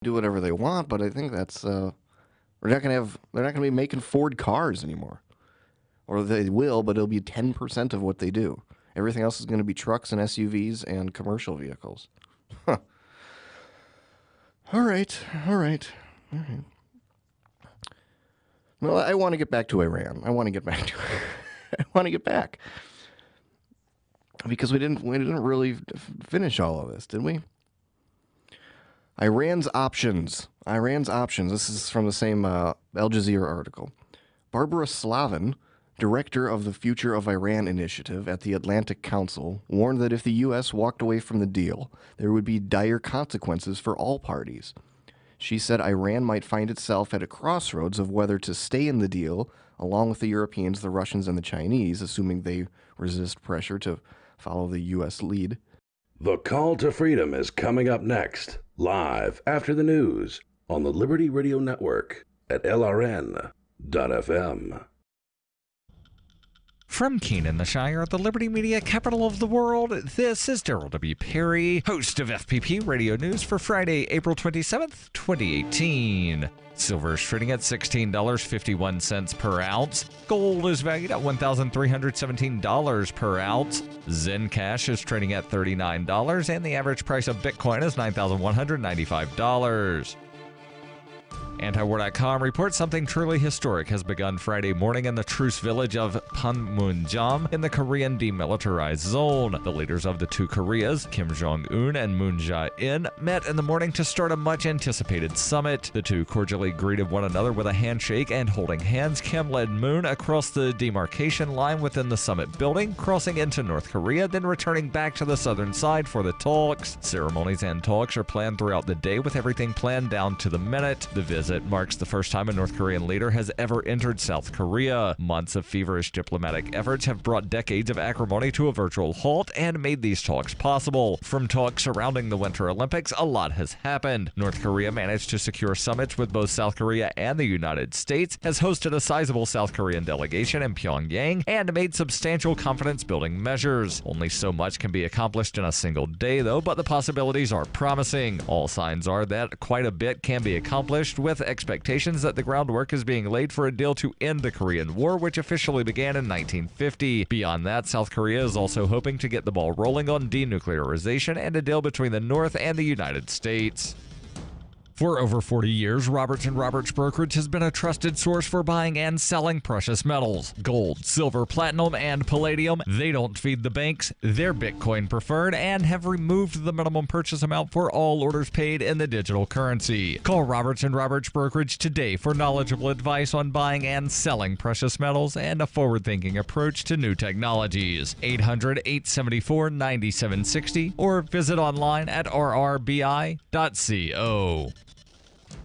do whatever they want, but I think that's they're not gonna be making Ford cars anymore, or they will, but it'll be 10% of what they do. Everything else is going to be trucks and SUVs and commercial vehicles. Huh. All right. Well, I want to get back to Iran. I want to get back because we didn't really finish all of this, did we? Iran's options. This is from the same Al Jazeera article. Barbara Slavin, director of the Future of Iran initiative at the Atlantic Council, warned that if the U.S. walked away from the deal, there would be dire consequences for all parties. She said Iran might find itself at a crossroads of whether to stay in the deal, along with the Europeans, the Russians, and the Chinese, assuming they resist pressure to follow the U.S. lead. The Call to Freedom is coming up next, live after the news on the Liberty Radio Network at LRN.FM. From Keene in the Shire, the Liberty Media capital of the world, this is Daryl W. Perry, host of FPP Radio News for Friday, April 27th, 2018. Silver is trading at $16.51 per ounce. Gold is valued at $1,317 per ounce. Zen Cash is trading at $39, and the average price of Bitcoin is $9,195. Antiwar.com reports something truly historic has begun Friday morning in the truce village of Panmunjom in the Korean demilitarized zone. The leaders of the two Koreas, Kim Jong-un and Moon Jae-in, met in the morning to start a much-anticipated summit. The two cordially greeted one another with a handshake and holding hands. Kim led Moon across the demarcation line within the summit building, crossing into North Korea, then returning back to the southern side for the talks. Ceremonies and talks are planned throughout the day, with everything planned down to the minute. The visit marks the first time a North Korean leader has ever entered South Korea. Months of feverish diplomatic efforts have brought decades of acrimony to a virtual halt and made these talks possible. From talks surrounding the Winter Olympics, a lot has happened. North Korea managed to secure summits with both South Korea and the United States, has hosted a sizable South Korean delegation in Pyongyang, and made substantial confidence-building measures. Only so much can be accomplished in a single day, though, but the possibilities are promising. All signs are that quite a bit can be accomplished, with expectations that the groundwork is being laid for a deal to end the Korean War, which officially began in 1950. Beyond that, South Korea is also hoping to get the ball rolling on denuclearization and a deal between the North and the United States. For over 40 years, Roberts & Roberts Brokerage has been a trusted source for buying and selling precious metals. Gold, silver, platinum, and palladium. They don't feed the banks. They're Bitcoin preferred and have removed the minimum purchase amount for all orders paid in the digital currency. Call Roberts & Roberts Brokerage today for knowledgeable advice on buying and selling precious metals and a forward-thinking approach to new technologies. 800-874-9760 or visit online at rrbi.co.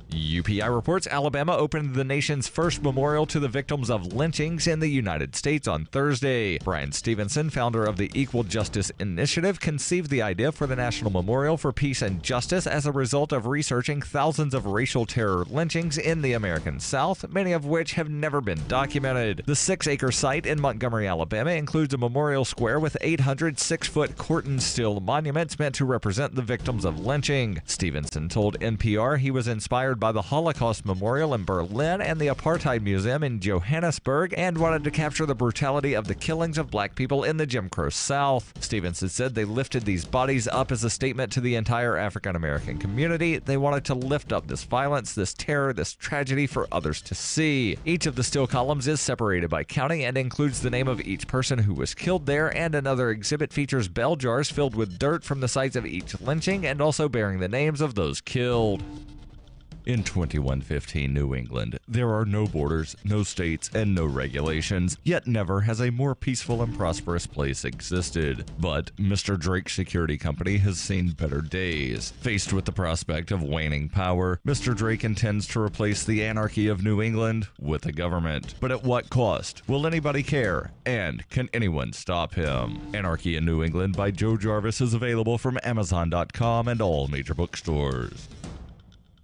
UPI reports Alabama opened the nation's first memorial to the victims of lynchings in the United States on Thursday. Brian Stevenson, founder of the Equal Justice Initiative, conceived the idea for the National Memorial for Peace and Justice as a result of researching thousands of racial terror lynchings in the American South, many of which have never been documented. The 6-acre site in Montgomery, Alabama includes a memorial square with 800 6-foot Corten steel monuments meant to represent the victims of lynching. Stevenson told NPR he was inspired by the Holocaust Memorial in Berlin and the Apartheid Museum in Johannesburg, and wanted to capture the brutality of the killings of black people in the Jim Crow South. Stevenson said they lifted these bodies up as a statement to the entire African American community. They wanted to lift up this violence, this terror, this tragedy for others to see. Each of the steel columns is separated by county and includes the name of each person who was killed there, and another exhibit features bell jars filled with dirt from the sites of each lynching and also bearing the names of those killed. In 2115 New England, there are no borders, no states, and no regulations, yet never has a more peaceful and prosperous place existed. But Mr. Drake Security Company has seen better days. Faced with the prospect of waning power, Mr. Drake intends to replace the anarchy of New England with a government. But at what cost? Will anybody care? And can anyone stop him? Anarchy in New England by Joe Jarvis is available from Amazon.com and all major bookstores.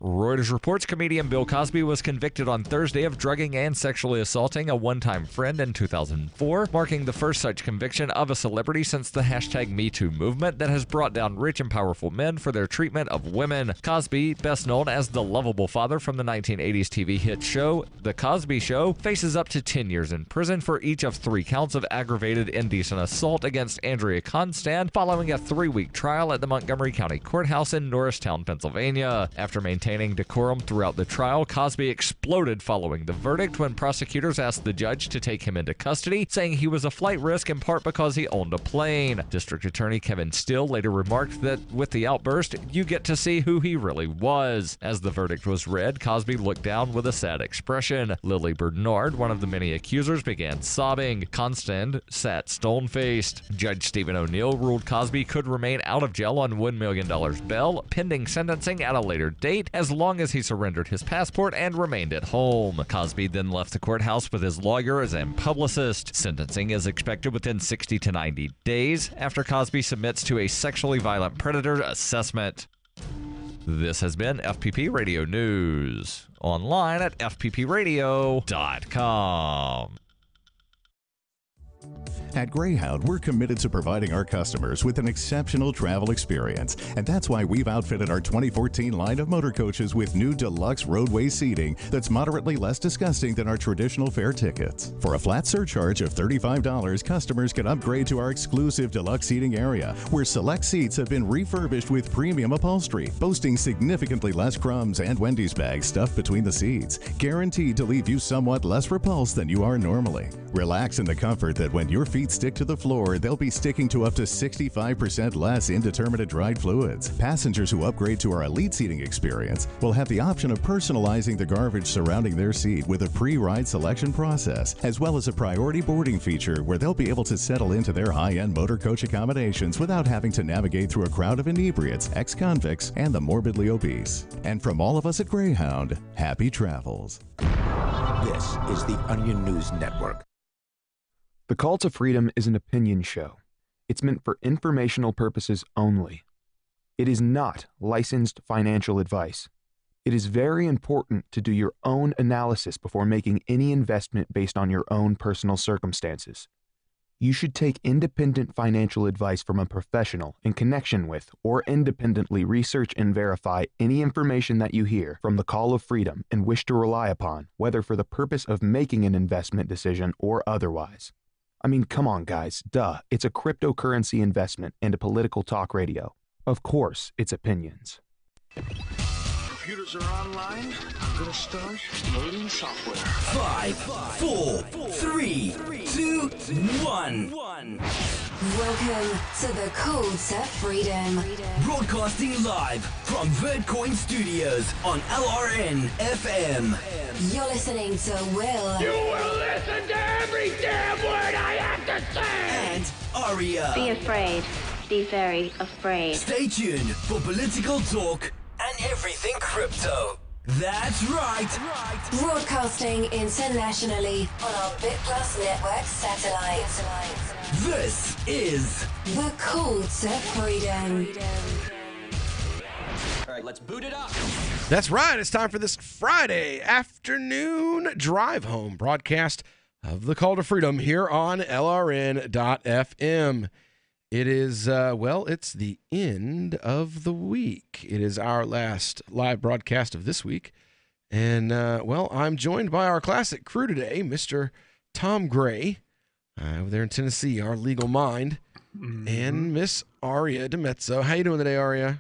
Reuters reports comedian Bill Cosby was convicted on Thursday of drugging and sexually assaulting a one-time friend in 2004, marking the first such conviction of a celebrity since the #MeToo movement that has brought down rich and powerful men for their treatment of women. Cosby, best known as the lovable father from the 1980s TV hit show The Cosby Show, faces up to 10 years in prison for each of 3 counts of aggravated indecent assault against Andrea Constand following a 3-week trial at the Montgomery County Courthouse in Norristown, Pennsylvania. After maintaining decorum throughout the trial, Cosby exploded following the verdict when prosecutors asked the judge to take him into custody, saying he was a flight risk in part because he owned a plane. District Attorney Kevin Still later remarked that with the outburst, you get to see who he really was. As the verdict was read, Cosby looked down with a sad expression. Lily Bernard, one of the many accusers, began sobbing. Constand sat stone-faced. Judge Stephen O'Neill ruled Cosby could remain out of jail on $1 million bail, pending sentencing at a later date, as long as he surrendered his passport and remained at home. Cosby then left the courthouse with his lawyers and publicist. Sentencing is expected within 60 to 90 days after Cosby submits to a sexually violent predator assessment. This has been FPP Radio News. Online at fppradio.com. At Greyhound, we're committed to providing our customers with an exceptional travel experience, and that's why we've outfitted our 2014 line of motor coaches with new deluxe roadway seating that's moderately less disgusting than our traditional fare tickets. For a flat surcharge of $35, customers can upgrade to our exclusive deluxe seating area, where select seats have been refurbished with premium upholstery, boasting significantly less crumbs and Wendy's bags stuffed between the seats, guaranteed to leave you somewhat less repulsed than you are normally. Relax in the comfort that when your feet stick to the floor, they'll be sticking to up to 65% less indeterminate dried fluids. Passengers who upgrade to our elite seating experience will have the option of personalizing the garbage surrounding their seat with a pre-ride selection process, as well as a priority boarding feature where they'll be able to settle into their high-end motor coach accommodations without having to navigate through a crowd of inebriates, ex-convicts, and the morbidly obese. And from all of us at Greyhound, happy travels. This is the Onion News Network. The Call to Freedom is an opinion show. It's meant for informational purposes only. It is not licensed financial advice. It is very important to do your own analysis before making any investment based on your own personal circumstances. You should take independent financial advice from a professional in connection with or independently research and verify any information that you hear from the Call of Freedom and wish to rely upon, whether for the purpose of making an investment decision or otherwise. I mean, come on, guys. Duh. It's a cryptocurrency investment and a political talk radio. Of course, it's opinions. Computers are online. I'm gonna start loading software. 5, 4, 3, 2, 1. Welcome to the Call to Freedom. Broadcasting live from Vertcoin Studios on LRN FM. You're listening to Will. You will listen to every damn word I have to say! And Aria. Be afraid. Be very afraid. Stay tuned for political talk and everything crypto. That's right. Broadcasting internationally on our Bit Plus Network satellite. This is The Call to Freedom. All right, let's boot it up. That's right. It's time for this Friday afternoon drive home broadcast of the Call to Freedom here on LRN.FM. It is, it's the end of the week. It is our last live broadcast of this week. And, I'm joined by our classic crew today, Mr. Tom Gray, over there in Tennessee, our legal mind, and Miss Aria DeMezzo. How you doing today, Aria?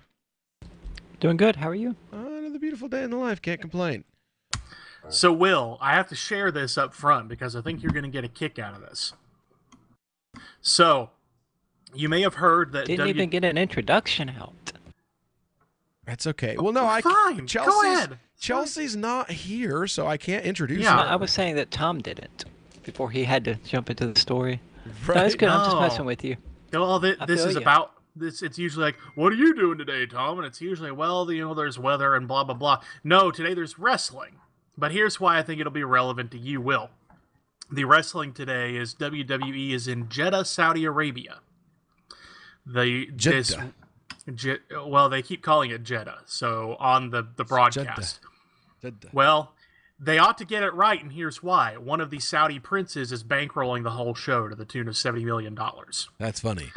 Doing good. How are you? Another beautiful day in the life. Can't complain. So, Will, I have to share this up front because I think you're going to get a kick out of this. So, you may have heard that didn't even get an introduction out. That's okay. Well, no, fine. Go ahead. Chelsea's not here, so I can't introduce her. her. I was saying that Tom didn't before he had to jump into the story. Right. No, it's good. I'm just messing with you. Well, this is about this. It's usually like, what are you doing today, Tom? And it's usually, there's weather and blah blah blah. No, today there's wrestling. But here's why I think it'll be relevant to you, Will. The wrestling today is WWE is in Jeddah, Saudi Arabia. Well, they keep calling it Jeddah. So on the broadcast. Jeddah. Well, they ought to get it right, and here's why. One of the Saudi princes is bankrolling the whole show to the tune of $70 million. That's funny.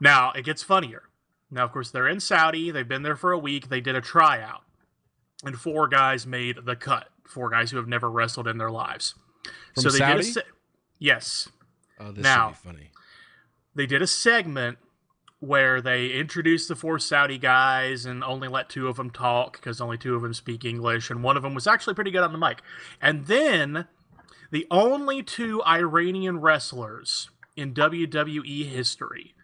Now, it gets funnier. Now, of course, they're in Saudi. They've been there for a week. They did a tryout, and 4 guys made the cut. 4 guys who have never wrestled in their lives. From so they Saudi? did yes. Oh, this Now, should be funny. They did a segment where they introduced the 4 Saudi guys and only let 2 of them talk because only 2 of them speak English, and one of them was actually pretty good on the mic. And then the only 2 Iranian wrestlers in WWE history,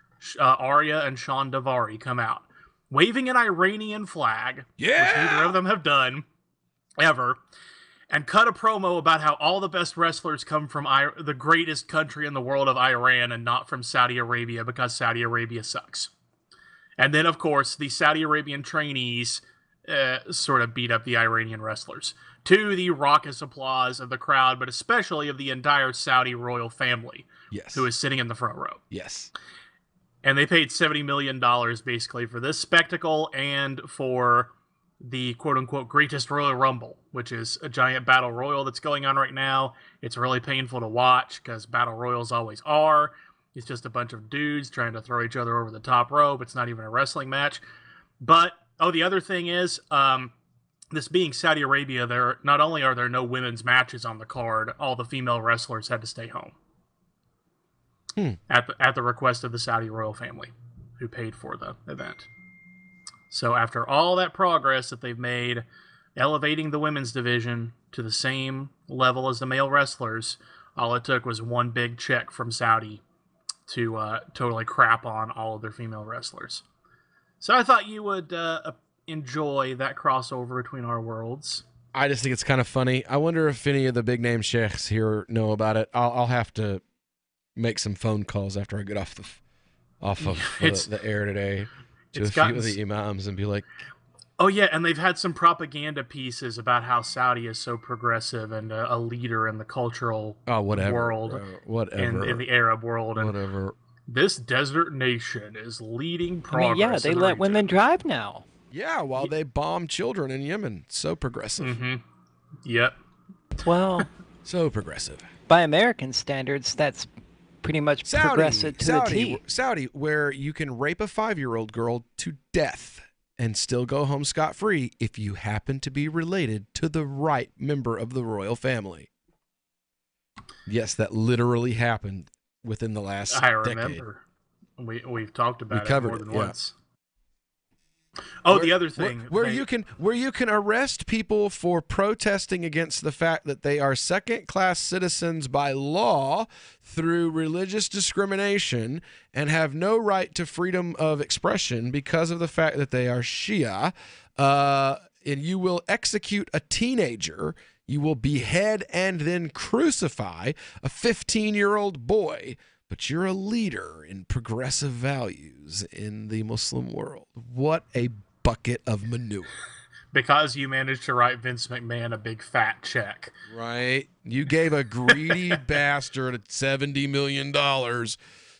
Arya and Sean Davari, come out waving an Iranian flag, which neither of them have done ever, and cut a promo about how all the best wrestlers come from the greatest country in the world of Iran and not from Saudi Arabia because Saudi Arabia sucks. And then, of course, the Saudi Arabian trainees sort of beat up the Iranian wrestlers, to the raucous applause of the crowd, but especially of the entire Saudi royal family, who is sitting in the front row. Yes. And they paid $70 million basically for this spectacle and for the quote-unquote greatest Royal Rumble, which is a giant battle royal that's going on right now. It's really painful to watch because battle royals always are. It's just a bunch of dudes trying to throw each other over the top rope. It's not even a wrestling match. But, the other thing is, this being Saudi Arabia, not only are there no women's matches on the card, all the female wrestlers had to stay home. At the request of the Saudi royal family, who paid for the event. So after all that progress that they've made, elevating the women's division to the same level as the male wrestlers, all it took was one big check from Saudi to totally crap on all of their female wrestlers. So I thought you would enjoy that crossover between our worlds. I just think it's kind of funny. I wonder if any of the big name sheikhs here know about it. I'll have to make some phone calls after I get off of the air today to a few of the imams and be like, oh yeah, and they've had some propaganda pieces about how Saudi is so progressive and a leader in the cultural world, whatever, in the Arab world, and whatever. This desert nation is leading progress. They let women drive now. Yeah, while they bomb children in Yemen. So progressive. Mm-hmm. Yep. Well, so progressive. By American standards, that's pretty much progressive to a T. Saudi, where you can rape a 5-year-old girl to death and still go home scot-free if you happen to be related to the right member of the royal family. Yes, that literally happened within the last decade. I remember. We've talked about it more than once. The other thing where you can arrest people for protesting against the fact that they are second-class citizens by law through religious discrimination and have no right to freedom of expression because of the fact that they are Shia, and you will execute a teenager, you will behead and then crucify a 15-year-old boy. But you're a leader in progressive values in the Muslim world. What a bucket of manure. Because you managed to write Vince McMahon a big fat check. Right. You gave a greedy bastard $70 million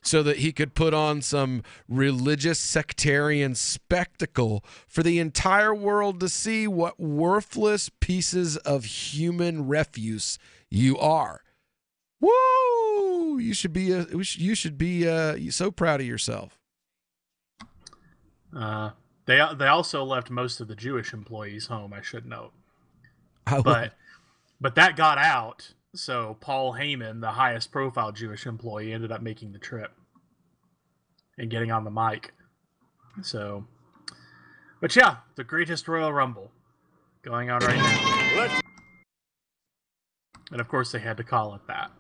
so that he could put on some religious sectarian spectacle for the entire world to see what worthless pieces of human refuse you are. Woo! You should be so proud of yourself. They also left most of the Jewish employees home, I should note. But that got out, so Paul Heyman, the highest profile Jewish employee, ended up making the trip and getting on the mic. So, but yeah, the greatest Royal Rumble going on right now. And of course they had to call it that.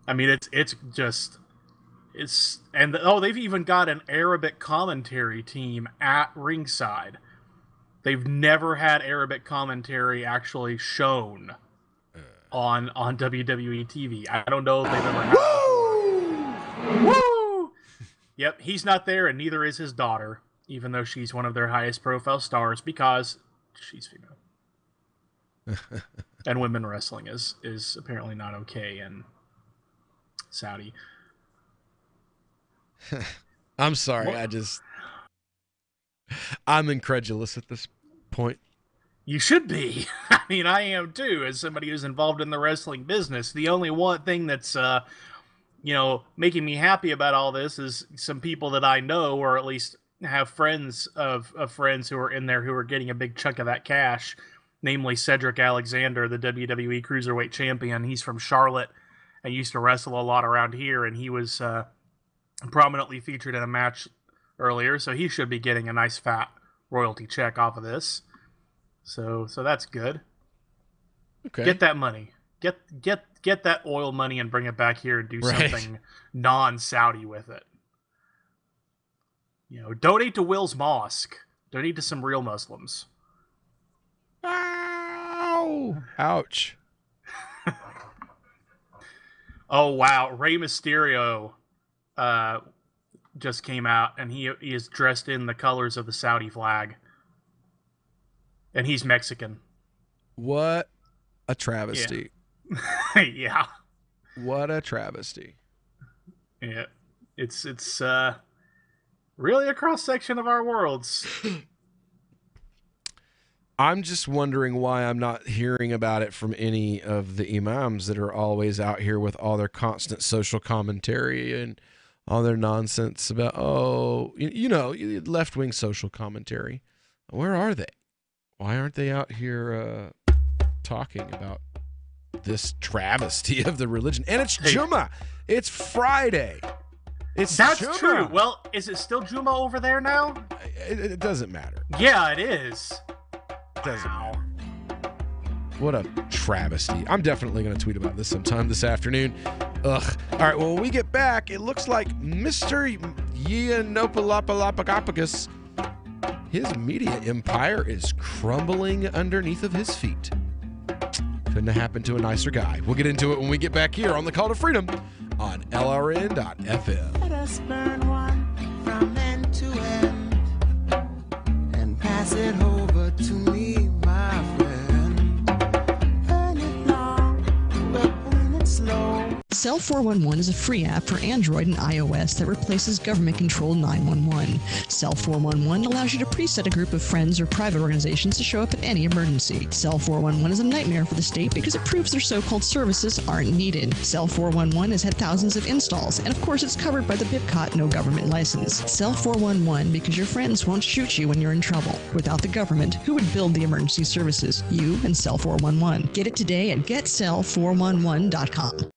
I mean, they've even got an Arabic commentary team at ringside. They've never had Arabic commentary actually shown on WWE TV. I don't know if they've ever had. Woo! Yep, he's not there, and neither is his daughter, even though she's one of their highest profile stars because she's female. And women wrestling is apparently not okay in Saudi. I'm sorry. I'm incredulous at this point. You should be. I mean, I am too, as somebody who's involved in the wrestling business. The only one thing that's, making me happy about all this is some people that I know, or at least have friends of friends who are in there who are getting a big chunk of that cash, namely Cedric Alexander, the WWE Cruiserweight Champion. He's from Charlotte and used to wrestle a lot around here, and he was prominently featured in a match earlier, so he should be getting a nice fat royalty check off of this. So that's good. Okay. Get that money. Get that oil money and bring it back here and do something non-Saudi with it. Donate to Will's Mosque. Donate to some real Muslims. Ow! Ouch. Oh, wow. Rey Mysterio just came out, and he is dressed in the colors of the Saudi flag. And he's Mexican. What a travesty. Yeah. What a travesty. Yeah. It's really a cross-section of our worlds. I'm just wondering why I'm not hearing about it from any of the imams that are always out here with all their constant social commentary and all their nonsense about, left-wing social commentary. Where are they? Why aren't they out here talking about this travesty of the religion? And it's Jummah. It's Friday. That's Jummah. True. Well, is it still Jummah over there now? It doesn't matter. Yeah, it is. It doesn't matter. What a travesty. I'm definitely going to tweet about this sometime this afternoon. Ugh. All right, well, when we get back, it looks like Mr. Yiannopoulos, his media empire is crumbling underneath of his feet. Couldn't have happened to a nicer guy. We'll get into it when we get back here on The Call to Freedom on LRN.FM. Let us burn one from end to end and pass it over to me, my friend. Burn it long, but burn it slow. Cell 411 is a free app for Android and iOS that replaces government-controlled 911. Cell 411 allows you to preset a group of friends or private organizations to show up at any emergency. Cell 411 is a nightmare for the state because it proves their so-called services aren't needed. Cell 411 has had thousands of installs, and of course it's covered by the BIPCOT no government license. Cell 411 because your friends won't shoot you when you're in trouble. Without the government, who would build the emergency services? You and Cell 411. Get it today at getcell411.com.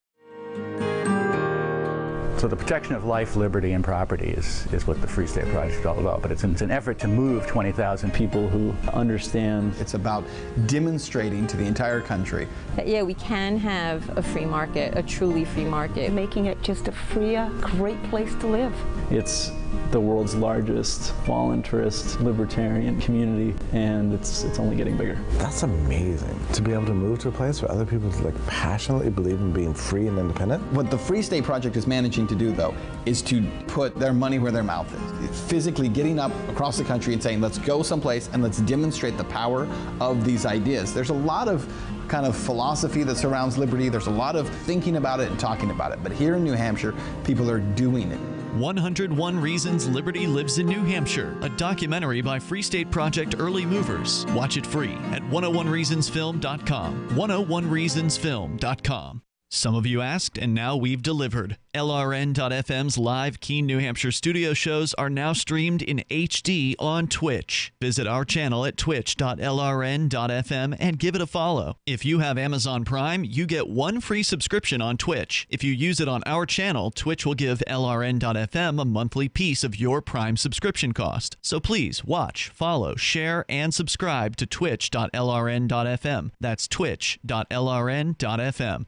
So the protection of life, liberty, and property is what the Free State Project is all about. But it's an effort to move 20,000 people who understand. It's about demonstrating to the entire country that, yeah, we can have a free market, a truly free market. Making it just a freer, great place to live. It's the world's largest voluntarist libertarian community, and it's only getting bigger. That's amazing, to be able to move to a place where other people passionately believe in being free and independent. What the Free State Project is managing to do, though, is to put their money where their mouth is. It's physically getting up across the country and saying, let's go someplace and let's demonstrate the power of these ideas. There's a lot of kind of philosophy that surrounds liberty. There's a lot of thinking about it and talking about it. But here in New Hampshire, people are doing it. 101 Reasons Liberty Lives in New Hampshire, a documentary by Free State Project Early Movers. Watch it free at 101reasonsfilm.com. 101reasonsfilm.com. Some of you asked, and now we've delivered. LRN.FM's live Keene, New Hampshire studio shows are now streamed in HD on Twitch. Visit our channel at twitch.lrn.fm and give it a follow. If you have Amazon Prime, you get one free subscription on Twitch. If you use it on our channel, Twitch will give LRN.FM a monthly piece of your Prime subscription cost. So please watch, follow, share, and subscribe to twitch.lrn.fm. That's twitch.lrn.fm.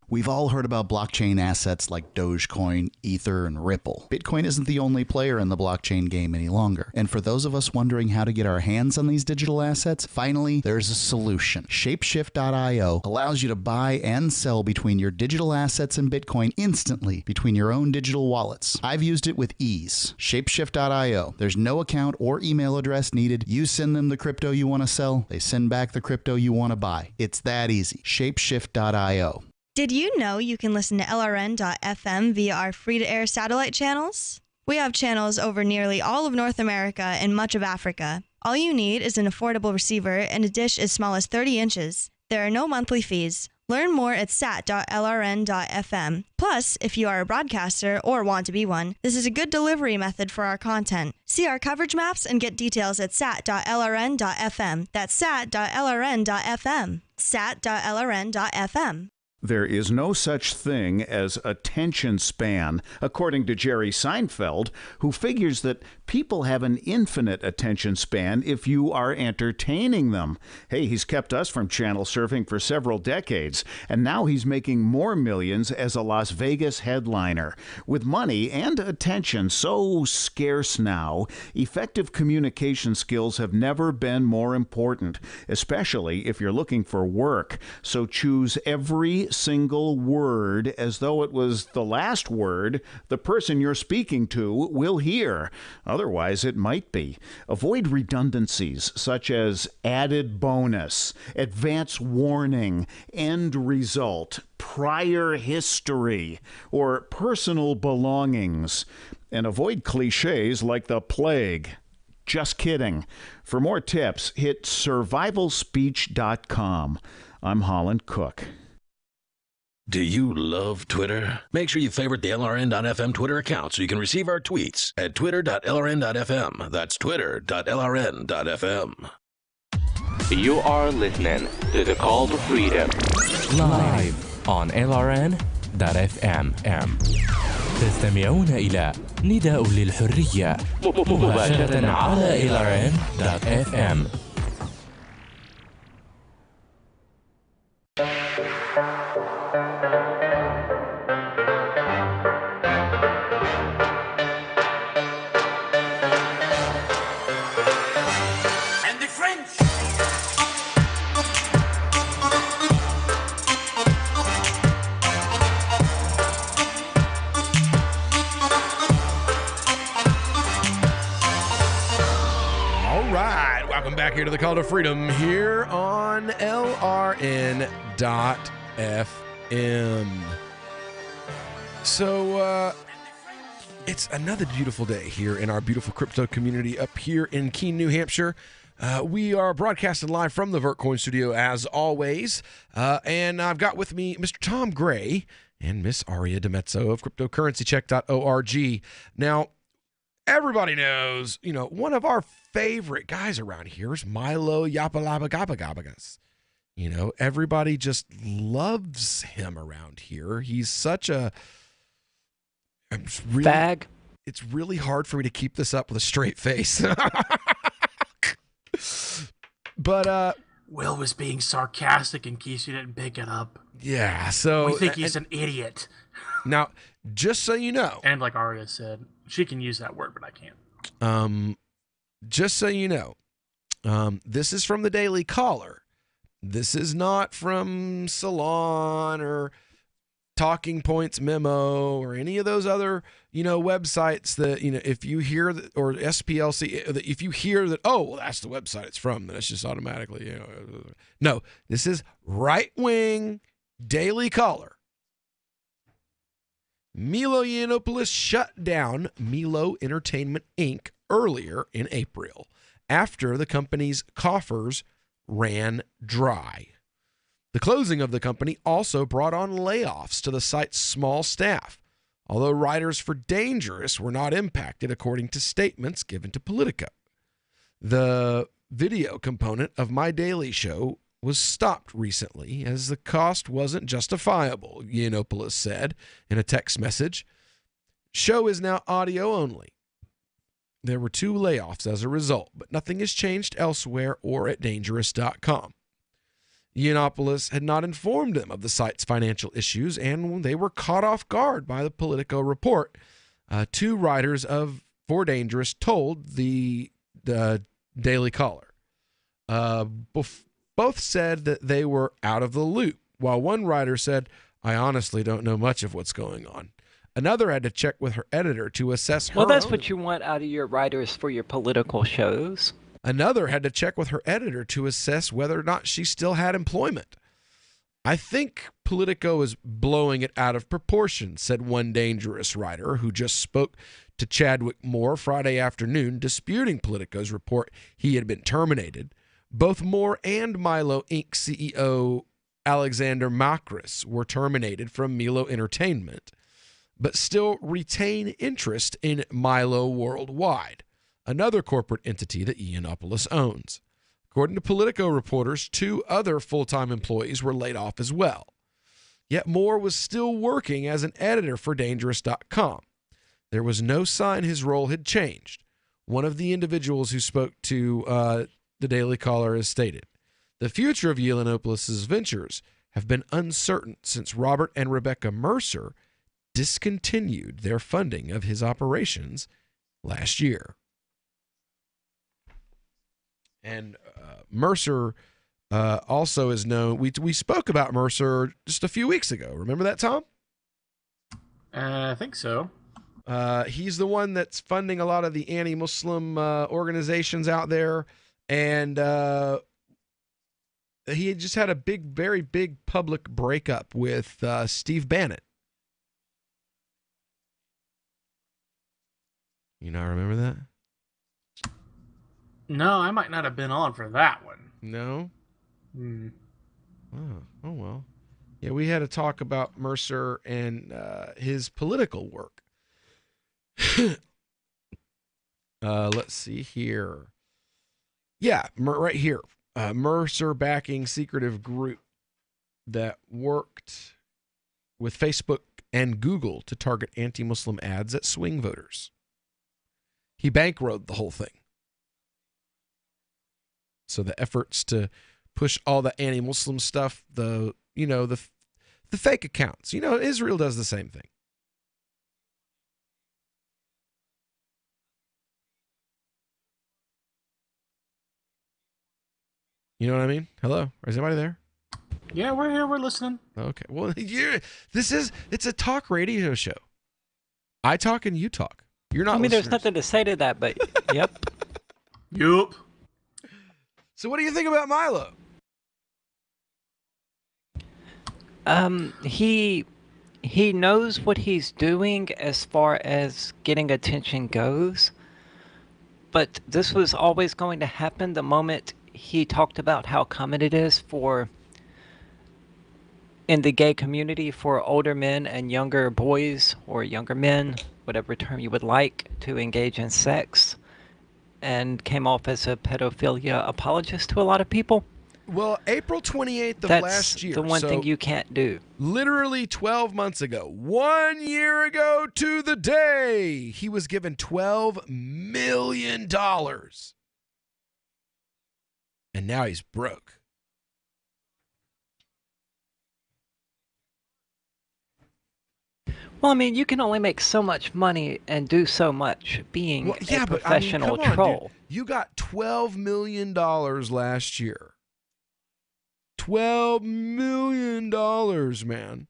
We've all heard about blockchain assets like Dogecoin, Ether, and Ripple. Bitcoin isn't the only player in the blockchain game any longer. And for those of us wondering how to get our hands on these digital assets, finally, there's a solution. Shapeshift.io allows you to buy and sell between your digital assets and Bitcoin instantly between your own digital wallets. I've used it with ease. Shapeshift.io. There's no account or email address needed. You send them the crypto you want to sell. They send back the crypto you want to buy. It's that easy. Shapeshift.io. Did you know you can listen to LRN.FM via our free-to-air satellite channels? We have channels over nearly all of North America and much of Africa. All you need is an affordable receiver and a dish as small as 30 inches. There are no monthly fees. Learn more at sat.lrn.fm. Plus, if you are a broadcaster or want to be one, this is a good delivery method for our content. See our coverage maps and get details at sat.lrn.fm. That's sat.lrn.fm. sat.lrn.fm. There is no such thing as attention span, according to Jerry Seinfeld, who figures that people have an infinite attention span if you are entertaining them. Hey, he's kept us from channel surfing for several decades, and now he's making more millions as a Las Vegas headliner. With money and attention so scarce now, effective communication skills have never been more important, especially if you're looking for work. So choose every single word as though it was the last word the person you're speaking to will hear. Otherwise, it might be. Avoid redundancies such as added bonus, advance warning, end result, prior history, or personal belongings. And avoid cliches like the plague. Just kidding. For more tips, hit survivalspeech.com. I'm Holland Cook. Do you love Twitter? Make sure you favorite the LRN.FM Twitter account so you can receive our tweets at twitter.lrn.fm. That's twitter.lrn.fm. You are listening to The Call to Freedom live on LRN.fm. تستمعون إلى نداء للحرية مباشرة على LRN.fm. Back here to the Call to Freedom here on LRN.FM. So it's another beautiful day here in our beautiful crypto community up here in Keene, New Hampshire. We are broadcasting live from the Vertcoin studio as always, and I've got with me Mr. Tom Gray and Miss Aria DiMezzo of cryptocurrencycheck.org. Now, everybody knows, one of our favorite guys around here is Milo Yapalabagabagas. Everybody just loves him around here. He's such a bag. It's really hard for me to keep this up with a straight face. But Will was being sarcastic in case you didn't pick it up. Yeah, so we think he's an idiot. Now, just so you know, and like Aria said, she can use that word, but I can't. Just so you know, this is from the Daily Caller. This is not from Salon or Talking Points Memo or any of those other, websites that, if you hear that, or SPLC, if you hear that, oh, well, that's the website it's from, then it's just automatically, No, this is right-wing Daily Caller. Milo Yiannopoulos shut down Milo Entertainment, Inc. earlier in April after the company's coffers ran dry. The closing of the company also brought on layoffs to the site's small staff, although writers for Dangerous were not impacted, according to statements given to Politico. The video component of My Daily Show was stopped recently as the cost wasn't justifiable, Yiannopoulos said in a text message. Show is now audio only. There were 2 layoffs as a result, but nothing has changed elsewhere or at Dangerous.com. Yiannopoulos had not informed them of the site's financial issues, and they were caught off guard by the Politico report. 2 writers for Dangerous told the Daily Caller. Both said that they were out of the loop, while one writer said, "I honestly don't know much of what's going on." Another had to check with her editor to assess her. Well, that's what you want out of your writers for your political shows. Another had to check with her editor to assess whether or not she still had employment. I think Politico is blowing it out of proportion, said one dangerous writer who just spoke to Chadwick Moore Friday afternoon, disputing Politico's report he had been terminated. Both Moore and Milo Inc. CEO Alexander Makris were terminated from Milo Entertainment, but still retain interest in Milo Worldwide, another corporate entity that Yiannopoulos owns. According to Politico reporters, 2 other full-time employees were laid off as well. Yet Moore was still working as an editor for Dangerous.com. There was no sign his role had changed. One of the individuals who spoke to the Daily Caller has stated, the future of Yiannopoulos' ventures have been uncertain since Robert and Rebecca Mercer discontinued their funding of his operations last year. And Mercer also is known. We spoke about Mercer just a few weeks ago. Remember that, Tom? I think so. He's the one that's funding a lot of the anti-Muslim organizations out there. And he had just had a very big public breakup with Steve Bannon. You not remember that? No, I might not have been on for that one. No? Oh, well. Yeah, we had a talk about Mercer and his political work. Let's see here. Yeah, right here. Mercer backing secretive group that worked with Facebook and Google to target anti-Muslim ads at swing voters. He bankrolled the whole thing. So the efforts to push all the anti-Muslim stuff, the fake accounts. Israel does the same thing. You know what I mean? Hello? Is anybody there? Yeah, we're here. We're listening. Okay. Well, it's a talk radio show. I talk and you talk. You're not listeners. There's nothing to say to that, but yep. Yup. So what do you think about Milo? He knows what he's doing as far as getting attention goes, but this was always going to happen the moment he talked about how common it is in the gay community for older men and younger boys or younger men, whatever term you would like, to engage in sex, and came off as a pedophilia apologist to a lot of people. Well, April 28th of That's last year. The one thing you can't do. Literally 12 months ago, 1 year ago to the day, he was given $12 million. And now he's broke. Well, you can only make so much money and do so much being a professional troll. Dude. You got $12 million last year. $12 million, man.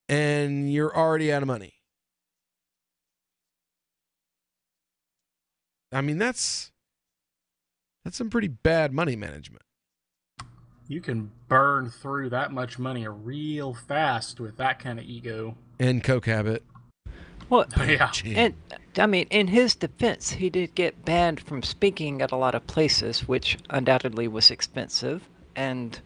And you're already out of money. That's some pretty bad money management. You can burn through that much money real fast with that kind of ego. And coke habit. Well, yeah. And in his defense, he did get banned from speaking at a lot of places, which undoubtedly was expensive and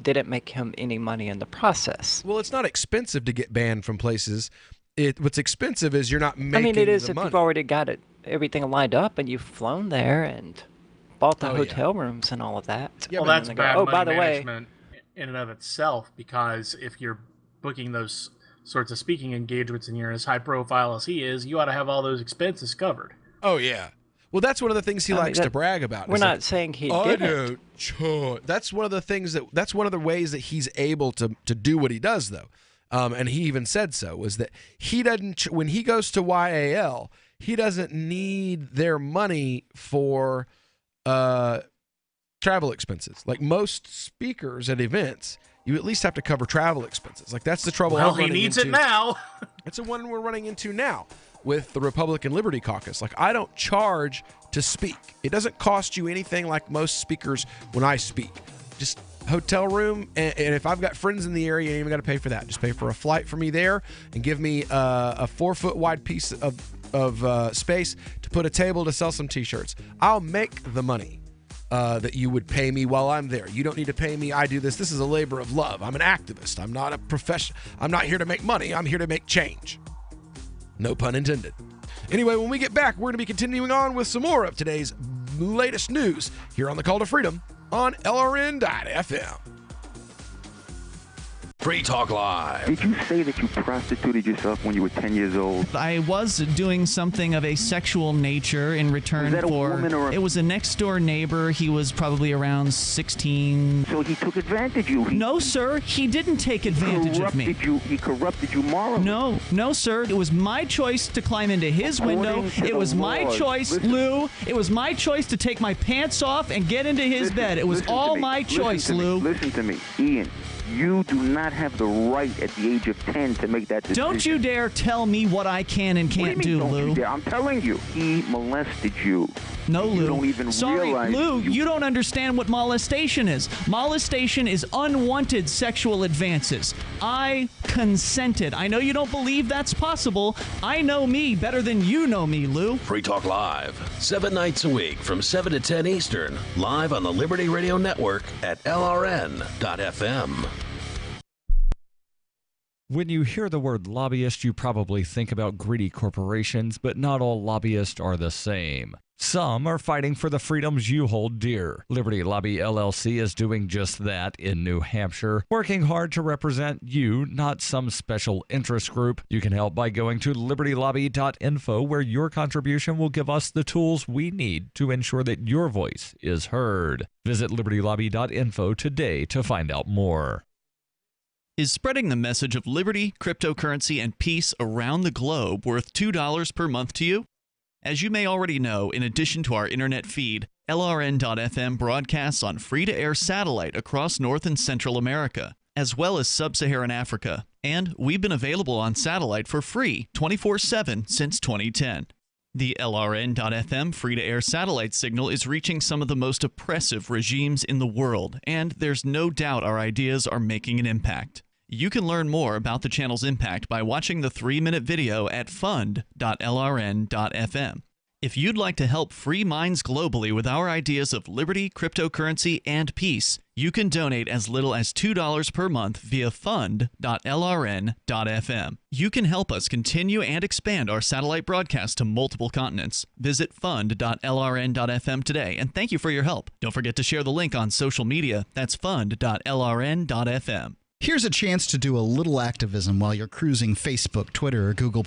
didn't make him any money in the process. Well, it's not expensive to get banned from places. What's expensive is you're not making it is the if money. You've already got everything lined up and you've flown there and bought the hotel rooms and all of that. Yeah, well, that's bad money management in and of itself, because if you're booking those sorts of speaking engagements and you're as high profile as he is, you ought to have all those expenses covered. Oh, yeah. Well, that's one of the things he likes to brag about. We're not saying he didn't. That's one of the things that's one of the ways that he's able to do what he does, though. And he even said so, was that he doesn't, when he goes to YAL, he doesn't need their money for travel expenses. Like most speakers at events, you at least have to cover travel expenses. Like that's the trouble. Well, he needs it now. That's the one we're running into now with the Republican Liberty Caucus. Like I don't charge to speak. It doesn't cost you anything like most speakers when I speak. Just hotel room, and if I've got friends in the area, you ain't even got to pay for that. Just pay for a flight for me there and give me a 4-foot wide piece of space to put a table to sell some T-shirts. I'll make the money that you would pay me while I'm there. You don't need to pay me. I do this. This is a labor of love. I'm an activist. I'm not a professional. I'm not here to make money. I'm here to make change. No pun intended. Anyway, when we get back, we're going to be continuing on with some more of today's latest news here on the Call to Freedom on LRN.FM. Free Talk Live. Did you say that you prostituted yourself when you were 10 years old? I was doing something of a sexual nature in return Was that a for... woman or a- It was a next-door neighbor. He was probably around 16. So he took advantage of you. No, sir. He didn't take advantage of me. He corrupted you morally. No, sir. It was my choice to climb into his window. to It the was my laws. choice, Listen. Lou. It was my choice to take my pants off and get into his bed. It was Listen to all me. my choice, Listen to me. Lou. Listen to me, Ian. You do not have the right at the age of 10 to make that decision. Don't you dare tell me what I can and can't What do you mean, Lou. don't you dare? I'm telling you, he molested you. No, Lou. You don't even Sorry, realize Lou, you don't understand what molestation is. Molestation is unwanted sexual advances. I consented. I know you don't believe that's possible. I know me better than you know me, Lou. Free Talk Live, 7 nights a week from 7 to 10 Eastern, live on the Liberty Radio Network at LRN.FM. When you hear the word lobbyist, you probably think about greedy corporations, but not all lobbyists are the same. Some are fighting for the freedoms you hold dear. Liberty Lobby LLC is doing just that in New Hampshire, working hard to represent you, not some special interest group. You can help by going to libertylobby.info, where your contribution will give us the tools we need to ensure that your voice is heard. Visit libertylobby.info today to find out more. Is spreading the message of liberty, cryptocurrency, and peace around the globe worth $2 per month to you? As you may already know, in addition to our internet feed, LRN.FM broadcasts on free-to-air satellite across North and Central America, as well as Sub-Saharan Africa. And we've been available on satellite for free 24/7 since 2010. The LRN.FM free-to-air satellite signal is reaching some of the most oppressive regimes in the world, and there's no doubt our ideas are making an impact. You can learn more about the channel's impact by watching the 3-minute video at fund.lrn.fm. If you'd like to help free minds globally with our ideas of liberty, cryptocurrency, and peace, you can donate as little as $2 per month via fund.lrn.fm. You can help us continue and expand our satellite broadcast to multiple continents. Visit fund.lrn.fm today, and thank you for your help. Don't forget to share the link on social media. That's fund.lrn.fm. Here's a chance to do a little activism while you're cruising Facebook, Twitter, or Google+.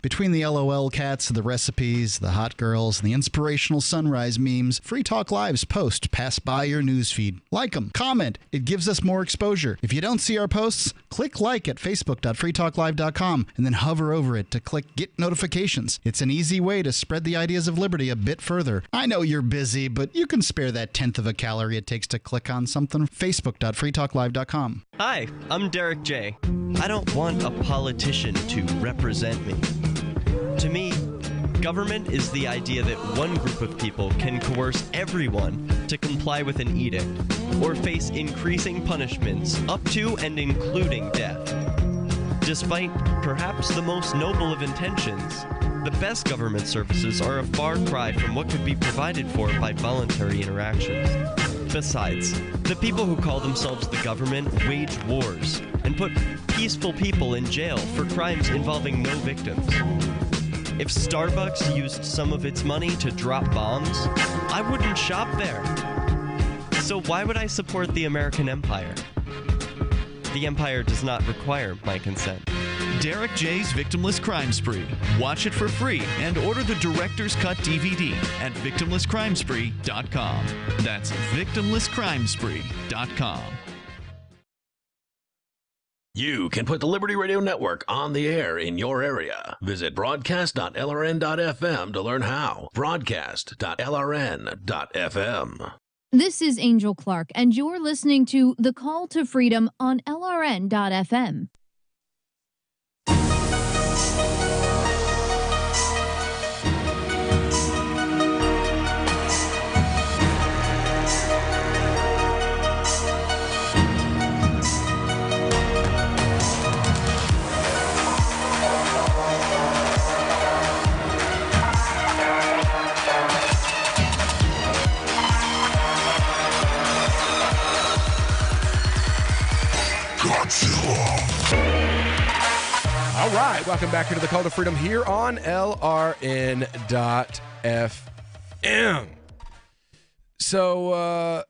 Between the LOL cats, the recipes, the hot girls, and the inspirational sunrise memes, Free Talk Live's posts pass by your newsfeed. Like them, comment. It gives us more exposure. If you don't see our posts, click like at facebook.freetalklive.com and then hover over it to click Get Notifications. It's an easy way to spread the ideas of liberty a bit further. I know you're busy, but you can spare that 1/10 of a calorie it takes to click on something. facebook.freetalklive.com. Hi, I'm Derek J. I don't want a politician to represent me. To me, government is the idea that one group of people can coerce everyone to comply with an edict or face increasing punishments up to and including death. Despite perhaps the most noble of intentions, the best government services are a far cry from what could be provided for by voluntary interactions. Besides, the people who call themselves the government wage wars and put peaceful people in jail for crimes involving no victims. If Starbucks used some of its money to drop bombs, I wouldn't shop there. So why would I support the American empire? The empire does not require my consent. Derek J's Victimless Crime Spree. Watch it for free and order the Director's Cut DVD at victimlesscrimespree.com. That's victimlesscrimespree.com. You can put the Liberty Radio Network on the air in your area. Visit broadcast.lrn.fm to learn how. Broadcast.lrn.fm. This is Angel Clark, and you're listening to The Call to Freedom on LRN.fm. All right, welcome back here to the Call to Freedom here on LRN.FM. So,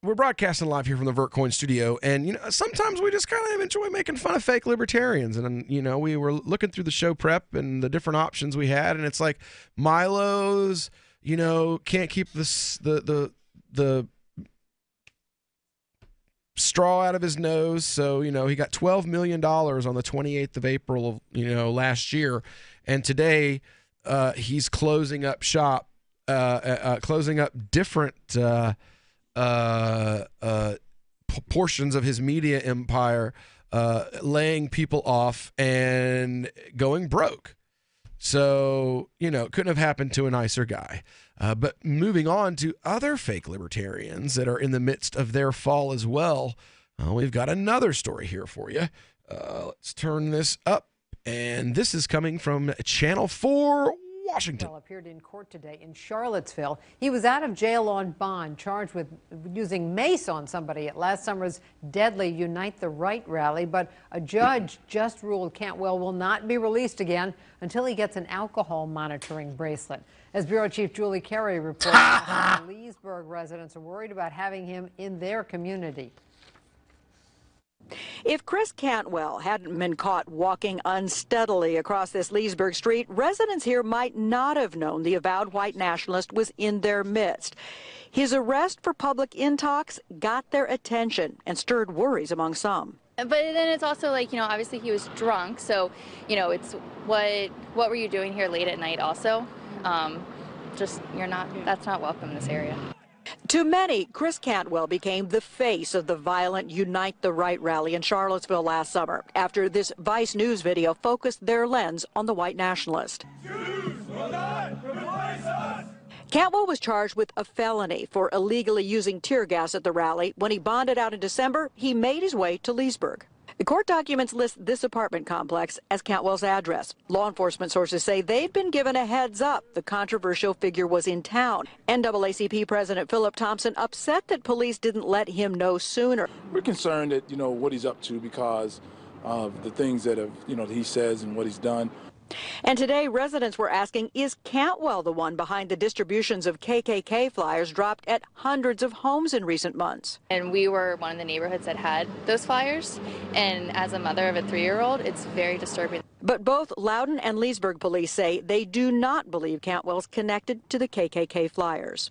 we're broadcasting live here from the Vertcoin studio, and sometimes we just kind of enjoy making fun of fake libertarians. And we were looking through the show prep and the different options we had, and it's like Milo's, can't keep the straw out of his nose, so he got $12 million on the 28th of April of last year, and today he's closing up shop, closing up different portions of his media empire, laying people off and going broke. So, couldn't have happened to a nicer guy. But moving on to other fake libertarians that are in the midst of their fall as well, we've got another story here for you. Let's turn this up. And this is coming from Channel 4, Washington. Appeared in court today in Charlottesville. He was out of jail on bond, charged with using mace on somebody at last summer's deadly Unite the Right rally. But a judge just ruled Cantwell will not be released again until he gets an alcohol monitoring bracelet. As Bureau Chief Julie Carey reports, Leesburg residents are worried about having him in their community. If Chris Cantwell hadn't been caught walking unsteadily across this Leesburg street, residents here might not have known the avowed white nationalist was in their midst. His arrest for public intox got their attention and stirred worries among some. But then it's also like, obviously he was drunk, so, it's what were you doing here late at night also? That's not welcome in this area. To many, Chris Cantwell became the face of the violent Unite the Right rally in Charlottesville last summer after this Vice News video focused their lens on the white nationalist. Cantwell was charged with a felony for illegally using tear gas at the rally. When he bonded out in December, he made his way to Leesburg. The court documents list this apartment complex as Cantwell's address. Law enforcement sources say they'd been given a heads up the controversial figure was in town. NAACP President Philip Thompson upset that police didn't let him know sooner. We're concerned at, what he's up to because of the things that he says and what he's done. And today, residents were asking, is Cantwell the one behind the distributions of KKK flyers dropped at hundreds of homes in recent months? And we were one of the neighborhoods that had those flyers. And as a mother of a 3-year-old, it's very disturbing. But both Loudoun and Leesburg police say they do not believe Cantwell's connected to the KKK flyers.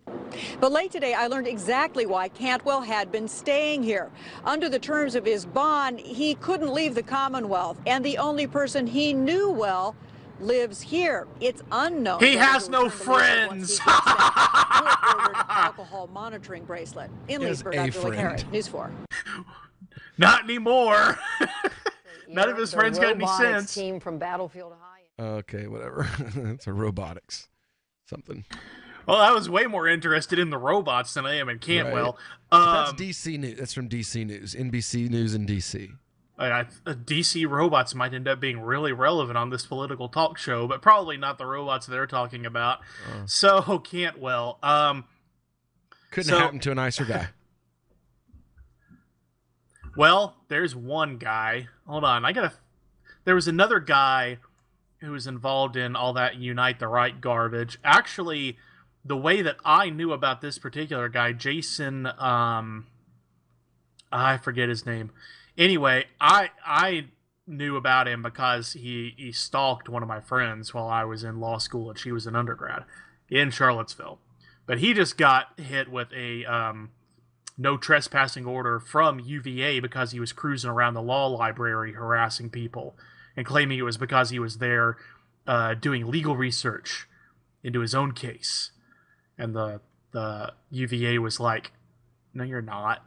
But late today, I learned exactly why Cantwell had been staying here. Under the terms of his bond, he couldn't leave the Commonwealth, and the only person he knew well lives here. It's unknown. He has no friends. Alcohol monitoring bracelet in Leesburg. I'm Julie Carey, News 4. Not anymore. None of his friends got any sense. Team from Battlefield High. Okay, whatever. That's a robotics something. Well, I was way more interested in the robots than I am in Cantwell. Right. That's DC News. That's from DC News. NBC News in DC. DC robots might end up being really relevant on this political talk show, but probably not the robots they're talking about. So Cantwell. Couldn't happen to a nicer guy. Well, there's one guy. Hold on, there was another guy who was involved in all that Unite the Right garbage. Actually, the way that I knew about this particular guy, Jason, I forget his name. Anyway, I knew about him because he stalked one of my friends while I was in law school and she was an undergrad in Charlottesville. But he just got hit with a no trespassing order from UVA because he was cruising around the law library harassing people and claiming it was because he was there doing legal research into his own case. And the UVA was like, no, you're not.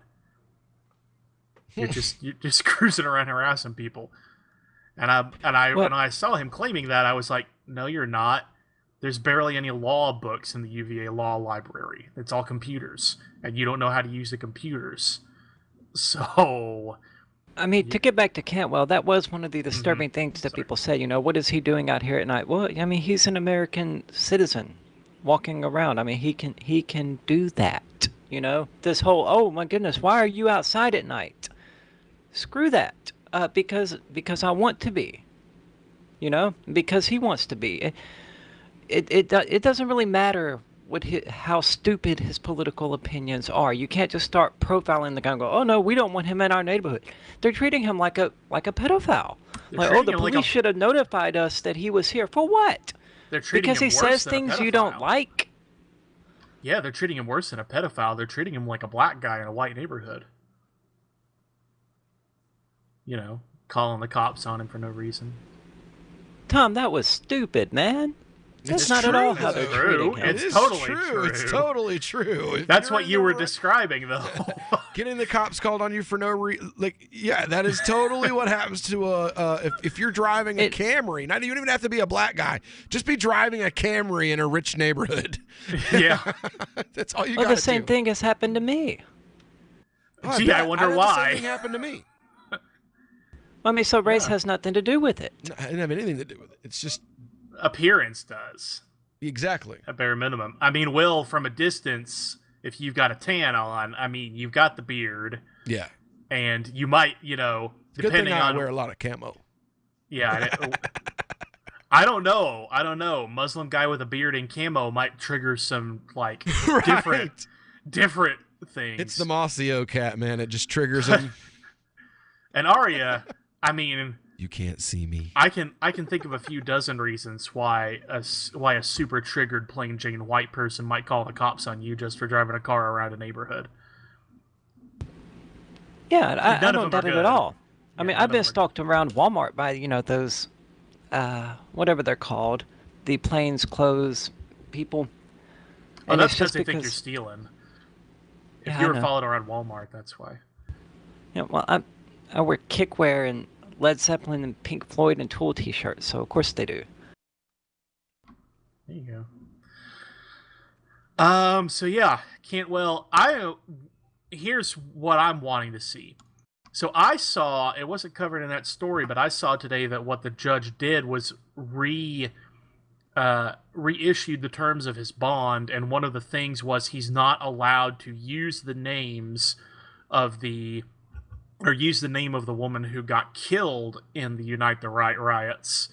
You're just cruising around harassing people. When I saw him claiming that, I was like, no, you're not. There's barely any law books in the UVA law library. It's all computers, and you don't know how to use the computers. So, I mean, to get back to Cantwell, that was one of the disturbing things that people said. What is he doing out here at night? Well, I mean, he's an American citizen walking around. I mean, he can do that. This whole, oh my goodness, why are you outside at night? screw that, because I want to be, because he wants to be. It doesn't really matter how stupid his political opinions are. You can't just start profiling the guy and go, oh no, we don't want him in our neighborhood. They're treating him like a pedophile. Like, oh, the police should have notified us that he was here. For what? They're treating because him he worse says than a things you don't pedophile. like. Yeah, they're treating him worse than a pedophile. They're treating him like a black guy in a white neighborhood. Calling the cops on him for no reason. Tom, that was stupid, man. That's not at all how they're treating him. It's totally true. It's totally true. That's what you were describing, though. Getting the cops called on you for no reason. That is totally what happens to if you're driving a Camry. You don't even have to be a black guy. Just be driving a Camry in a rich neighborhood. Yeah. That's all you got to do. The same thing has happened to me. Gee, I wonder why. The same thing happened to me. I mean, so race has nothing to do with it. I didn't have anything to do with it. It's just... appearance does. Exactly. At bare minimum. I mean, Will, from a distance, if you've got a tan on, I mean, you've got the beard. Yeah. And you might, It's a good depending thing I on... wear a lot of camo. Yeah. I don't know. Muslim guy with a beard and camo might trigger some, different things. It's the Mossio cat, man. It just triggers him. And Arya, I mean... You can't see me. I can think of a few dozen reasons why a super triggered plain Jane white person might call the cops on you just for driving a car around a neighborhood. Yeah, I don't doubt it at all. I mean, I've been stalked around Walmart by those whatever they're called, the plainclothes people. Oh, that's just because they think you're stealing. If you were followed around Walmart, that's why. Yeah, well, I wear kickwear and Led Zeppelin and Pink Floyd and Tool t-shirts, so of course they do. There you go. So yeah, here's what I'm wanting to see. So I saw, it wasn't covered in that story, but I saw today that what the judge did was reissued the terms of his bond, and one of the things was he's not allowed to use the names of use the name of the woman who got killed in the Unite the Right riots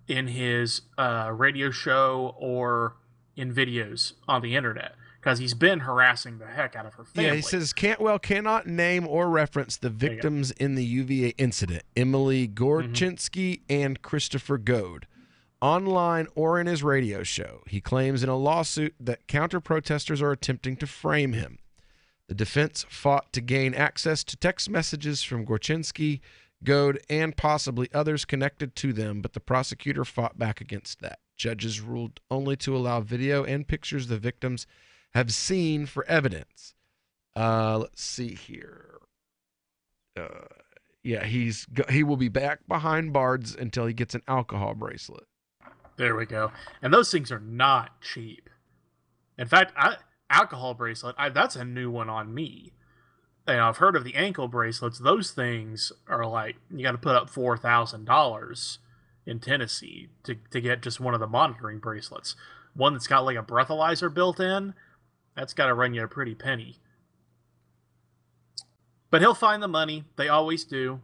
in his radio show or in videos on the internet, because he's been harassing the heck out of her family. Yeah, he says Cantwell cannot name or reference the victims in the UVA incident, Emily Gorczynski and Christopher Goad, online or in his radio show. He claims in a lawsuit that counter-protesters are attempting to frame him. The defense fought to gain access to text messages from Gorczynski, Goad, and possibly others connected to them, but the prosecutor fought back against that. Judges ruled only to allow video and pictures the victims have seen for evidence. Let's see here. He will be back behind bars until he gets an alcohol bracelet. There we go. And those things are not cheap. In fact, alcohol bracelet, that's a new one on me. I've heard of the ankle bracelets. Those things are like, you got to put up $4,000 in Tennessee to get just one of the monitoring bracelets. One that's got like a breathalyzer built in, that's got to run you a pretty penny. But he'll find the money. They always do.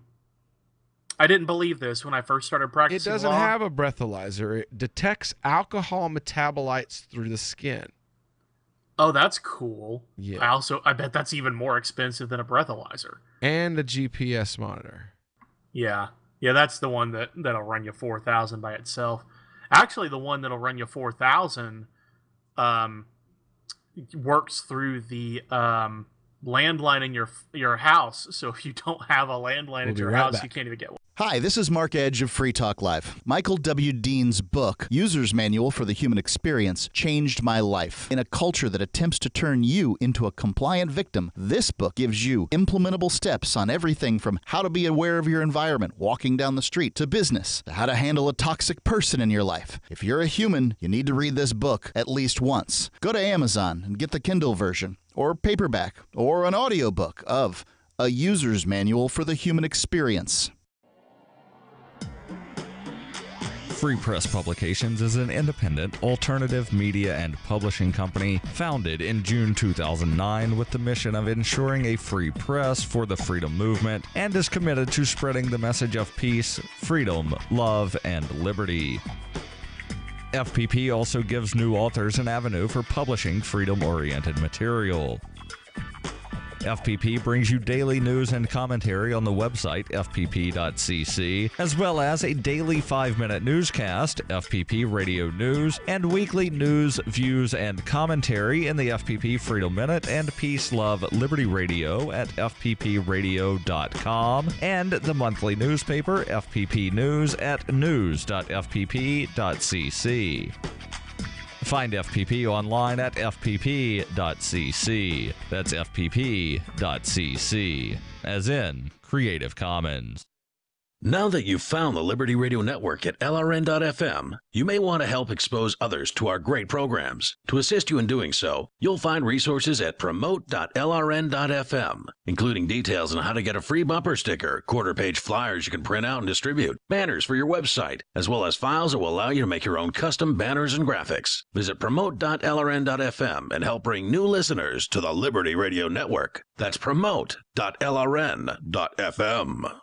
I didn't believe this when I first started practicing law. It doesn't law. have a breathalyzer. It detects alcohol metabolites through the skin. Oh, that's cool. Yeah. I bet that's even more expensive than a breathalyzer. And a GPS monitor. Yeah. Yeah, that's the one that'll run you $4,000 by itself. Actually, the one that'll run you $4,000 works through the landline in your house. So if you don't have a landline at your house, you can't even get one. Hi, this is Mark Edge of Free Talk Live. Michael W. Dean's book, User's Manual for the Human Experience, changed my life. In a culture that attempts to turn you into a compliant victim, this book gives you implementable steps on everything from how to be aware of your environment, walking down the street, to business, to how to handle a toxic person in your life. If you're a human, you need to read this book at least once. Go to Amazon and get the Kindle version, or paperback, or an audiobook of A User's Manual for the Human Experience. Free Press Publications is an independent, alternative media and publishing company founded in June 2009 with the mission of ensuring a free press for the freedom movement and is committed to spreading the message of peace, freedom, love, and liberty. FPP also gives new authors an avenue for publishing freedom-oriented material. FPP brings you daily news and commentary on the website fpp.cc, as well as a daily 5-minute newscast, FPP Radio News, and weekly news, views, and commentary in the FPP Freedom Minute and Peace, Love, Liberty Radio at fppradio.com, and the monthly newspaper FPP News at news.fpp.cc. Find FPP online at fpp.cc. That's fpp.cc, as in Creative Commons. Now that you've found the Liberty Radio Network at LRN.FM, you may want to help expose others to our great programs. To assist you in doing so, you'll find resources at promote.lrn.fm, including details on how to get a free bumper sticker, quarter-page flyers you can print out and distribute, banners for your website, as well as files that will allow you to make your own custom banners and graphics. Visit promote.lrn.fm and help bring new listeners to the Liberty Radio Network. That's promote.lrn.fm.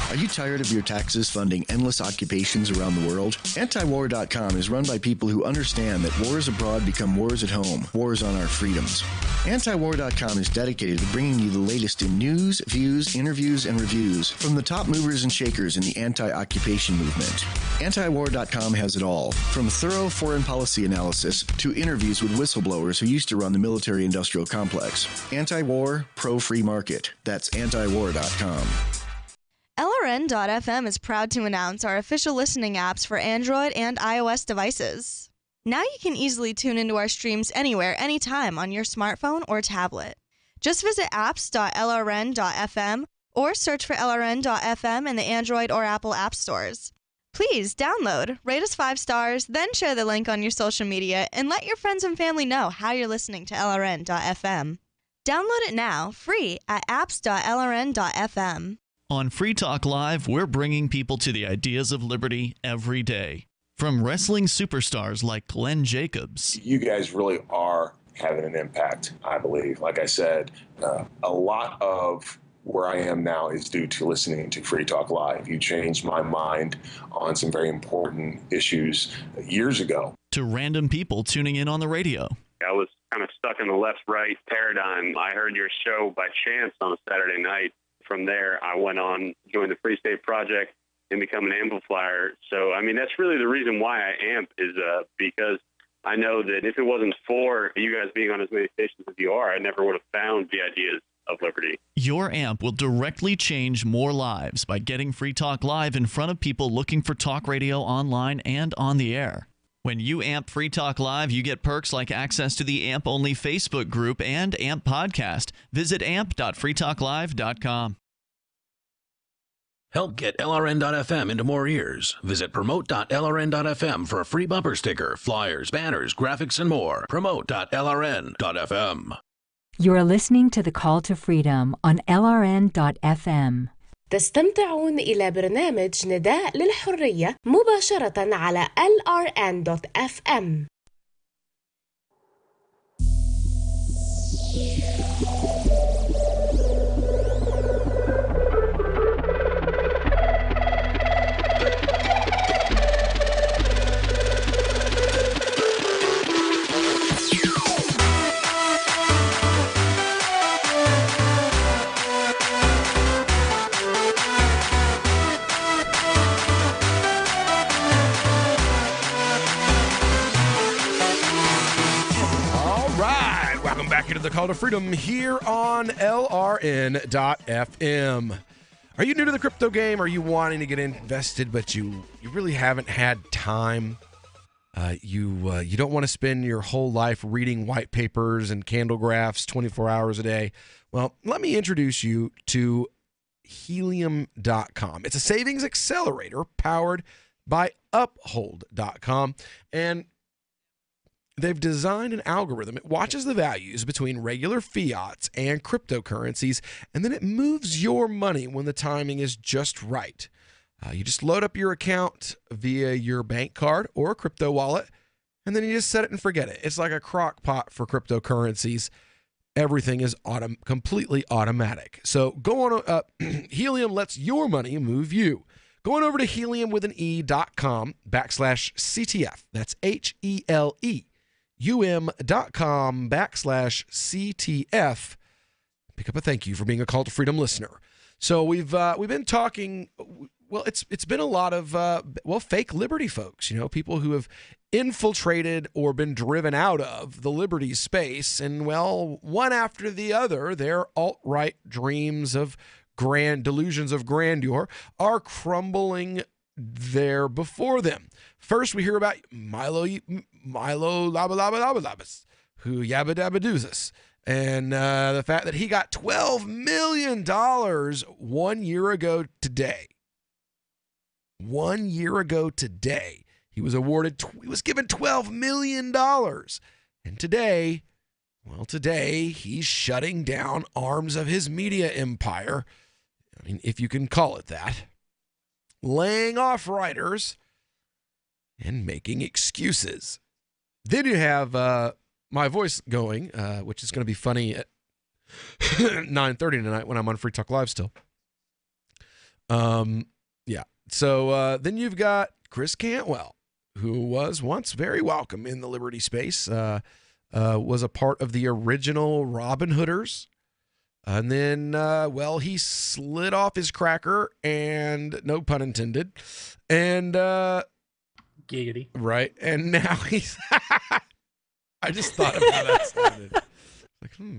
Are you tired of your taxes funding endless occupations around the world? Antiwar.com is run by people who understand that wars abroad become wars at home, wars on our freedoms. Antiwar.com is dedicated to bringing you the latest in news, views, interviews, and reviews from the top movers and shakers in the anti-occupation movement. Antiwar.com has it all, from thorough foreign policy analysis to interviews with whistleblowers who used to run the military-industrial complex. Anti-war, pro-free market. That's antiwar.com. LRN.FM is proud to announce our official listening apps for Android and iOS devices. Now you can easily tune into our streams anywhere, anytime on your smartphone or tablet. Just visit apps.lrn.fm or search for LRN.FM in the Android or Apple app stores. Please download, rate us 5 stars, then share the link on your social media and let your friends and family know how you're listening to LRN.FM. Download it now, free at apps.lrn.fm. On Free Talk Live, we're bringing people to the ideas of liberty every day. From wrestling superstars like Glenn Jacobs. You guys really are having an impact, I believe. Like I said, a lot of where I am now is due to listening to Free Talk Live. You changed my mind on some very important issues years ago. To random people tuning in on the radio. I was kind of stuck in the left-right paradigm. I heard your show by chance on a Saturday night. From there, I went on, joined the Free State Project, and become an amplifier. So, I mean, that's really the reason why I amp is because I know that if it wasn't for you guys being on as many stations as you are, I never would have found the ideas of liberty. Your amp will directly change more lives by getting Free Talk Live in front of people looking for talk radio online and on the air. When you amp Free Talk Live, you get perks like access to the AMP-only Facebook group and AMP podcast. Visit amp.freetalklive.com. Help get LRN.FM into more ears. Visit promote.lrn.fm for a free bumper sticker, flyers, banners, graphics, and more. Promote.lrn.fm. You're listening to The Call to Freedom on LRN.FM. تستمتعون إلى برنامج نداء للحرية مباشرة على LRN.FM. Back into the Call to Freedom here on LRN.FM. Are you new to the crypto game? Are you wanting to get invested, but you really haven't had time? You don't want to spend your whole life reading white papers and candle graphs 24 hours a day. Well, let me introduce you to Helium.com. It's a savings accelerator powered by Uphold.com, and they've designed an algorithm. It watches the values between regular fiats and cryptocurrencies, and then it moves your money when the timing is just right. You just load up your account via your bank card or a crypto wallet, and then you just set it and forget it. It's like a crock pot for cryptocurrencies. Everything is completely automatic. So go on. Helium lets your money move you. Going over to heliumwithane.com/CTF. That's HELEUM.com/CTF. Pick up a thank you for being a Call to Freedom listener. So we've been talking. Well, it's been a lot of fake liberty folks. People who have infiltrated or been driven out of the liberty space, and one after the other, their alt-right dreams of delusions of grandeur are crumbling there before them. First, we hear about Milo Labalabas, who yabba dabba doozes, and the fact that he got $12 million 1 year ago today. 1 year ago today, he was given $12 million. And today he's shutting down arms of his media empire. I mean, if you can call it that. Laying off writers and making excuses. Then you have my voice going, which is going to be funny at 9:30 tonight when I'm on Free Talk Live still. Yeah. So then you've got Chris Cantwell, who was once very welcome in the liberty space, was a part of the original Robin Hooders. And then, he slid off his cracker, and no pun intended. And giggity. Right. And now he's I just thought of how that sounded.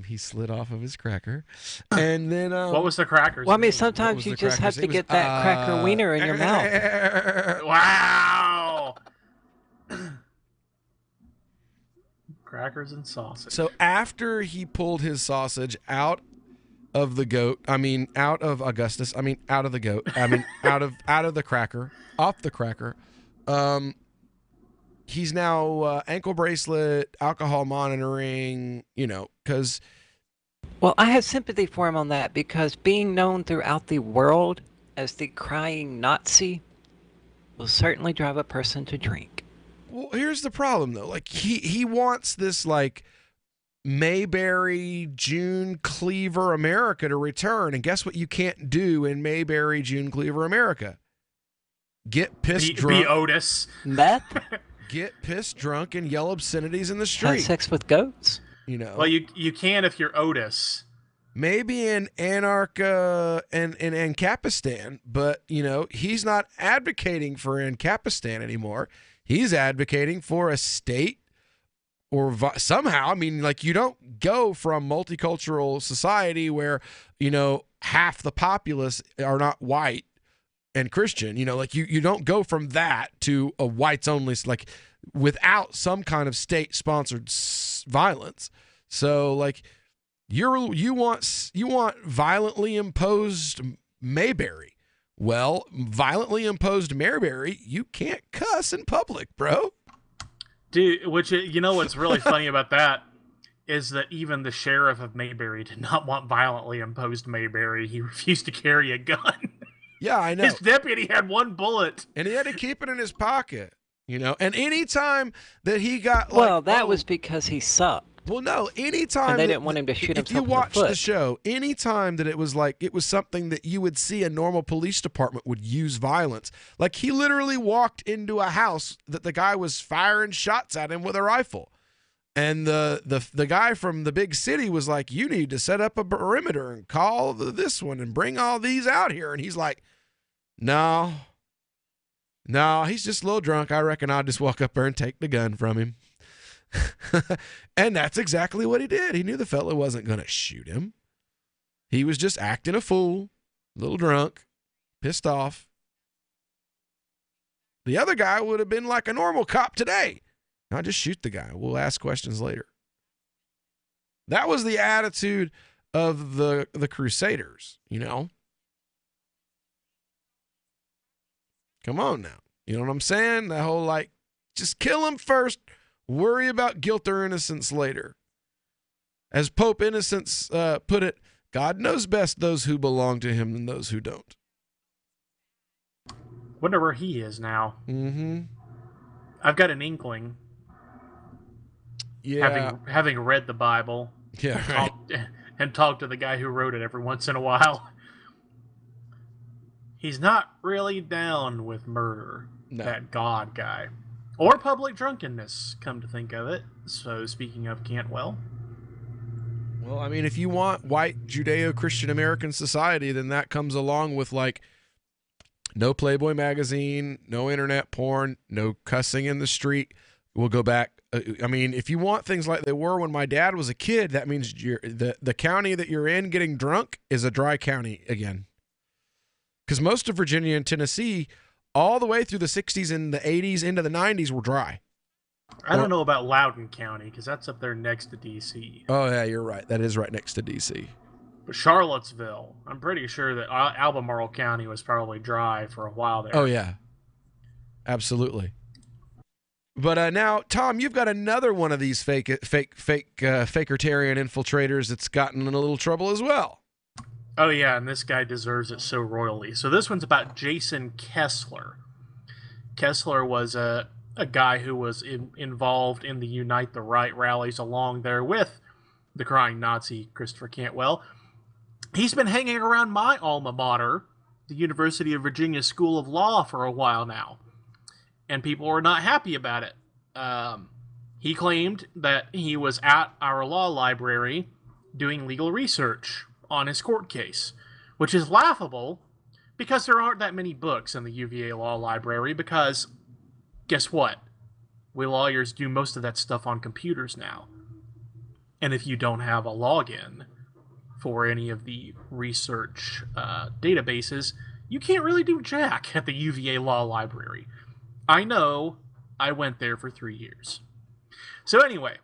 He slid off of his cracker. And then what was the crackers? Well, I mean, sometimes you just have to get that cracker wiener in your mouth. Wow. Crackers and sausage. So after he pulled his sausage out of the goat, out of Augustus, out of the goat, out of the cracker, off the cracker, he's now ankle bracelet, alcohol monitoring, because... Well, I have sympathy for him on that, because being known throughout the world as the crying Nazi will certainly drive a person to drink. Well, here's the problem, though. He wants this, Mayberry, June Cleaver America to return. And guess what you can't do in Mayberry, June Cleaver America? Get pissed drunk. Be Otis. Meth? Get pissed drunk and yell obscenities in the street. Have sex with goats? Well, you can if you're Otis. Maybe in Anarcha and in Ancapistan, but, he's not advocating for Ancapistan anymore. He's advocating for a state or somehow, you don't go from multicultural society where, half the populace are not white and Christian, you don't go from that to a whites only, without some kind of state sponsored violence. So you want violently imposed Mayberry. Well, violently imposed Mayberry, you can't cuss in public, bro. Dude, what's really funny about that is that even the sheriff of Mayberry did not want violently imposed Mayberry. He refused to carry a gun. Yeah, I know. His deputy had one bullet. And he had to keep it in his pocket, And any time that he got that was because he sucked. Well, no, anytime... And they didn't want him to shoot himself in the foot. If you watched the show, anytime that it was something that you would see a normal police department would use violence. He literally walked into a house that the guy was firing shots at him with a rifle. And the guy from the big city was like, you need to set up a perimeter and call this one and bring all these out here. And he's like, no, he's just a little drunk. I reckon I'll just walk up there and take the gun from him. And that's exactly what he did. He knew the fella wasn't going to shoot him. He was just acting a fool, a little drunk, pissed off. The other guy would have been like a normal cop today. I'll just shoot the guy. We'll ask questions later. That was the attitude of the Crusaders, Come on now. You know what I'm saying? The whole just kill him first. Worry about guilt or innocence later. As Pope Innocence put it, God knows best those who belong to him than those who don't. Wonder where he is now. Mm-hmm. I've got an inkling. Yeah. Having read the Bible. Yeah, right. And talked to the guy who wrote it every once in a while. He's not really down with murder. No. That God guy. Or public drunkenness, come to think of it. So, speaking of Cantwell. Well, I mean, if you want white Judeo-Christian American society, then that comes along with, like, no Playboy magazine, no internet porn, no cussing in the street. We'll go back. I mean, if you want things like they were when my dad was a kid, that means the county that you're in getting drunk is a dry county again. Because most of Virginia and Tennessee, all the way through the 60s and the 80s into the 90s, were dry. I don't know about Loudoun County, because that's up there next to D.C. Oh, yeah, you're right. That is right next to D.C. But Charlottesville, I'm pretty sure that Albemarle County was probably dry for a while there. Oh, yeah. Absolutely. But now, Tom, you've got another one of these fakertarian infiltrators that's gotten in a little trouble as well. Oh, yeah, and this guy deserves it so royally. So this one's about Jason Kessler. Kessler was a guy who was involved in the Unite the Right rallies along there with the crying Nazi Christopher Cantwell. He's been hanging around my alma mater, the University of Virginia School of Law, for a while now. And people were not happy about it. He claimed that he was at our law library doing legal research on his court case, which is laughable because there aren't that many books in the UVA Law Library because, guess what? We lawyers do most of that stuff on computers now. And if you don't have a login for any of the research databases, you can't really do jack at the UVA Law Library. I know, I went there for 3 years. So anyway,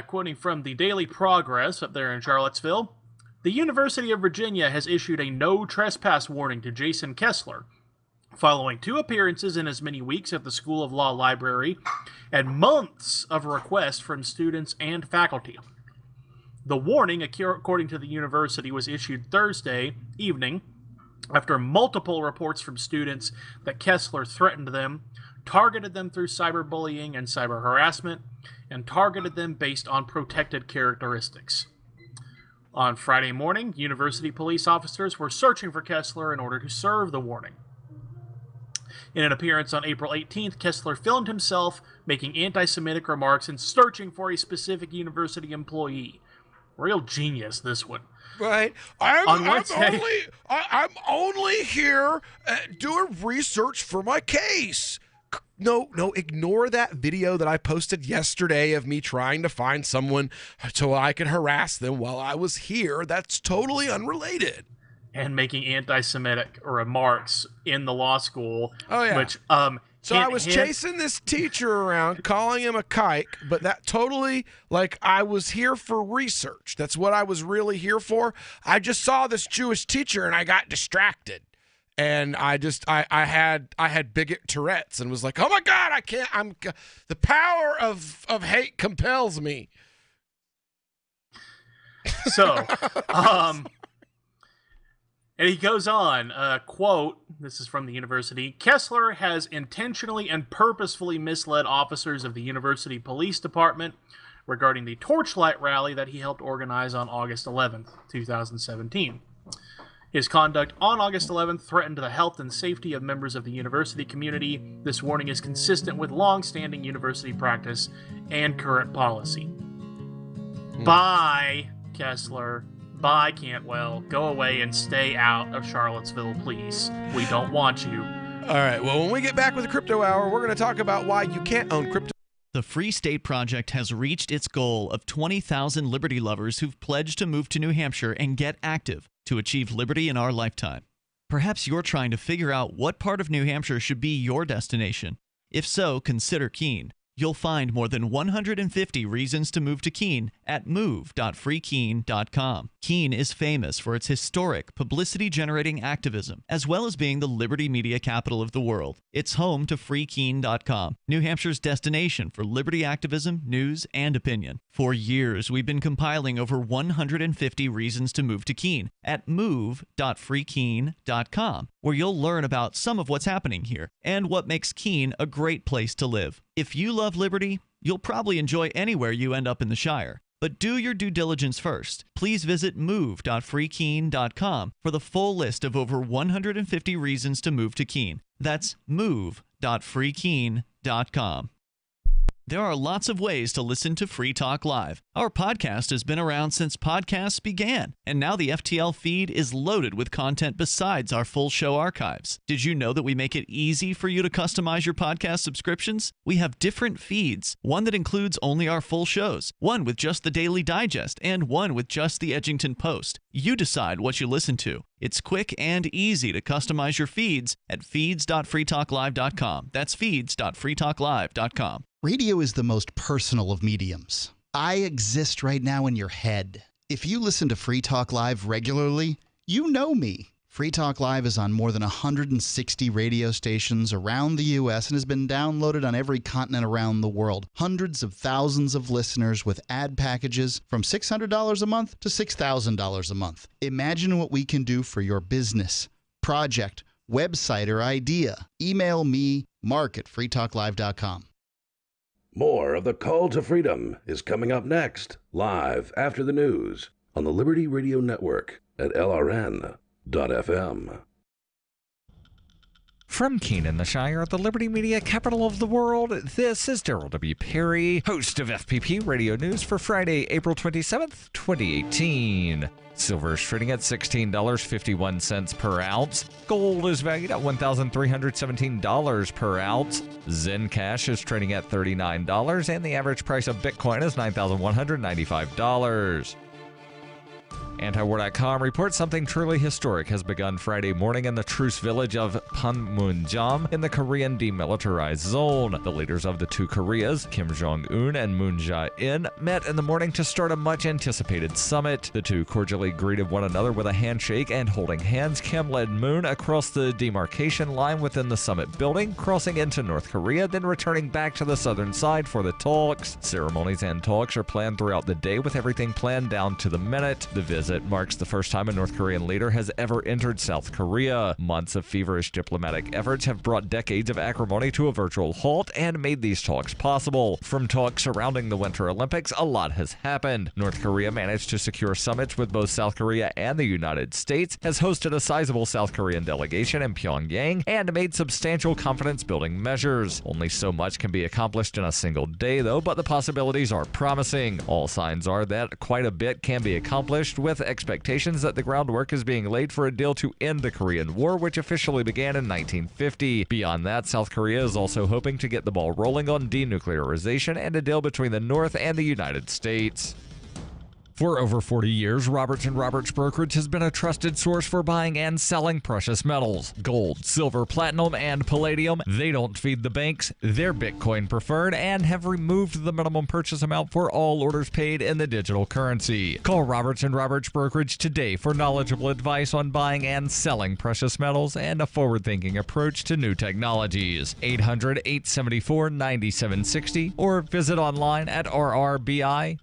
quoting from the Daily Progress up there in Charlottesville, the University of Virginia has issued a no trespass warning to Jason Kessler, following 2 appearances in as many weeks at the School of Law Library and months of requests from students and faculty. The warning, according to the university, was issued Thursday evening after multiple reports from students that Kessler threatened them, targeted them through cyberbullying and cyber harassment, and targeted them based on protected characteristics. On Friday morning, university police officers were searching for Kessler in order to serve the warning. In an appearance on April 18th, Kessler filmed himself making anti-Semitic remarks and searching for a specific university employee. Real genius, this one. Right. I'm only here doing research for my case. No, ignore that video that I posted yesterday of me trying to find someone so I could harass them while I was here. That's totally unrelated. And making anti-Semitic remarks in the law school. Oh, yeah. Which, so I was chasing this teacher around, calling him a kike, but that totally, like, I was here for research. That's what I was really here for. I just saw this Jewish teacher and I got distracted. And I had bigot Tourette's and was like, oh my God, I can't, the power of hate compels me. So, and he goes on, quote, this is from the university, Kessler has intentionally and purposefully misled officers of the university police department regarding the Torchlight rally that he helped organize on August 11th, 2017. His conduct on August 11th threatened the health and safety of members of the university community. This warning is consistent with long-standing university practice and current policy. Bye, Kessler. Bye, Cantwell. Go away and stay out of Charlottesville, please. We don't want you. All right, well, when we get back with the Crypto Hour, we're going to talk about why you can't own crypto. The Free State Project has reached its goal of 20,000 liberty lovers who've pledged to move to New Hampshire and get active to achieve liberty in our lifetime. Perhaps you're trying to figure out what part of New Hampshire should be your destination. If so, consider Keene. You'll find more than 150 reasons to move to Keene at move.freekeene.com. Keene is famous for its historic, publicity-generating activism, as well as being the liberty media capital of the world. It's home to freekeene.com, New Hampshire's destination for liberty activism, news, and opinion. For years, we've been compiling over 150 reasons to move to Keene at move.freekeene.com, where you'll learn about some of what's happening here and what makes Keene a great place to live. If you love liberty, you'll probably enjoy anywhere you end up in the Shire. But do your due diligence first. Please visit move.freekeene.com for the full list of over 150 reasons to move to Keene. That's move.freekeene.com. There are lots of ways to listen to Free Talk Live. Our podcast has been around since podcasts began, and now the FTL feed is loaded with content besides our full show archives. Did you know that we make it easy for you to customize your podcast subscriptions? We have different feeds, one that includes only our full shows, one with just the Daily Digest, and one with just the Edgington Post. You decide what you listen to. It's quick and easy to customize your feeds at feeds.freetalklive.com. That's feeds.freetalklive.com. Radio is the most personal of mediums. I exist right now in your head. If you listen to Free Talk Live regularly, you know me. Free Talk Live is on more than 160 radio stations around the U.S. and has been downloaded on every continent around the world. Hundreds of thousands of listeners with ad packages from $600 a month to $6,000 a month. Imagine what we can do for your business, project, website, or idea. Email me, mark@freetalklive.com. More of the Call to Freedom is coming up next, live after the news on the Liberty Radio Network at LRN.FM. From Keene in the Shire, the Liberty Media capital of the world, this is Daryl W. Perry, host of FPP Radio News for Friday, April 27th, 2018. Silver is trading at $16.51 per ounce. Gold is valued at $1,317 per ounce. Zencash is trading at $39, and the average price of Bitcoin is $9,195. Antiwar.com reports something truly historic has begun Friday morning in the truce village of Panmunjom in the Korean demilitarized zone. The leaders of the two Koreas, Kim Jong-un and Moon Jae-in, met in the morning to start a much-anticipated summit. The two cordially greeted one another with a handshake, and holding hands, Kim led Moon across the demarcation line within the summit building, crossing into North Korea, then returning back to the southern side for the talks. Ceremonies and talks are planned throughout the day, with everything planned down to the minute. The visit marks the first time a North Korean leader has ever entered South Korea. Months of feverish diplomatic efforts have brought decades of acrimony to a virtual halt and made these talks possible. From talks surrounding the Winter Olympics, a lot has happened. North Korea managed to secure summits with both South Korea and the United States, has hosted a sizable South Korean delegation in Pyongyang, and made substantial confidence-building measures. Only so much can be accomplished in a single day, though, but the possibilities are promising. All signs are that quite a bit can be accomplished, with expectations that the groundwork is being laid for a deal to end the Korean War, which officially began in 1950. Beyond that, South Korea is also hoping to get the ball rolling on denuclearization and a deal between the North and the United States. For over 40 years, Roberts & Roberts Brokerage has been a trusted source for buying and selling precious metals. Gold, silver, platinum, and palladium. They don't feed the banks. They're Bitcoin preferred and have removed the minimum purchase amount for all orders paid in the digital currency. Call Roberts & Roberts Brokerage today for knowledgeable advice on buying and selling precious metals and a forward-thinking approach to new technologies. 800-874-9760 or visit online at rrbi.co.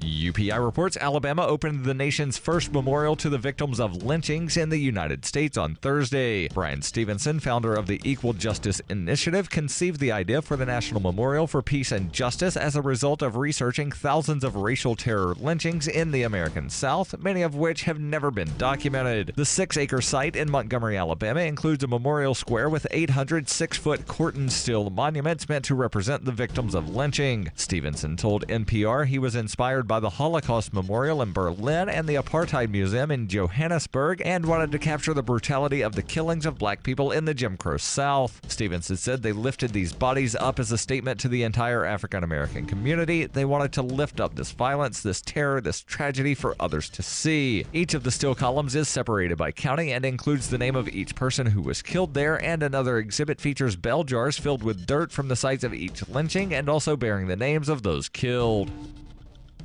UPI reports Alabama opened the nation's first memorial to the victims of lynchings in the United States on Thursday. Brian Stevenson, founder of the Equal Justice Initiative, conceived the idea for the National Memorial for Peace and Justice as a result of researching thousands of racial terror lynchings in the American South, many of which have never been documented. The 6-acre site in Montgomery, Alabama includes a memorial square with 800 6-foot Corten steel monuments meant to represent the victims of lynching. Stevenson told NPR he was inspired by the Holocaust Memorial in Berlin and the Apartheid Museum in Johannesburg and wanted to capture the brutality of the killings of black people in the Jim Crow South. Stevenson said they lifted these bodies up as a statement to the entire African American community. They wanted to lift up this violence, this terror, this tragedy for others to see. Each of the still columns is separated by county and includes the name of each person who was killed there, and another exhibit features bell jars filled with dirt from the sites of each lynching and also bearing the names of those killed.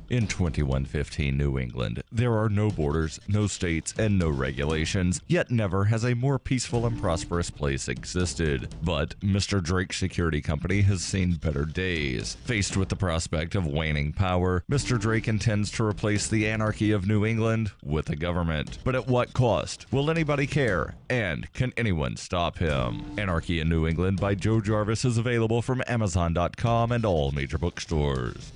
In 2115 New England, there are no borders, no states, and no regulations, yet never has a more peaceful and prosperous place existed. But Mr. Drake's security company has seen better days. Faced with the prospect of waning power, Mr. Drake intends to replace the anarchy of New England with a government. But at what cost? Will anybody care? And can anyone stop him? Anarchy in New England by Joe Jarvis is available from Amazon.com and all major bookstores.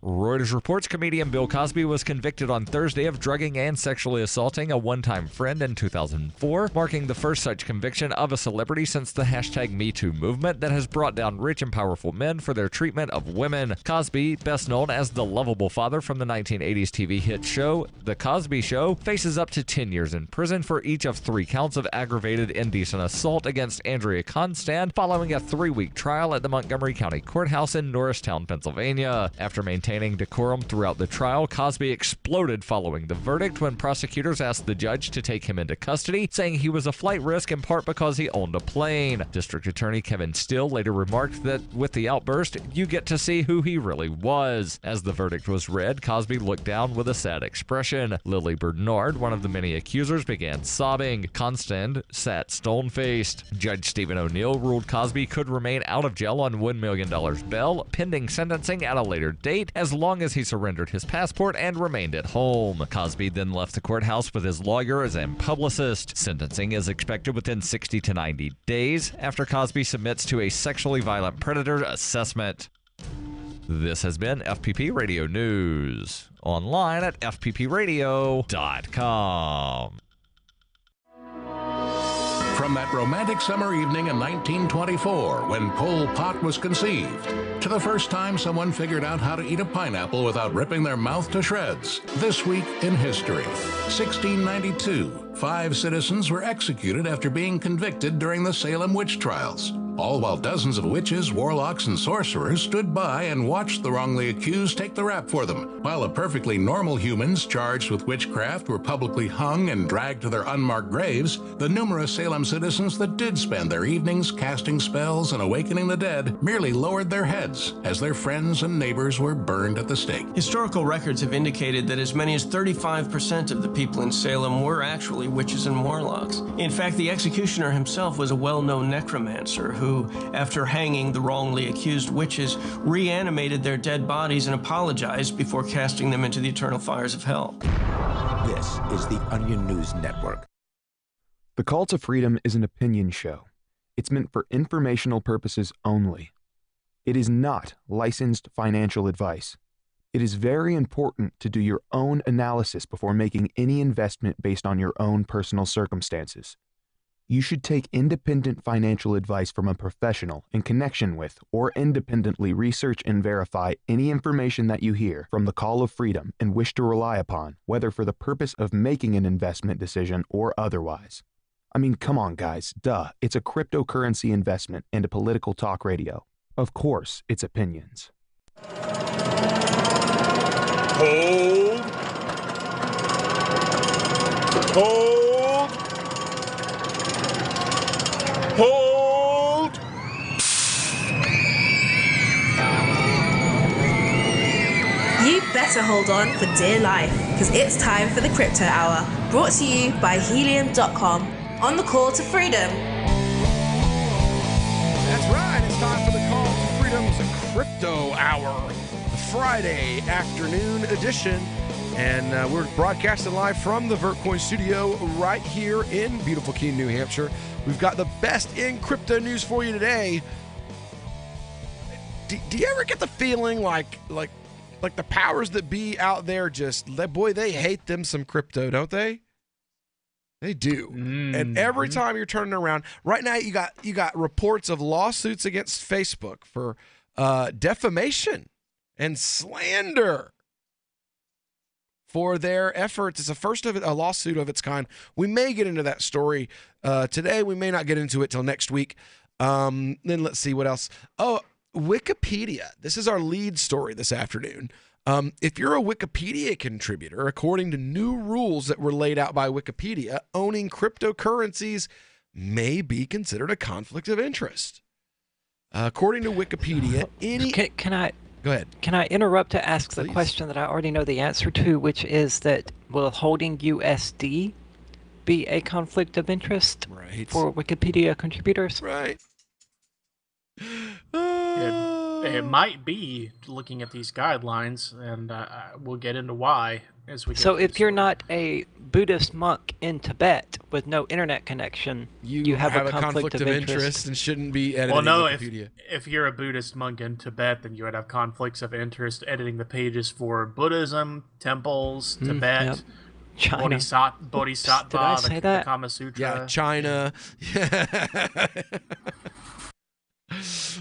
Reuters reports comedian Bill Cosby was convicted on Thursday of drugging and sexually assaulting a one-time friend in 2004, marking the first such conviction of a celebrity since the #MeToo movement that has brought down rich and powerful men for their treatment of women. Cosby, best known as the lovable father from the 1980s TV hit show The Cosby Show, faces up to 10 years in prison for each of 3 counts of aggravated indecent assault against Andrea Constand following a 3-week trial at the Montgomery County Courthouse in Norristown, Pennsylvania. After maintaining decorum throughout the trial, Cosby exploded following the verdict when prosecutors asked the judge to take him into custody, saying he was a flight risk in part because he owned a plane. District Attorney Kevin Still later remarked that with the outburst, you get to see who he really was. As the verdict was read, Cosby looked down with a sad expression. Lily Bernard, one of the many accusers, began sobbing. Constand sat stone-faced. Judge Stephen O'Neill ruled Cosby could remain out of jail on $1 million bail, pending sentencing at a later date, as long as he surrendered his passport and remained at home. Cosby then left the courthouse with his lawyers and publicist. Sentencing is expected within 60 to 90 days after Cosby submits to a sexually violent predator assessment. This has been FPP Radio News. Online at fppradio.com. From that romantic summer evening in 1924 when Pol Pot was conceived, to the first time someone figured out how to eat a pineapple without ripping their mouth to shreds. This week in history, 1692, 5 citizens were executed after being convicted during the Salem witch trials, all while dozens of witches, warlocks, and sorcerers stood by and watched the wrongly accused take the rap for them, while the perfectly normal humans charged with witchcraft were publicly hung and dragged to their unmarked graves. The numerous Salem citizens that did spend their evenings casting spells and awakening the dead merely lowered their heads as their friends and neighbors were burned at the stake. Historical records have indicated that as many as 35% of the people in Salem were actually witches and warlocks. In fact, the executioner himself was a well-known necromancer who, after hanging the wrongly accused witches, reanimated their dead bodies and apologized before casting them into the eternal fires of hell. This is the Onion News Network. The Call to Freedom is an opinion show. It's meant for informational purposes only. It is not licensed financial advice. It is very important to do your own analysis before making any investment based on your own personal circumstances. You should take independent financial advice from a professional in connection with or independently research and verify any information that you hear from the Call of Freedom and wish to rely upon, whether for the purpose of making an investment decision or otherwise. I mean, come on, guys. Duh. It's a cryptocurrency investment and a political talk radio. Of course, it's opinions. Hold. Hold. Hold. You better hold on for dear life, because it's time for the Crypto Hour, brought to you by Helium.com on the Call to Freedom. That's right. It's time for the Call to Freedom. It's a Crypto Hour, Friday afternoon edition. And we're broadcasting live from the Vertcoin studio right here in beautiful Keene, New Hampshire. We've got the best in crypto news for you today. Do you ever get the feeling like the powers that be out there they hate them some crypto, don't they? They do. And every time you're turning around, right now you got reports of lawsuits against Facebook for defamation and slander. for their efforts. It's a lawsuit of its kind. We may get into that story today. We may not get into it till next week. Then let's see what else. Oh, Wikipedia. This is our lead story this afternoon. If you're a Wikipedia contributor, according to new rules that were laid out by Wikipedia, owning cryptocurrencies may be considered a conflict of interest. According to Wikipedia, Can I... Go ahead. Can I interrupt to ask the question that I already know the answer to, which is that will holding USD be a conflict of interest for Wikipedia contributors? Right. It might be, looking at these guidelines, and we'll get into why as we get So if you're not a Buddhist monk in Tibet with no internet connection, you have a conflict of interest and shouldn't be editing Wikipedia. If you're a Buddhist monk in Tibet, then you would have conflicts of interest editing the pages for Buddhism, temples, Tibet, China. Bodhisattva, Did I say the that? Kama Sutra. Yeah, China.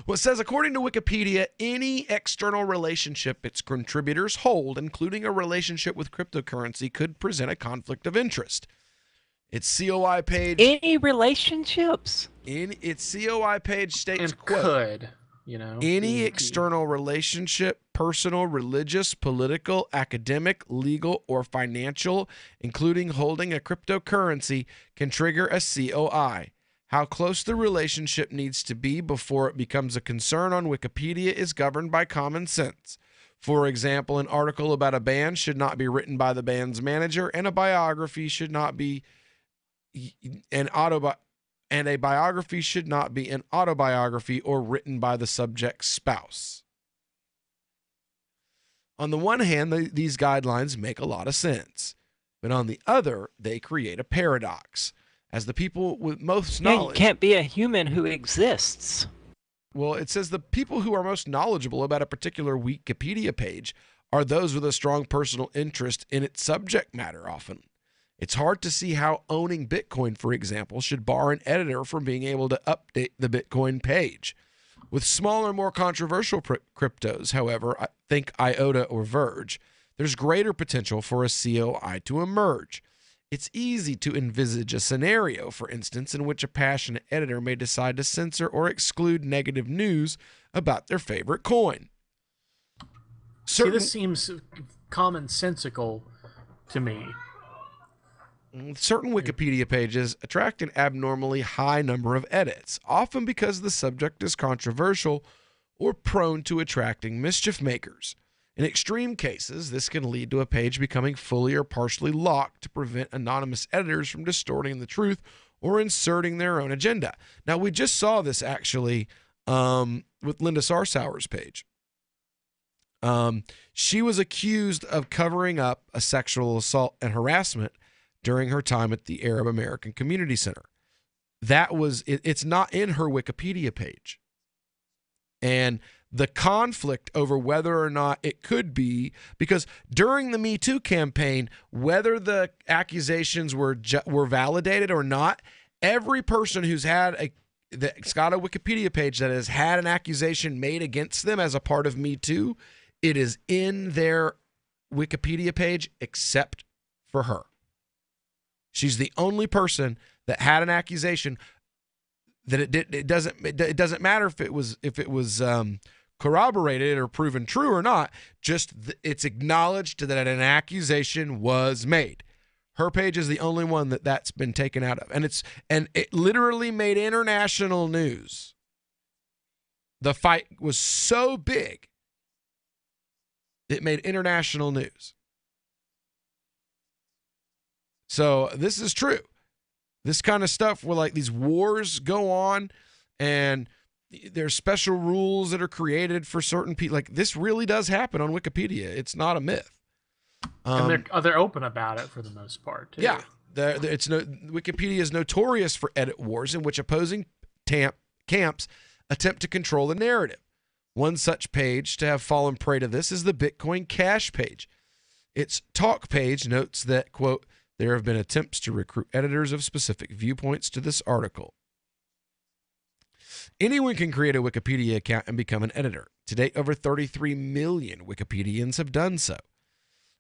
Well, it says, according to Wikipedia, any external relationship its contributors hold, including a relationship with cryptocurrency, could present a conflict of interest. Its COI page... Any relationships? In its COI page states, quote, could, any external relationship, personal, religious, political, academic, legal, or financial, including holding a cryptocurrency, can trigger a COI. How close the relationship needs to be before it becomes a concern on Wikipedia is governed by common sense. For example, an article about a band should not be written by the band's manager, and a biography should not be an biography should not be an autobiography or written by the subject's spouse. On the one hand, these guidelines make a lot of sense, but on the other, they create a paradox. As the people with most knowledge... you can't be a human who exists. Well, it says the people who are most knowledgeable about a particular Wikipedia page are those with a strong personal interest in its subject matter often. It's hard to see how owning Bitcoin, for example, should bar an editor from being able to update the Bitcoin page. With smaller, more controversial cryptos, however, think IOTA or Verge, there's greater potential for a COI to emerge. It's easy to envisage a scenario, for instance, in which a passionate editor may decide to censor or exclude negative news about their favorite coin. This seems commonsensical to me. Certain Wikipedia pages attract an abnormally high number of edits, often because the subject is controversial or prone to attracting mischief makers. In extreme cases, this can lead to a page becoming fully or partially locked to prevent anonymous editors from distorting the truth or inserting their own agenda. Now, we just saw this actually with Linda Sarsauer's page. She was accused of covering up a sexual assault and harassment during her time at the Arab American Community Center. It's not in her Wikipedia page. And the conflict over whether or not it could be, because during the Me Too campaign, whether the accusations were validated or not, every person that's got a Wikipedia page that has had an accusation made against them as a part of Me Too, it is in their Wikipedia page except for her. She's the only person that had an accusation that it doesn't matter if it was corroborated or proven true or not. Just it's acknowledged that an accusation was made. Her page is the only one that's been taken out of, and it literally made international news. The fight was so big it made international news. So this is true. This kind of stuff where like these wars go on and there's special rules that are created for certain people. Like this really does happen on Wikipedia. It's not a myth. And they're open about it for the most part, too. Yeah. Wikipedia is notorious for edit wars in which opposing camps attempt to control the narrative. One such page to have fallen prey to this is the Bitcoin Cash page. Its talk page notes that, quote, there have been attempts to recruit editors of specific viewpoints to this article. Anyone can create a Wikipedia account and become an editor. To date, over 33 million Wikipedians have done so.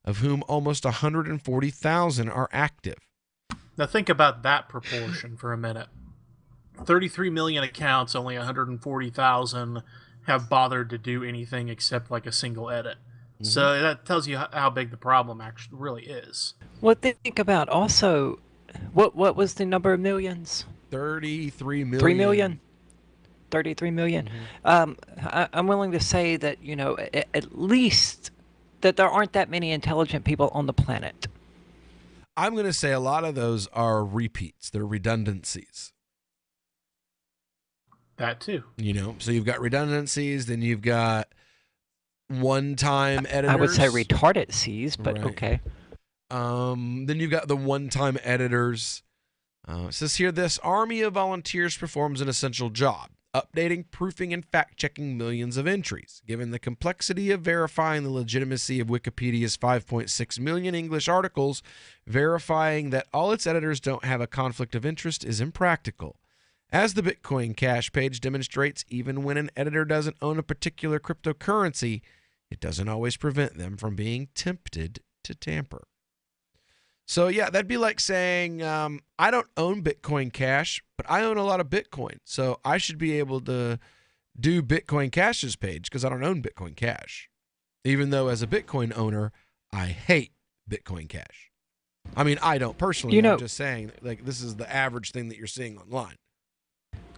of whom almost 140,000 are active. Now think about that proportion for a minute. 33 million accounts, only 140,000 have bothered to do anything except like a single edit. Mm-hmm. So that tells you how big the problem actually really is. Well, think about also, what was the number of millions? 33 million. 3 million? 33 million. Mm-hmm. I'm willing to say that, at least that there aren't that many intelligent people on the planet. I'm going to say a lot of those are repeats. They're redundancies. That too. So you've got redundancies, then you've got one-time editors. I would say retardancies, but right. Okay. Then you've got the one-time editors. It says here, this army of volunteers performs an essential job, updating, proofing, and fact-checking millions of entries. Given the complexity of verifying the legitimacy of Wikipedia's 5.6 million English articles, verifying that all its editors don't have a conflict of interest is impractical. As the Bitcoin Cash page demonstrates, even when an editor doesn't own a particular cryptocurrency, it doesn't always prevent them from being tempted to tamper. So yeah, that'd be like saying, I don't own Bitcoin Cash, but I own a lot of Bitcoin. So I should be able to do Bitcoin Cash's page because I don't own Bitcoin Cash. Even though as a Bitcoin owner, I hate Bitcoin Cash. I mean, I don't personally. I'm just saying, like, this is the average thing that you're seeing online.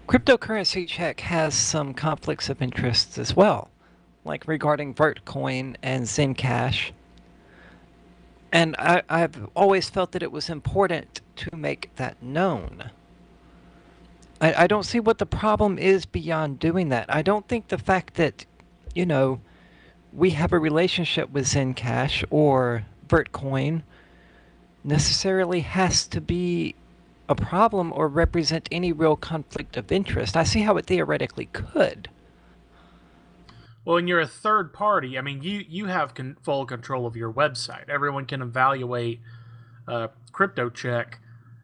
Cryptocurrency Check has some conflicts of interest as well, like regarding Vertcoin and Zencash. And I've always felt that it was important to make that known. I don't see what the problem is beyond doing that. I don't think the fact that, we have a relationship with Zencash or Vertcoin necessarily has to be a problem or represent any real conflict of interest. I see how it theoretically could. Well, and you're a third party. I mean, you have full control of your website. Everyone can evaluate CryptoCheck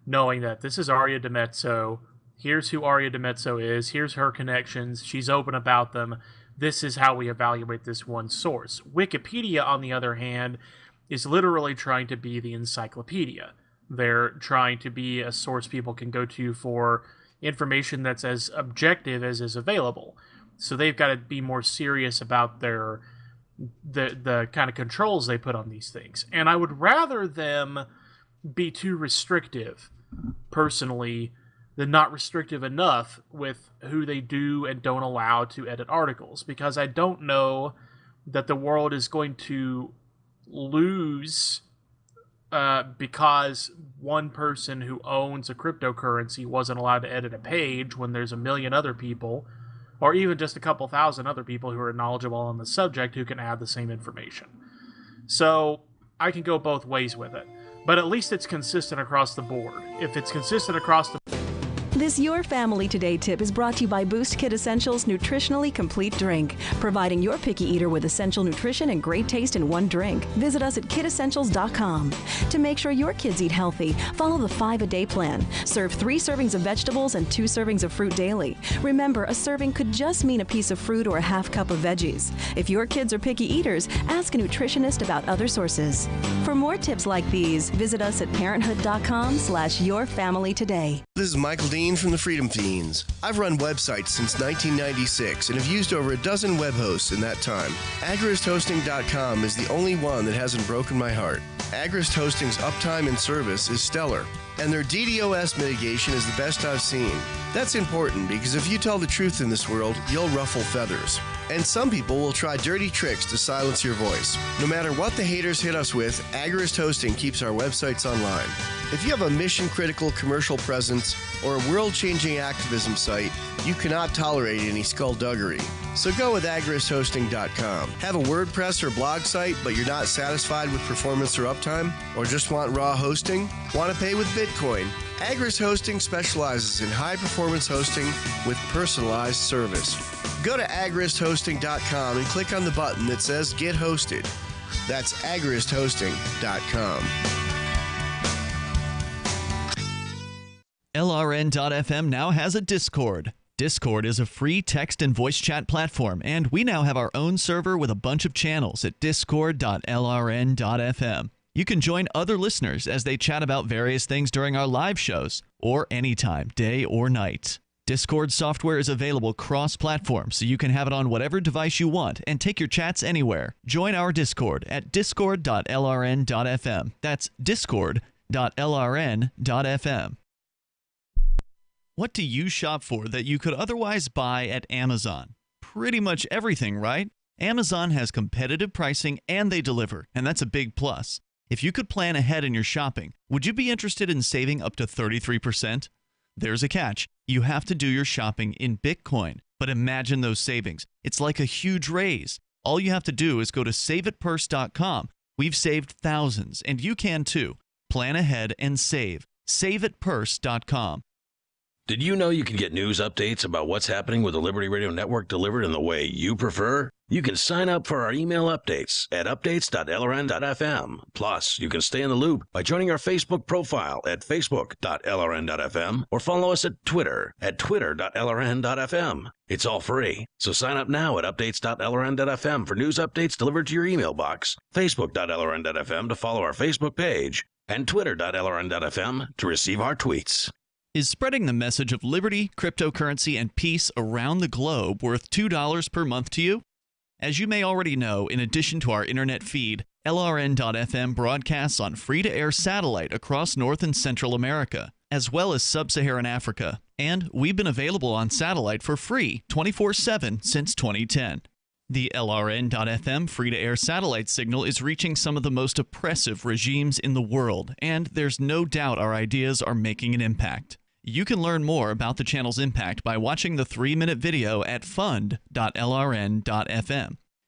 knowing that this is Aria DiMezzo. Here's who Aria DiMezzo is. Here's her connections. She's open about them. This is how we evaluate this one source. Wikipedia, on the other hand, is literally trying to be the encyclopedia. They're trying to be a source people can go to for information that's as objective as is available. So they've got to be more serious about the kind of controls they put on these things. And I would rather them be too restrictive, personally, than not restrictive enough with who they do and don't allow to edit articles. Because I don't know that the world is going to lose because one person who owns a cryptocurrency wasn't allowed to edit a page when there's a million other people, or even just a couple thousand other people who are knowledgeable on the subject who can add the same information. So I can go both ways with it. But at least it's consistent across the board. If it's consistent across the This Your Family Today tip is brought to you by Boost Kid Essentials Nutritionally Complete Drink, providing your picky eater with essential nutrition and great taste in one drink. Visit us at kidessentials.com. To make sure your kids eat healthy, follow the 5-a-day plan. Serve 3 servings of vegetables and 2 servings of fruit daily. Remember, a serving could just mean a piece of fruit or a half cup of veggies. If your kids are picky eaters, ask a nutritionist about other sources. For more tips like these, visit us at parenthood.com/yourfamilytoday. This is Michael Dean from the Freedom Fiends. I've run websites since 1996 and have used over a dozen web hosts in that time. AgristHosting.com is the only one that hasn't broken my heart. Agrist Hosting's uptime and service is stellar, and their DDoS mitigation is the best I've seen. That's important because if you tell the truth in this world, you'll ruffle feathers. And some people will try dirty tricks to silence your voice. No matter what the haters hit us with, Agrist Hosting keeps our websites online. If you have a mission-critical commercial presence or a world-changing activism site, you cannot tolerate any skullduggery. So go with agristhosting.com. Have a WordPress or blog site, but you're not satisfied with performance or uptime? Or just want raw hosting? Want to pay with Bitcoin? Agrist Hosting specializes in high-performance hosting with personalized service. Go to agristhosting.com and click on the button that says Get Hosted. That's agristhosting.com. LRN.FM now has a Discord. Discord is a free text and voice chat platform, and we now have our own server with a bunch of channels at discord.lrn.fm. You can join other listeners as they chat about various things during our live shows, or anytime, day or night. Discord software is available cross-platform, so you can have it on whatever device you want and take your chats anywhere. Join our Discord at discord.lrn.fm. That's discord.lrn.fm. What do you shop for that you could otherwise buy at Amazon? Pretty much everything, right? Amazon has competitive pricing and they deliver, and that's a big plus. If you could plan ahead in your shopping, would you be interested in saving up to 33%? There's a catch. You have to do your shopping in Bitcoin. But imagine those savings. It's like a huge raise. All you have to do is go to saveatpurse.com. We've saved thousands, and you can too. Plan ahead and save. Saveatpurse.com. Did you know you can get news updates about what's happening with the Liberty Radio Network delivered in the way you prefer? You can sign up for our email updates at updates.lrn.fm. Plus, you can stay in the loop by joining our Facebook profile at facebook.lrn.fm or follow us at Twitter at twitter.lrn.fm. It's all free, so sign up now at updates.lrn.fm for news updates delivered to your email box, facebook.lrn.fm to follow our Facebook page, and twitter.lrn.fm to receive our tweets. Is spreading the message of liberty, cryptocurrency, and peace around the globe worth $2 per month to you? As you may already know, in addition to our internet feed, LRN.FM broadcasts on free-to-air satellite across North and Central America, as well as Sub-Saharan Africa. And we've been available on satellite for free 24/7 since 2010. The LRN.FM free-to-air satellite signal is reaching some of the most oppressive regimes in the world, and there's no doubt our ideas are making an impact. You can learn more about the channel's impact by watching the 3-minute video at fund.lrn.fm.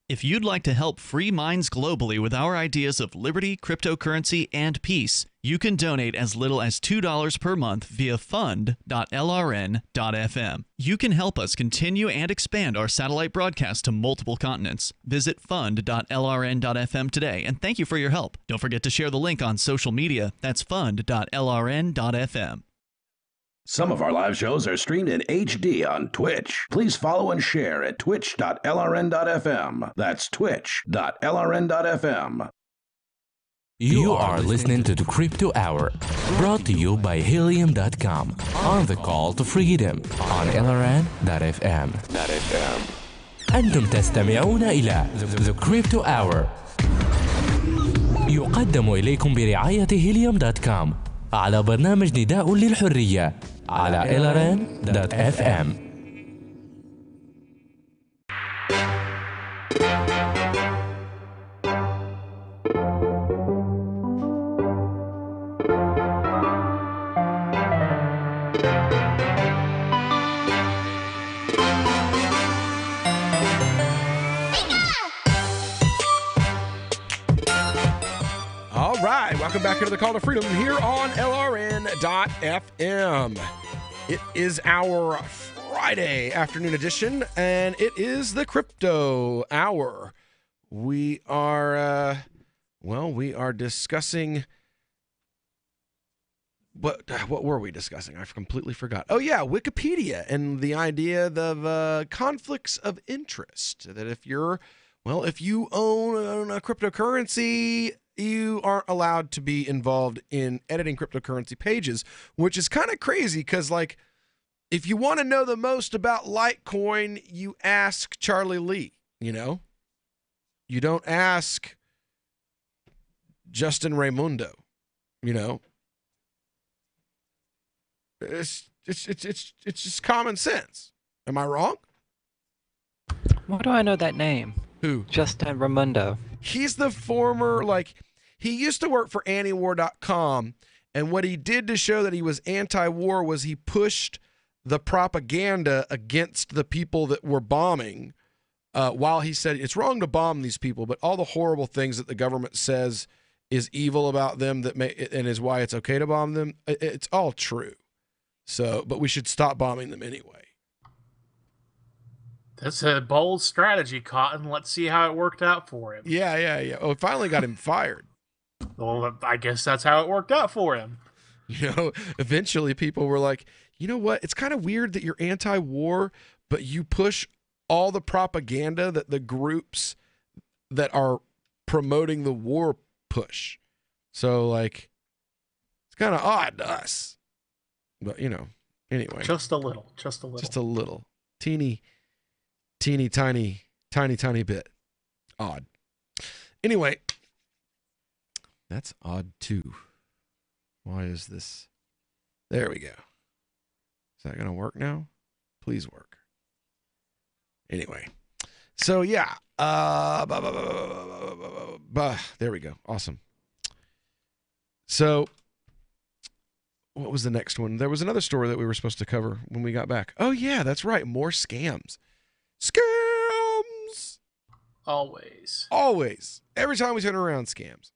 If you'd like to help free minds globally with our ideas of liberty, cryptocurrency, and peace, you can donate as little as $2 per month via fund.lrn.fm. You can help us continue and expand our satellite broadcast to multiple continents. Visit fund.lrn.fm today, and thank you for your help. Don't forget to share the link on social media. That's fund.lrn.fm. Some of our live shows are streamed in HD on Twitch. Please follow and share at twitch.lrn.fm. That's twitch.lrn.fm. You are listening to the Crypto Hour, brought to you by Helium.com, on the call to freedom on LRN.fm. أنتم تستمعون إلى The Crypto Hour. يقدم إليكم برعاية Helium.com على برنامج نداء للحرية على LRN.fm. All right, welcome back into the Call to Freedom here on LRN.FM. It is our Friday afternoon edition, and it is the Crypto Hour. We are, we are discussing. What were we discussing? I completely forgot. Oh yeah, Wikipedia and the idea of conflicts of interest. That if you own a cryptocurrency, you aren't allowed to be involved in editing cryptocurrency pages, which is kind of crazy because, like, if you want to know the most about Litecoin, you ask Charlie Lee, you know? You don't ask Justin Raimundo, you know? It's just common sense. Am I wrong? Why do I know that name? Who? Justin Raimundo. He's the former, he used to work for antiwar.com, and what he did to show that he was anti-war was he pushed the propaganda against the people that were bombing, while he said it's wrong to bomb these people, but all the horrible things that the government says is evil about them and is why it's okay to bomb them, it's all true. So, but we should stop bombing them anyway. That's a bold strategy, Cotton. Let's see how it worked out for him. Yeah. Oh, it finally got him fired. Well, I guess that's how it worked out for him. You know, eventually people were like, you know what? It's kind of weird that you're anti-war, but you push all the propaganda that the groups that are promoting the war push. So, like, it's kind of odd to us. But, anyway. Just a little. Teeny tiny bit. Odd. Anyway, that's odd too. Why is this? There we go. Is that going to work now? Please work. Anyway. So, yeah. There we go. Awesome. So, what was the next one? There was another story that we were supposed to cover when we got back. Oh, yeah, that's right. More scams. Scams! Always. Every time we turn around, scams.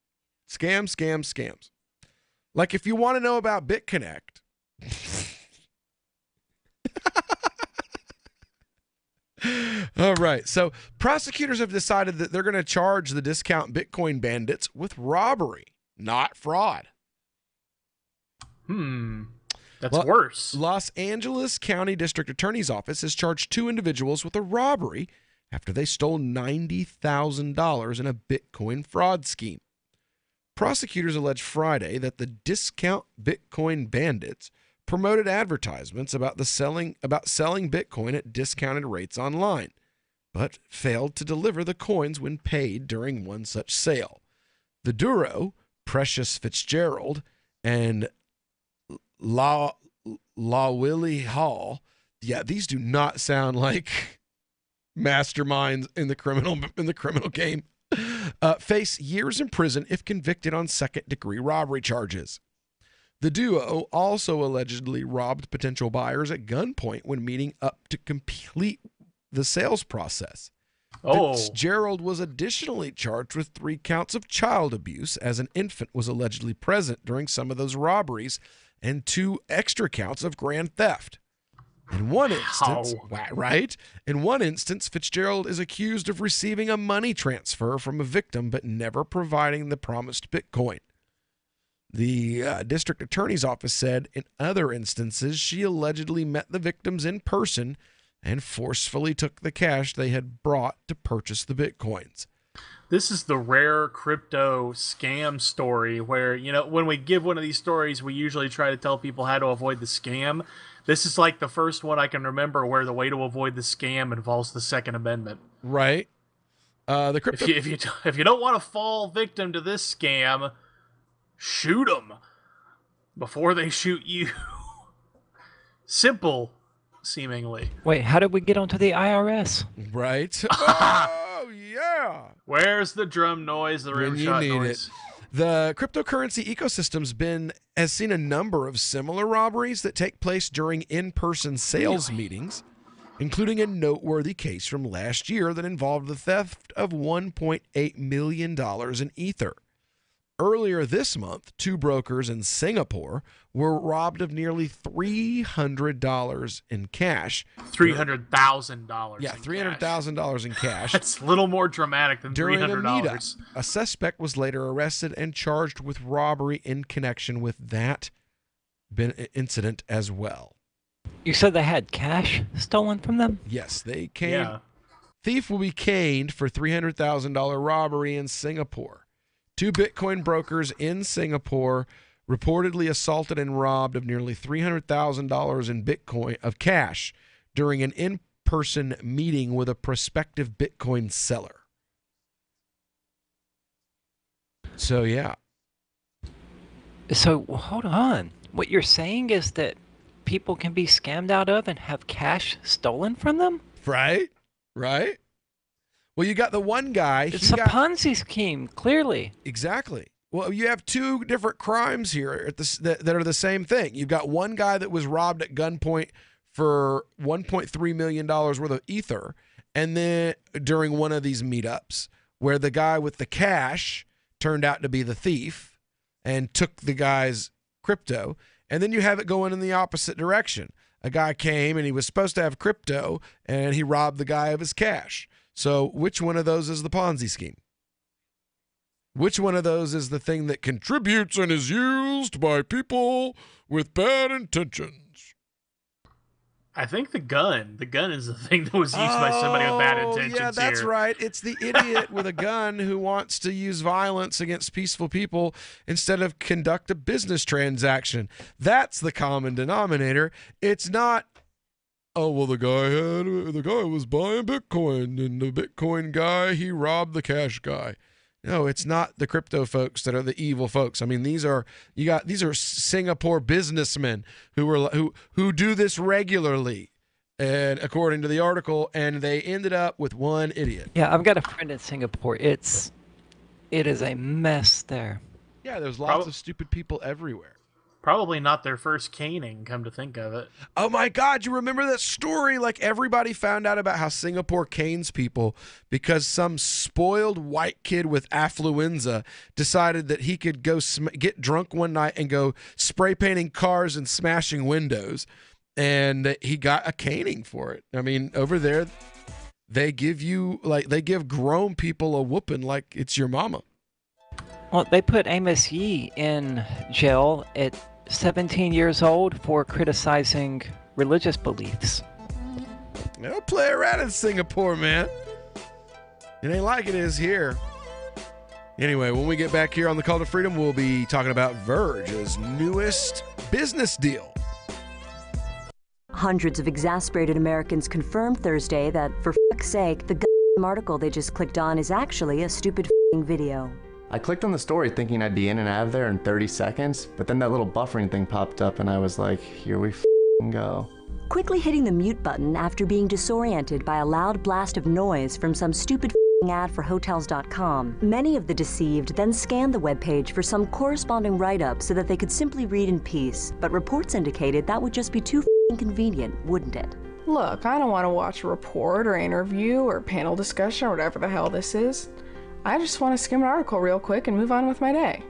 Scams. Like, if you want to know about BitConnect. All right. So, prosecutors have decided that they're going to charge the discount Bitcoin bandits with robbery, not fraud. That's worse. Los Angeles County District Attorney's Office has charged 2 individuals with a robbery after they stole $90,000 in a Bitcoin fraud scheme. Prosecutors alleged Friday that the discount Bitcoin bandits promoted advertisements about selling Bitcoin at discounted rates online, but failed to deliver the coins when paid during one such sale. The duo, Precious Fitzgerald and Willie Hall, these do not sound like masterminds in the criminal game, face years in prison if convicted on second-degree robbery charges. The duo also allegedly robbed potential buyers at gunpoint when meeting up to complete the sales process. Fitzgerald was additionally charged with 3 counts of child abuse, as an infant was allegedly present during some of those robberies, and 2 extra counts of grand theft. In one instance, Fitzgerald is accused of receiving a money transfer from a victim but never providing the promised Bitcoin. The district attorney's office said in other instances, she allegedly met the victims in person and forcefully took the cash they had brought to purchase the Bitcoins. This is the rare crypto scam story where, when we give one of these stories, we usually try to tell people how to avoid the scam. This is like the first one I can remember where the way to avoid the scam involves the Second Amendment. Right. If you don't want to fall victim to this scam, shoot them before they shoot you. Simple, seemingly. Wait, how did we get onto the IRS? Right. Oh, yeah. Where's the drum noise, the rimshot noise? The cryptocurrency ecosystem has seen a number of similar robberies that take place during in-person sales meetings, including a noteworthy case from last year that involved the theft of $1.8 million in Ether. Earlier this month, 2 brokers in Singapore were robbed of nearly $300 in cash. $300,000. Yeah, $300,000 in cash. That's a little more dramatic than during $300. A meetup. A suspect was later arrested and charged with robbery in connection with that incident as well. You said they had cash stolen from them? Yes, they came. Yeah. Thief will be caned for $300,000 robbery in Singapore. 2 Bitcoin brokers in Singapore reportedly assaulted and robbed of nearly $300,000 in Bitcoin of cash during an in-person meeting with a prospective Bitcoin seller. So, yeah. So, hold on. What you're saying is that people can be scammed out of and have cash stolen from them? Right. Well, you got the one guy. It's a Ponzi scheme, clearly. Exactly. Well, you have 2 different crimes here that are the same thing. You've got one guy that was robbed at gunpoint for $1.3 million worth of Ether, and then during one of these meetups where the guy with the cash turned out to be the thief and took the guy's crypto, and then you have it going in the opposite direction. A guy came and he was supposed to have crypto, and he robbed the guy of his cash. So which one of those is the Ponzi scheme? Which one of those is the thing that contributes and is used by people with bad intentions? I think the gun is the thing that was used by somebody with bad intentions. Yeah, that's here. right. It's the idiot with a gun who wants to use violence against peaceful people instead of conduct a business transaction. That's the common denominator. It's not, oh, well, the guy was buying Bitcoin, and the Bitcoin guy, he robbed the cash guy. No, it's not the crypto folks that are the evil folks. I mean, these are Singapore businessmen who do this regularly, and according to the article, and they ended up with one idiot. Yeah, I've got a friend in Singapore. It is a mess there. Yeah, there's lots of stupid people everywhere. Probably not their first caning, come to think of it. Oh my God, you remember that story? Like, everybody found out about how Singapore canes people because some spoiled white kid with affluenza decided that he could go get drunk one night and go spray painting cars and smashing windows. And he got a caning for it. I mean, over there, they give grown people a whooping like it's your mama. Well, they put Amos Yee in jail at 17 years old for criticizing religious beliefs. They'll play around in Singapore, man. It ain't like it is here. Anyway, when we get back here on the Call to Freedom, we'll be talking about Verge's newest business deal. Hundreds of exasperated Americans confirmed Thursday that, for f***'s sake, the article they just clicked on is actually a stupid video. I clicked on the story thinking I'd be in and out of there in 30 seconds, but then that little buffering thing popped up and I was like, here we go. Quickly hitting the mute button after being disoriented by a loud blast of noise from some stupid ad for Hotels.com, many of the deceived then scanned the webpage for some corresponding write-up so that they could simply read in peace, but reports indicated that would just be too convenient, wouldn't it? Look, I don't want to watch a report or interview or panel discussion or whatever the hell this is. I just want to skim an article real quick and move on with my day.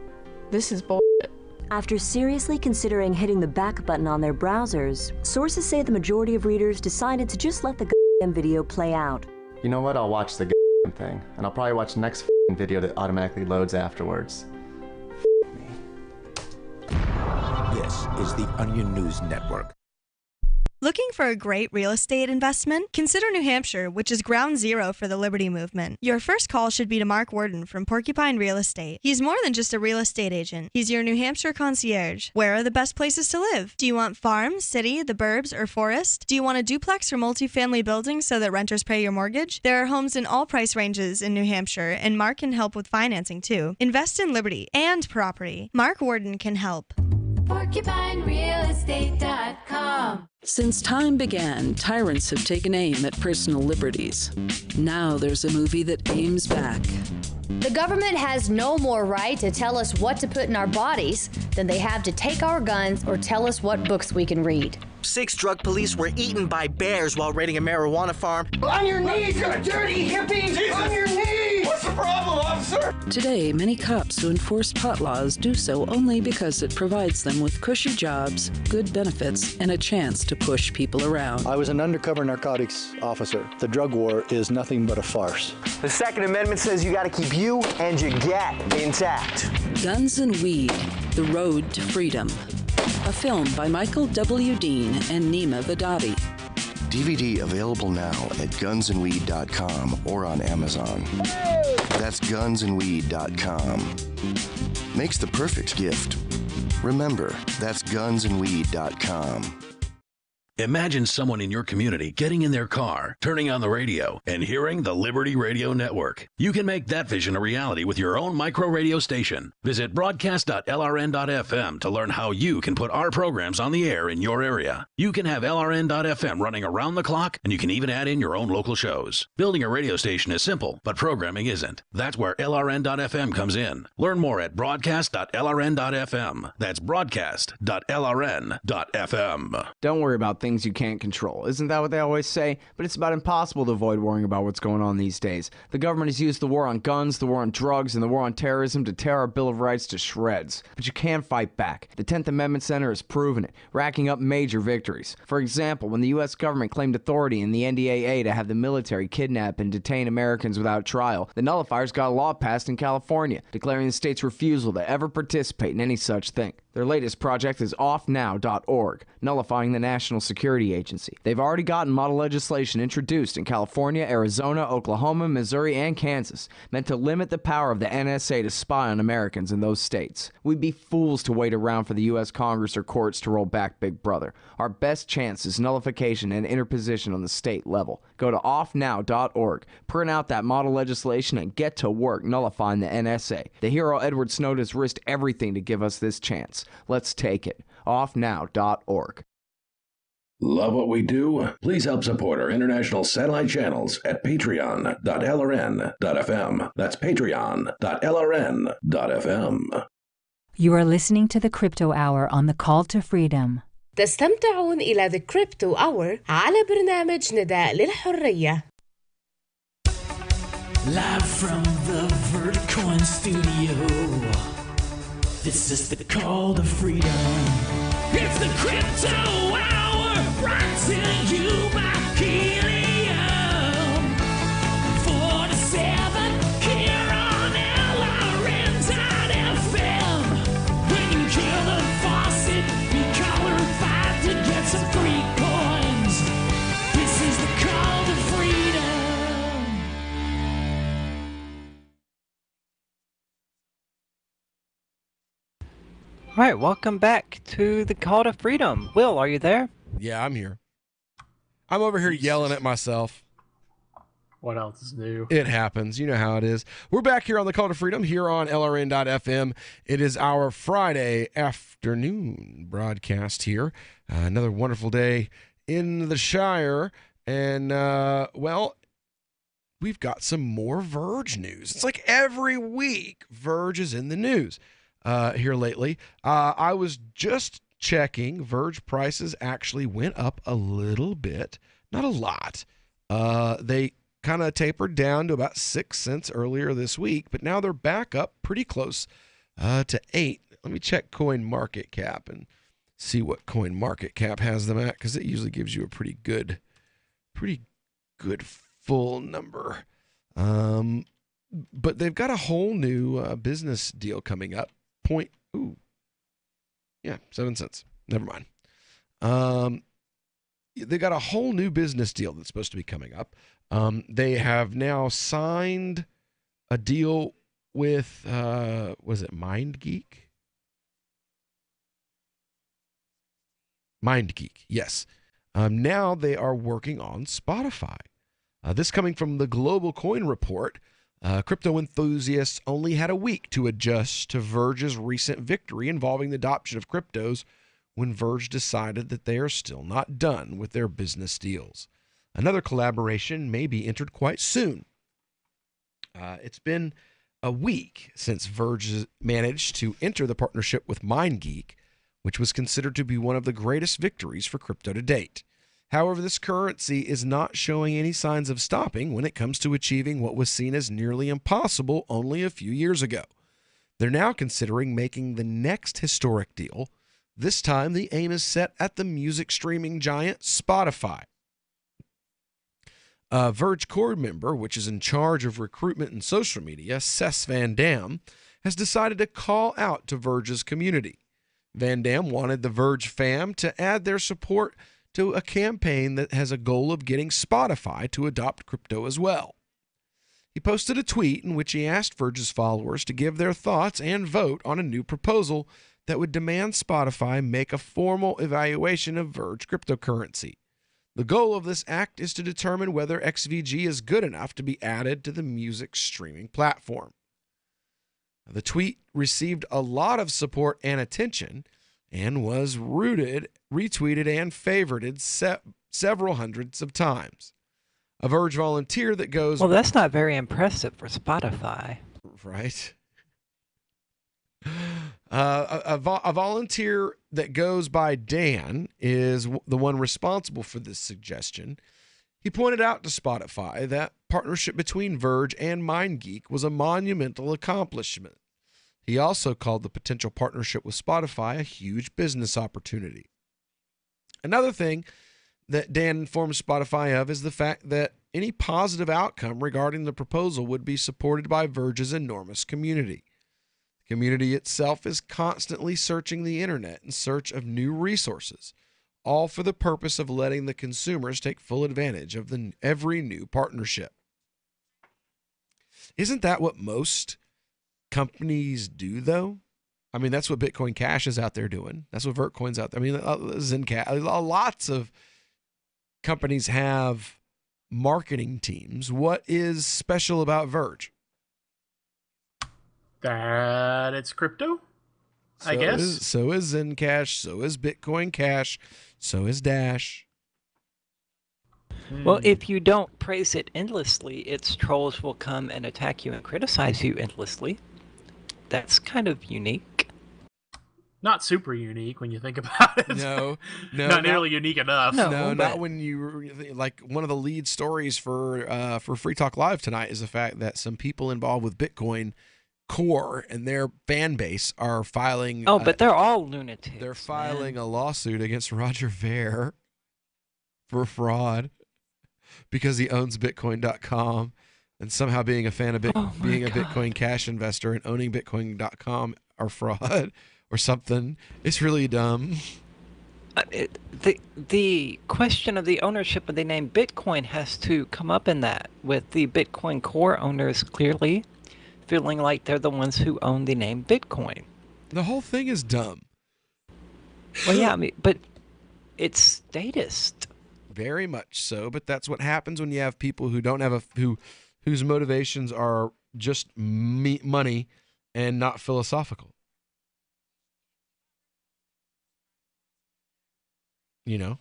This is bullshit. After seriously considering hitting the back button on their browsers, sources say the majority of readers decided to just let the video play out. You know what? I'll watch the thing, and I'll probably watch the next video that automatically loads afterwards. This is the Onion News Network. Looking for a great real estate investment? Consider New Hampshire, which is ground zero for the Liberty Movement. Your first call should be to Mark Worden from Porcupine Real Estate. He's more than just a real estate agent. He's your New Hampshire concierge. Where are the best places to live? Do you want farm, city, the burbs, or forest? Do you want a duplex or multifamily building so that renters pay your mortgage? There are homes in all price ranges in New Hampshire, and Mark can help with financing too. Invest in Liberty and property. Mark Worden can help. PorcupineRealEstate.com. Since time began, tyrants have taken aim at personal liberties. Now there's a movie that aims back. The government has no more right to tell us what to put in our bodies than they have to take our guns or tell us what books we can read. 6 drug police were eaten by bears while raiding a marijuana farm. On your knees, you dirty hippie! Jesus. On your knees! What's the problem, officer? Today, many cops who enforce pot laws do so only because it provides them with cushy jobs, good benefits, and a chance to push people around. I was an undercover narcotics officer. The drug war is nothing but a farce. The Second Amendment says you gotta keep you and your gat intact. Guns and Weed, The Road to Freedom. A film by Michael W. Dean and Nima Vadadi. DVD available now at gunsandweed.com or on Amazon. That's gunsandweed.com. Makes the perfect gift. Remember, that's gunsandweed.com. Imagine someone in your community getting in their car, turning on the radio, and hearing the Liberty Radio Network. You can make that vision a reality with your own micro radio station. Visit broadcast.lrn.fm to learn how you can put our programs on the air in your area. You can have LRN.FM running around the clock, and you can even add in your own local shows. Building a radio station is simple, but programming isn't. That's where LRN.FM comes in. Learn more at broadcast.lrn.fm. That's broadcast.lrn.fm. Don't worry about things you can't control. Isn't that what they always say? But it's about impossible to avoid worrying about what's going on these days. The government has used the war on guns, the war on drugs, and the war on terrorism to tear our Bill of Rights to shreds. But you can fight back. The 10th Amendment Center has proven it, racking up major victories. For example, when the U.S. government claimed authority in the NDAA to have the military kidnap and detain Americans without trial, the nullifiers got a law passed in California, declaring the state's refusal to ever participate in any such thing. Their latest project is offnow.org, nullifying the National Security Agency. They've already gotten model legislation introduced in California, Arizona, Oklahoma, Missouri, and Kansas, meant to limit the power of the NSA to spy on Americans in those states. We'd be fools to wait around for the U.S. Congress or courts to roll back Big Brother. Our best chance is nullification and interposition on the state level. Go to offnow.org, print out that model legislation, and get to work nullifying the NSA. The hero Edward Snowden has risked everything to give us this chance. Let's take it. Offnow.org. Love what we do? Please help support our international satellite channels at patreon.lrn.fm. That's patreon.lrn.fm. You are listening to the Crypto Hour on the Call to Freedom. تستمتعون إلى The Crypto Hour على برنامج نداء للحرية. Live from the Verticoin studio. This is the Call to Freedom. It's the Crypto Hour, brought to you by Helium 47 here on LRN.FM. When you kill the faucet, be color-fied to get some free coins. This is the Call to Freedom. All right, welcome back to the Call to Freedom. Will, are you there? Yeah, I'm here. I'm over here yelling at myself. What else is new? It happens. You know how it is. We're back here on the Call to Freedom here on LRN.FM. It is our Friday afternoon broadcast here. Another wonderful day in the Shire. And, well, we've got some more Verge news. It's like every week Verge is in the news here lately. I was just checking. Verge prices actually went up a little bit. Not a lot. They kind of tapered down to about 6 cents earlier this week, but now they're back up pretty close to 8. Let me check CoinMarketCap and see what CoinMarketCap has them at, because it usually gives you a pretty good full number. But they've got a whole new business deal coming up. 7 cents. Never mind. They got a whole new business deal that's supposed to be coming up. They have now signed a deal with, was it MindGeek? MindGeek, yes. Now they are working on Spotify. This coming from the Global Coin Report. Crypto enthusiasts only had a week to adjust to Verge's recent victory involving the adoption of cryptos when Verge decided that they are still not done with their business deals. Another collaboration may be entered quite soon. It's been a week since Verge managed to enter the partnership with MindGeek, which was considered to be one of the greatest victories for crypto to date. However, this currency is not showing any signs of stopping when it comes to achieving what was seen as nearly impossible only a few years ago. They're now considering making the next historic deal. This time, the aim is set at the music streaming giant Spotify. Verge core member, which is in charge of recruitment and social media, Cess Van Dam, has decided to call out to Verge's community. Van Dam wanted the Verge fam to add their support to a campaign that has a goal of getting Spotify to adopt crypto as well. He posted a tweet in which he asked Verge's followers to give their thoughts and vote on a new proposal that would demand Spotify make a formal evaluation of Verge cryptocurrency. The goal of this act is to determine whether XVG is good enough to be added to the music streaming platform. The tweet received a lot of support and attention and was retweeted, and favorited several hundreds of times. A Verge volunteer that goes... Well, that's not very impressive for Spotify. Right. A volunteer that goes by Dan is the one responsible for this suggestion. He pointed out to Spotify that partnership between Verge and MindGeek was a monumental accomplishment. He also called the potential partnership with Spotify a huge business opportunity. Another thing that Dan informed Spotify of is the fact that any positive outcome regarding the proposal would be supported by Verge's enormous community. The community itself is constantly searching the internet in search of new resources, all for the purpose of letting the consumers take full advantage of every new partnership. Isn't that what most companies do, though? I mean, that's what Bitcoin Cash is out there doing. That's what Vertcoin's out there. I mean, Zencash, lots of companies have marketing teams. What is special about Verge? That it's crypto, I guess. So is Zencash, so is Bitcoin Cash, so is Dash. Well, if you don't praise it endlessly, its trolls will come and attack you and criticize you endlessly. That's kind of unique. Not super unique when you think about it. No, not nearly unique enough. No, not when you like. One of the lead stories for Free Talk Live tonight is the fact that some people involved with Bitcoin Core and their fan base are filing. Oh, but they're all lunatics. They're filing a lawsuit against Roger Ver for fraud because he owns Bitcoin.com, and somehow being a fan of being a Bitcoin Cash investor and owning Bitcoin.com are fraud or something. It's really dumb. The question of the ownership of the name Bitcoin has to come up in that, with the Bitcoin Core owners clearly feeling like they're the ones who own the name Bitcoin. The whole thing is dumb. Well, yeah, I mean, but it's statist. Very much so, but that's what happens when you have people who don't have whose motivations are just money and not philosophical. You know,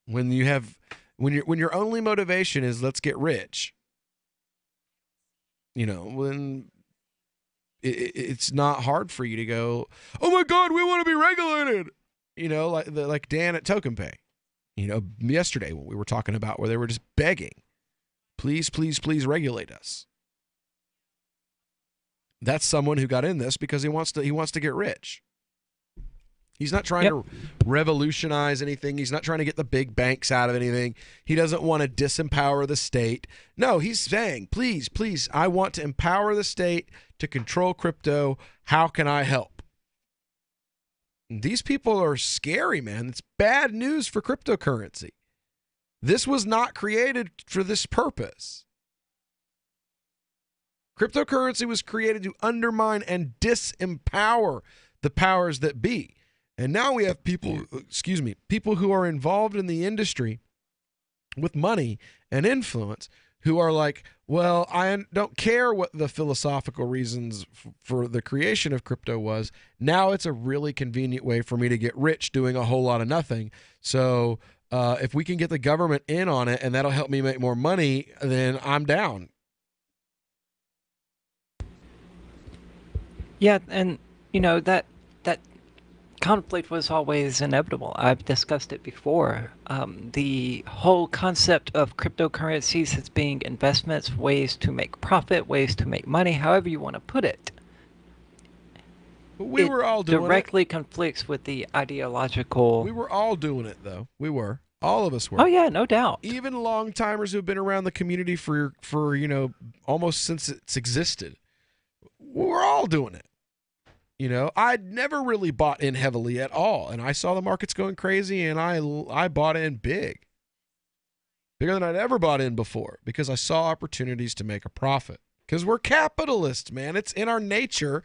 when your only motivation is let's get rich, you know, when it's not hard for you to go, oh my God, we want to be regulated. You know, like Dan at TokenPay. You know, yesterday when we were talking about where they were just begging, please, please, please regulate us. That's someone who got in this because he wants to get rich. He's not trying to revolutionize anything. He's not trying to get the big banks out of anything. He doesn't want to disempower the state. No, he's saying, please, please, I want to empower the state to control crypto. How can I help? These people are scary, man. It's bad news for cryptocurrency. This was not created for this purpose. Cryptocurrency was created to undermine and disempower the powers that be. And now we have people who are involved in the industry with money and influence who are like, well, I don't care what the philosophical reasons for the creation of crypto was. Now it's a really convenient way for me to get rich doing a whole lot of nothing. So if we can get the government in on it and that'll help me make more money, then I'm down. Yeah, and you know that conflict was always inevitable. I've discussed it before. The whole concept of cryptocurrencies as being investments, ways to make profit, ways to make money, however you want to put it. But we were all doing directly it. Conflicts with the ideological. We were all doing it, though. We were. All of us were. Oh yeah, no doubt. Even long timers who've been around the community for you know, almost since it's existed. We're all doing it. You know, I'd never really bought in heavily at all, and I saw the markets going crazy, and I bought in bigger than I'd ever bought in before, because I saw opportunities to make a profit. Because we're capitalists, man. It's in our nature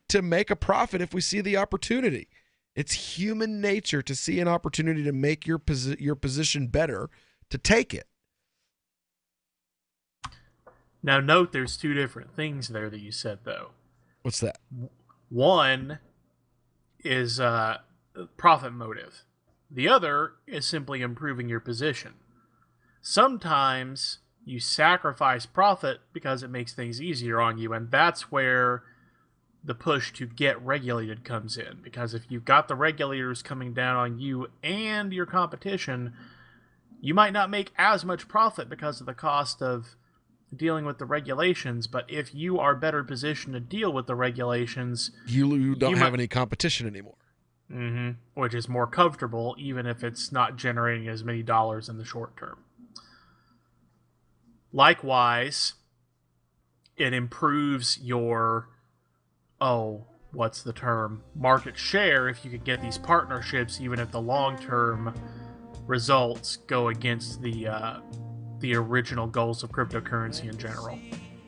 to make a profit if we see the opportunity. It's human nature to see an opportunity to make your position better, to take it. Now, note there's two different things there that you said, though. What's that? One is profit motive. The other is simply improving your position. Sometimes you sacrifice profit because it makes things easier on you, and that's where the push to get regulated comes in. Because if you've got the regulators coming down on you and your competition, you might not make as much profit because of the cost of dealing with the regulations, but if you are better positioned to deal with the regulations, you don't have any competition anymore. Mm-hmm. Which is more comfortable, even if it's not generating as many dollars in the short term. Likewise, it improves your what's the term? Market share if you could get these partnerships, even if the long-term results go against the original goals of cryptocurrency in general.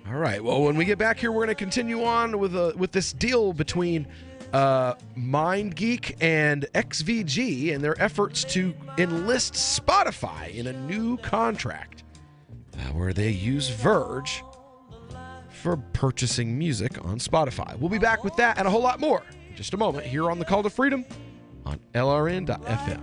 All right. Well, when we get back here, we're going to continue on with this deal between MindGeek and XVG and their efforts to enlist Spotify in a new contract where they use Verge for purchasing music on Spotify. We'll be back with that and a whole lot more in just a moment here on The Call to Freedom on LRN.FM.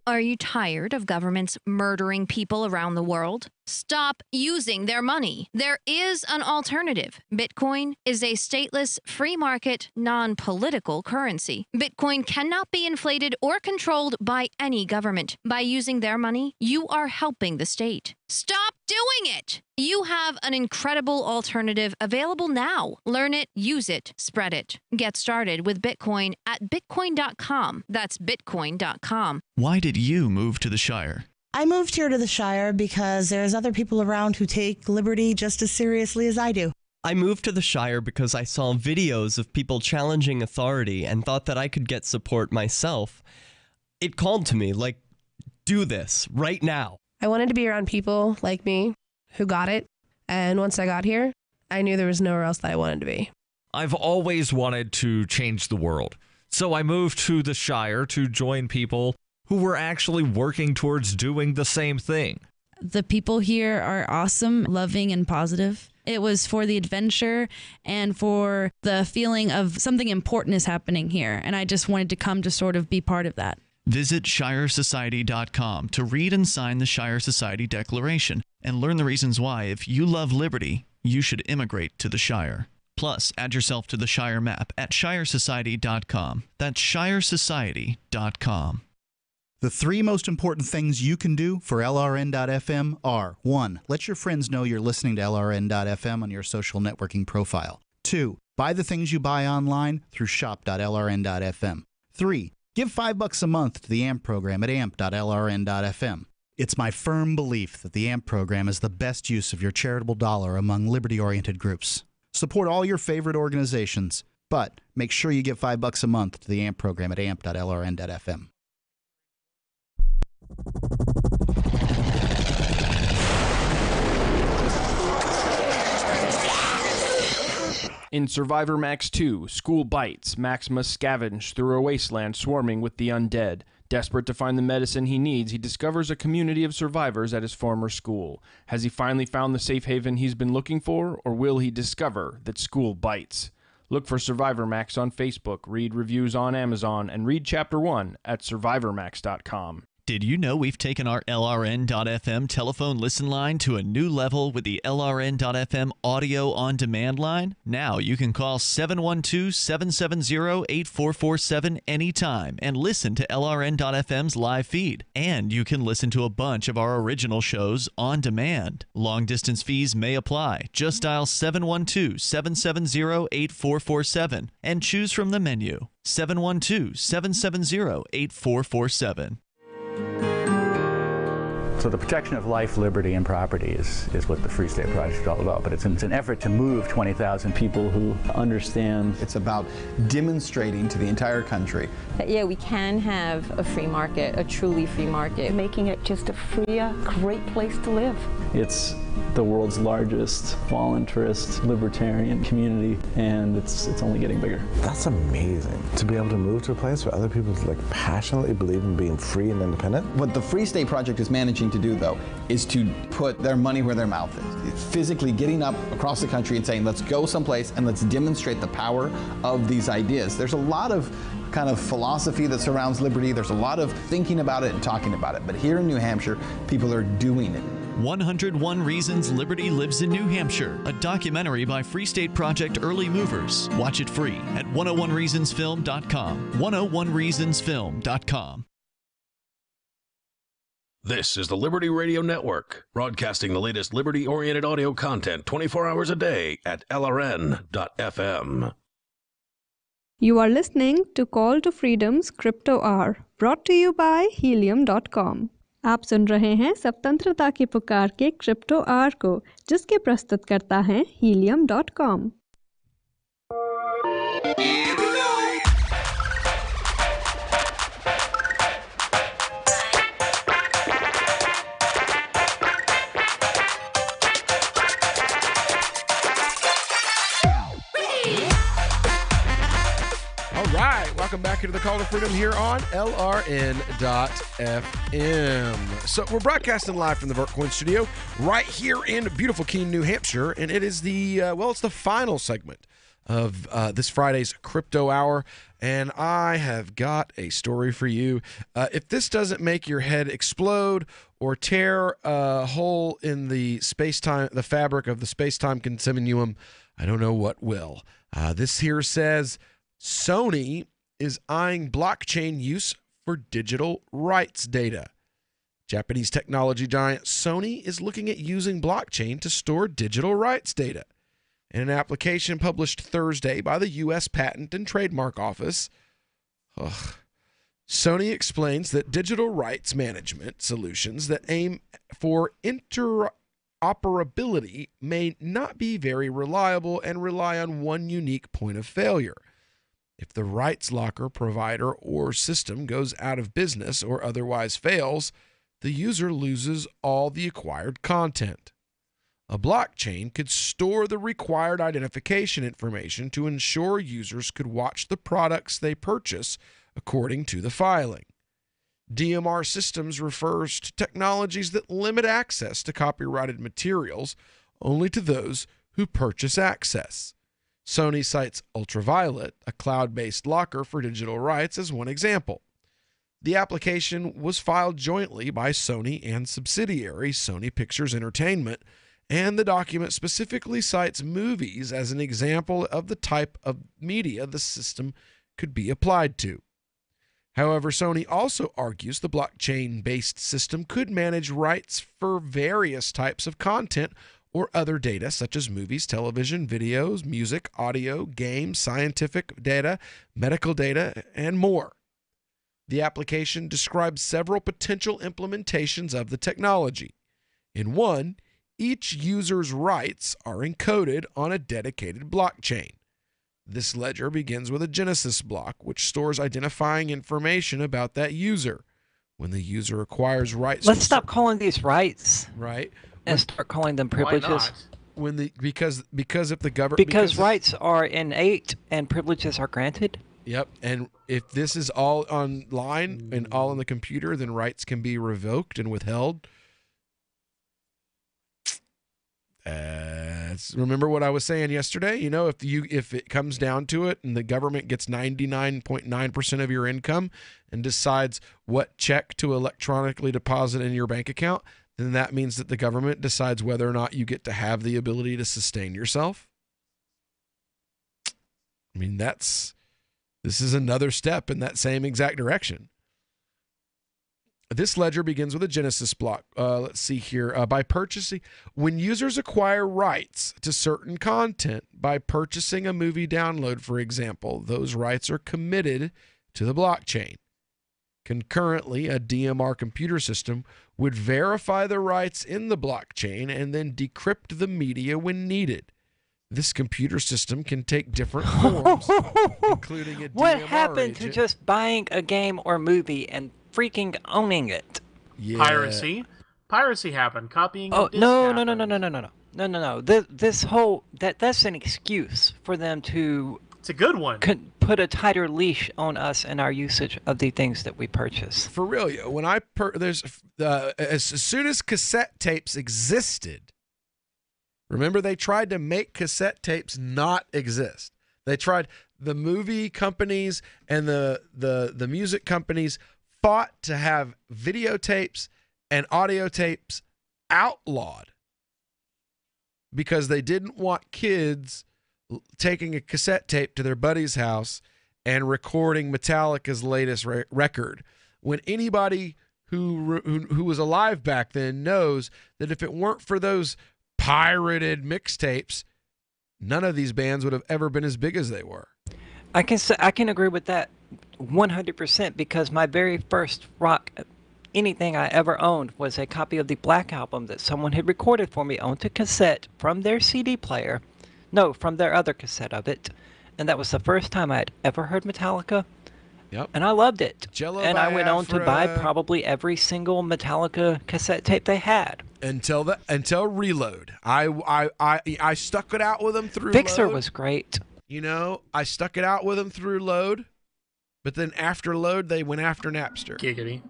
Are you tired of governments murdering people around the world? Stop using their money. There is an alternative. Bitcoin is a stateless, free market, non-political currency. Bitcoin cannot be inflated or controlled by any government. By using their money, you are helping the state. Stop doing it! You have an incredible alternative available now. Learn it, use it, spread it. Get started with Bitcoin at Bitcoin.com. That's Bitcoin.com. Why did you move to the Shire? I moved here to the Shire because there's other people around who take liberty just as seriously as I do. I moved to the Shire because I saw videos of people challenging authority and thought that I could get support myself. It called to me, like, do this right now. I wanted to be around people like me who got it, and once I got here, I knew there was nowhere else that I wanted to be. I've always wanted to change the world, so I moved to the Shire to join people who were actually working towards doing the same thing. The people here are awesome, loving, and positive. It was for the adventure and for the feeling of something important is happening here, and I just wanted to come to sort of be part of that. Visit ShireSociety.com to read and sign the Shire Society Declaration and learn the reasons why, if you love liberty, you should immigrate to the Shire. Plus, add yourself to the Shire map at ShireSociety.com. That's ShireSociety.com. The three most important things you can do for LRN.FM are: 1. Let your friends know you're listening to LRN.FM on your social networking profile. 2. Buy the things you buy online through shop.LRN.FM. 3. Give $5 a month to the AMP program at amp.lrn.fm. It's my firm belief that the AMP program is the best use of your charitable dollar among liberty-oriented groups. Support all your favorite organizations, but make sure you give $5 a month to the AMP program at amp.lrn.fm. In Survivor Max 2, School Bites, Max must scavenge through a wasteland swarming with the undead. Desperate to find the medicine he needs, he discovers a community of survivors at his former school. Has he finally found the safe haven he's been looking for, or will he discover that school bites? Look for Survivor Max on Facebook, read reviews on Amazon, and read Chapter 1 at SurvivorMax.com. Did you know we've taken our LRN.FM telephone listen line to a new level with the LRN.FM audio on demand line? Now you can call 712-770-8447 anytime and listen to LRN.FM's live feed. And you can listen to a bunch of our original shows on demand. Long distance fees may apply. Just dial 712-770-8447 and choose from the menu. 712-770-8447. So the protection of life, liberty, and property is what the Free State Project is all about. But it's an effort to move 20,000 people who understand. It's about demonstrating to the entire country that, yeah, we can have a free market, a truly free market. Making it just a freer, great place to live. It's the world's largest voluntarist libertarian community, and it's only getting bigger. That's amazing, to be able to move to a place where other people passionately believe in being free and independent. What the Free State Project is managing to do, though, is to put their money where their mouth is. It's physically getting up across the country and saying, let's go someplace and let's demonstrate the power of these ideas. There's a lot of kind of philosophy that surrounds liberty. There's a lot of thinking about it and talking about it. But here in New Hampshire, people are doing it. 101 Reasons Liberty Lives in New Hampshire, a documentary by Free State Project Early Movers. Watch it free at 101reasonsfilm.com. 101reasonsfilm.com. This is the Liberty Radio Network, broadcasting the latest liberty-oriented audio content 24 hours a day at LRN.FM. You are listening to Call to Freedom's Crypto Hour, brought to you by Helium.com. आप सुन रहे हैं स्वतंत्रता की पुकार के crypto our को, जिसके प्रस्तुत करता है Helium.com. Welcome back into the Call to Freedom here on LRN.FM. So we're broadcasting live from the Vertcoin studio right here in beautiful Keene, New Hampshire, and it is it's the final segment of this Friday's Crypto Hour, and I have got a story for you. If this doesn't make your head explode or tear a hole in the space-time, the fabric of the space-time continuum, I don't know what will. This here says Sony is eyeing blockchain use for digital rights data. Japanese technology giant Sony is looking at using blockchain to store digital rights data. In an application published Thursday by the U.S. Patent and Trademark Office, Sony explains that digital rights management solutions that aim for interoperability may not be very reliable and rely on one unique point of failure. If the rights locker provider or system goes out of business or otherwise fails, the user loses all the acquired content. A blockchain could store the required identification information to ensure users could watch the products they purchase according to the filing. DMR systems refers to technologies that limit access to copyrighted materials only to those who purchase access. Sony cites Ultraviolet, a cloud-based locker for digital rights, as one example. The application was filed jointly by Sony and subsidiary Sony Pictures Entertainment, and the document specifically cites movies as an example of the type of media the system could be applied to. However, Sony also argues the blockchain-based system could manage rights for various types of content or other data such as movies, television, videos, music, audio, games, scientific data, medical data, and more. The application describes several potential implementations of the technology. In one, each user's rights are encoded on a dedicated blockchain. This ledger begins with a Genesis block, which stores identifying information about that user. When the user acquires rights... Let's stop calling these rights. Right. And start calling them privileges. Why not? Because if the government... Because rights are innate and privileges are granted? Yep, and if this is all online and all on the computer, then rights can be revoked and withheld. Remember what I was saying yesterday? You know, if it comes down to it and the government gets 99.9% of your income and decides what check to electronically deposit in your bank account, then that means that the government decides whether or not you get to have the ability to sustain yourself. I mean, this is another step in that same exact direction. This ledger begins with a Genesis block. Let's see here. By purchasing, when users acquire rights to certain content by purchasing a movie download, for example, those rights are committed to the blockchain. Concurrently, a DMR computer system would verify the rights in the blockchain and then decrypt the media when needed. This computer system can take different forms, including a DMR What happened agent. to just buying a game or movie and freaking owning it? Yeah. Piracy happened. Copying. Oh no! This whole that's an excuse for them to. It's a good one. Put a tighter leash on us and our usage of the things that we purchase. For real, when as soon as cassette tapes existed, remember they tried to make cassette tapes not exist. They tried. The movie companies and the music companies fought to have videotapes and audio tapes outlawed because they didn't want kids taking a cassette tape to their buddy's house and recording Metallica's latest record. When anybody who was alive back then knows that if it weren't for those pirated mixtapes, none of these bands would have ever been as big as they were. I can agree with that 100% because my very first rock anything I ever owned was a copy of the Black Album that someone had recorded for me onto cassette from their CD player. No, from their other cassette of it. and that was the first time I'd ever heard Metallica. Yep. And I loved it. Jello and by I went on to buy Afra. probably every single Metallica cassette tape they had. Until Reload. I stuck it out with them through Fixer Load. was great. You know, I stuck it out with them through Load, but then after Load, they went after Napster. Giggity.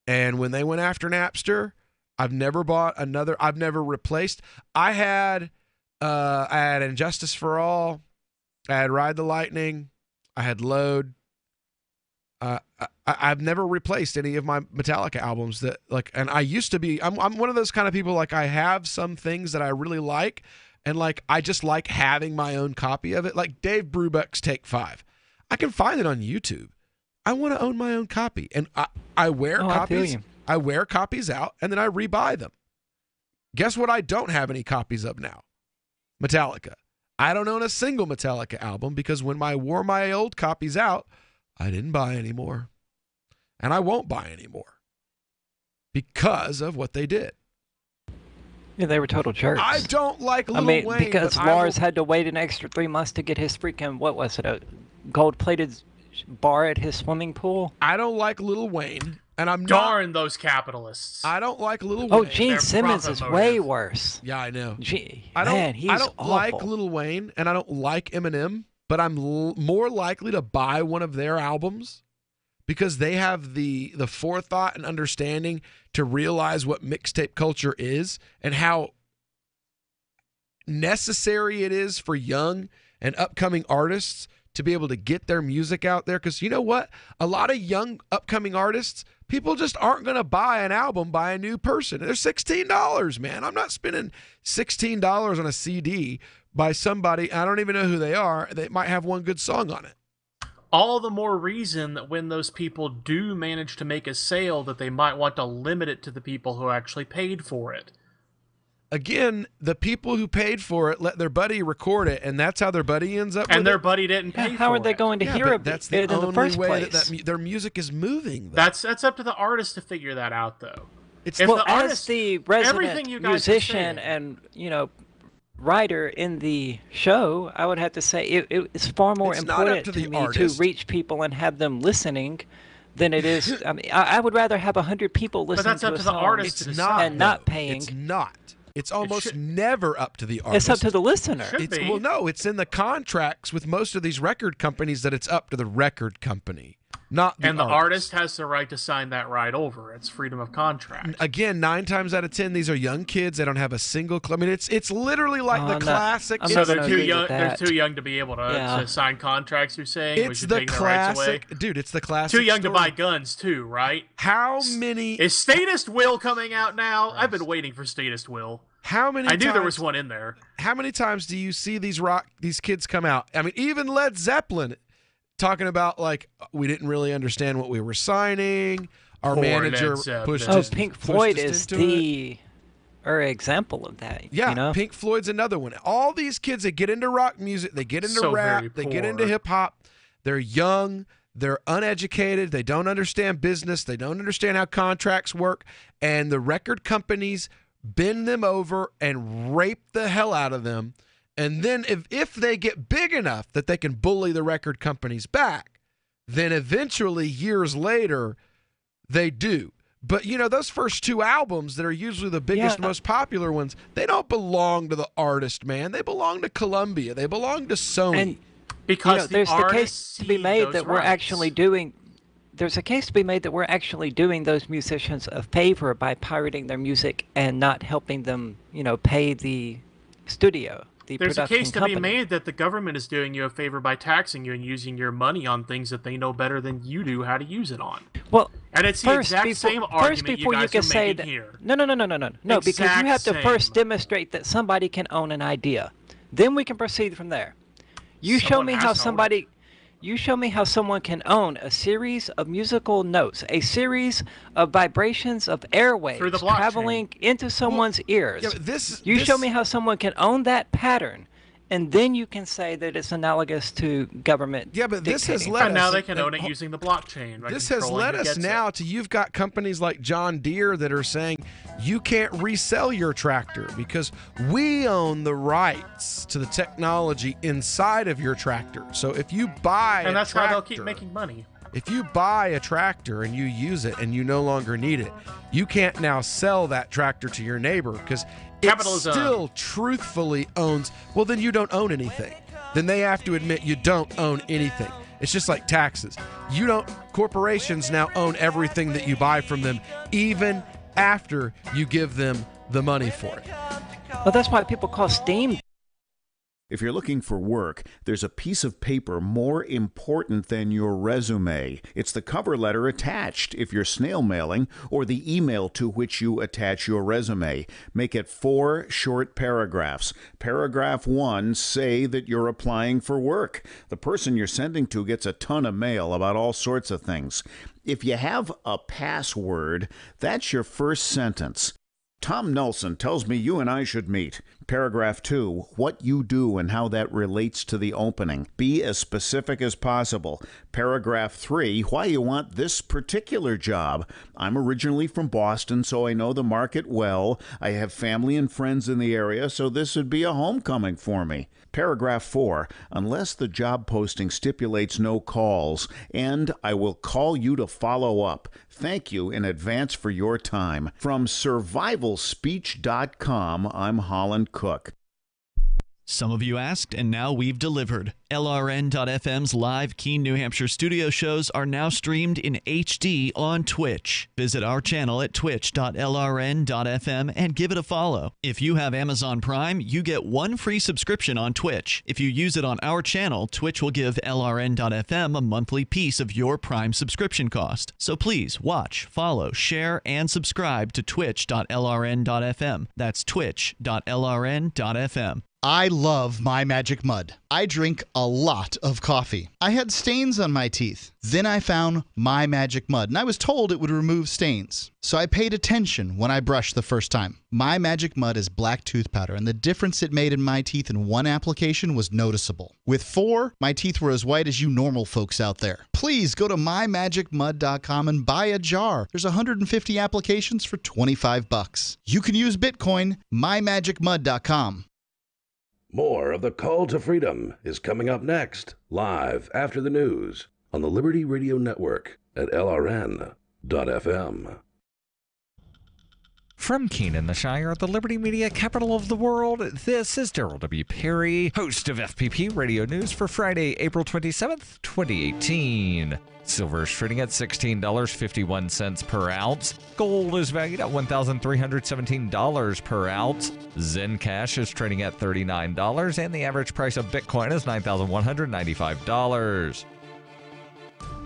And when they went after Napster, I've never replaced. I had Injustice for All. I had Ride the Lightning. I had Load. I've never replaced any of my Metallica albums that and I used to be, I'm one of those kind of people, I have some things that I really like, and I just like having my own copy of it. Like Dave Brubeck's Take 5. I can find it on YouTube. I want to own my own copy, and I wear copies. I wear copies out, and then I rebuy them. Guess what I don't have any copies of now? Metallica. I don't own a single Metallica album because when I wore my old copies out, I didn't buy any more. And I won't buy any more because of what they did. Yeah, they were total jerks. I don't like Lil Wayne. Because Lars had to wait an extra 3 months to get his freaking, what was it, a gold-plated bar at his swimming pool? I don't like Lil Wayne, and I'm Darn those capitalists. I don't like Lil Wayne. Oh, Gene Simmons is way worse. Yeah, I know. He's I don't awful. like Lil Wayne, and I don't like Eminem, but I'm more likely to buy one of their albums because they have the forethought and understanding to realize what mixtape culture is and how necessary it is for young and upcoming artists to be able to get their music out there. Because you know what? A lot of young upcoming artists, people just aren't going to buy an album by a new person. They're $16, man. I'm not spending $16 on a CD by somebody, I don't even know who they are, they might have one good song on it. All the more reason that when those people do manage to make a sale that they might want to limit it to the people who actually paid for it. Again, the people who paid for it let their buddy record it, and that's how their buddy ends up with And their it. buddy didn't pay for it. How are they going to hear it That's in the the only first way place? that their music is moving. Though. That's up to the artist to figure that out, though. It's If well, the as artist, the everything resident you guys musician are saying- and, writer in the show, I would have to say it's far more It's not up important to to the me artist. to reach people and have them listening than it is. I mean, I would rather have 100 people listening that's to up a to the song artist to decide, and not though. paying. It's not. It's almost never up to the artist. It's up to the listener. Well, no, it's in the contracts with most of these record companies that it's up to the record company, not the and the artist. artist has the right to sign that right over. It's freedom of contract. Again, 9 times out of 10, these are young kids. They don't have a single. I mean, it's literally like the classic. So they're too young. They're too young to be able to, Yeah. to sign contracts. You're saying It's we should the take their rights away? classic, dude. It's the classic. Too young to story. buy guns too, right? How many is Statist Will coming out now? I've been waiting for Statist Will. How many? I knew there times- was one in there. How many times do you see these kids come out? I mean, even Led Zeppelin talking about we didn't really understand what we were signing. Our Poor manager Led Zeppelin. pushed Oh, us. Pink pushed Floyd us is into it. the example of that. Yeah, you know? Pink Floyd's another one. All these kids that get into rock music, they get into So rap, very they get poor. into hip hop. They're young, they're uneducated, they don't understand business, they don't understand how contracts work, and the record companies bend them over and rape the hell out of them. And then if they get big enough that they can bully the record companies back, then eventually years later they do. But those first 2 albums that are usually the biggest, most popular ones, they don't belong to the artist, man. They belong to Columbia. They belong to Sony. And Because there's the artists case to be see made those that we're rights. actually doing. There's a case to be made that we're actually doing those musicians a favor by pirating their music and not helping them, pay the studio, the There's a production case to company. be made that the government is doing you a favor by taxing you and using your money on things that they know better than you do how to use it on. Well, and it's the first, exact before, same first argument before you guys can are say making that, here. No, because you Exact have to same. first demonstrate that somebody can own an idea. Then we can proceed from there. You show Someone me has how to own somebody. You show me how someone can own a series of musical notes, a series of vibrations of airwaves Through the blockchain. traveling into someone's ears. yeah, but You show me how someone can own that pattern and then you can say that it's analogous to government. Yeah, but this has dictating. led And now us. they can own it using the blockchain. by This has controlling led who us gets now it. to you've got companies like John Deere that are saying you can't resell your tractor because we own the rights to the technology inside of your tractor. So if you buy And a that's tractor, how they'll keep making money. if you buy a tractor and you use it and you no longer need it, you can't now sell that tractor to your neighbor because it Capitalism. still truthfully owns. Well, then you don't own anything. Then they have to admit you don't own anything. It's just like taxes. You don't. Corporations now own everything that you buy from them, even after you give them the money for it. Well, that's why people call Steam. If you're looking for work, there's a piece of paper more important than your resume. It's the cover letter attached if you're snail mailing, or the email to which you attach your resume. Make it 4 short paragraphs. Paragraph 1, say that you're applying for work. The person you're sending to gets a ton of mail about all sorts of things. If you have a password, that's your first sentence. Tom Nelson tells me you and I should meet. Paragraph 2, what you do and how that relates to the opening. Be as specific as possible. Paragraph 3, why you want this particular job. I'm originally from Boston, so I know the market well. I have family and friends in the area, so this would be a homecoming for me. Paragraph 4, unless the job posting stipulates no calls, and I will call you to follow up. Thank you in advance for your time. From survivalspeech.com, I'm Holland Cook. Some of you asked, and now we've delivered. LRN.FM's live Keene, New Hampshire studio shows are now streamed in HD on Twitch. Visit our channel at twitch.lrn.fm and give it a follow. If you have Amazon Prime, you get 1 free subscription on Twitch. If you use it on our channel, Twitch will give LRN.FM a monthly piece of your Prime subscription cost. So please watch, follow, share, and subscribe to twitch.lrn.fm. That's twitch.lrn.fm. I love My Magic Mud. I drink a lot of coffee. I had stains on my teeth. Then I found My Magic Mud, and I was told it would remove stains. So I paid attention when I brushed the first time. My Magic Mud is black tooth powder, and the difference it made in my teeth in 1 application was noticeable. With 4, my teeth were as white as you normal folks out there. Please go to mymagicmud.com and buy a jar. There's 150 applications for $25. You can use Bitcoin, mymagicmud.com. More of the Call to Freedom is coming up next, live after the news on the Liberty Radio Network at LRN.FM. From Keene in the Shire, the Liberty Media capital of the world, this is Daryl W. Perry, host of FPP Radio News for Friday, April 27th, 2018. Silver is trading at $16.51 per ounce. Gold is valued at $1,317 per ounce. Zencash is trading at $39, and the average price of Bitcoin is $9,195.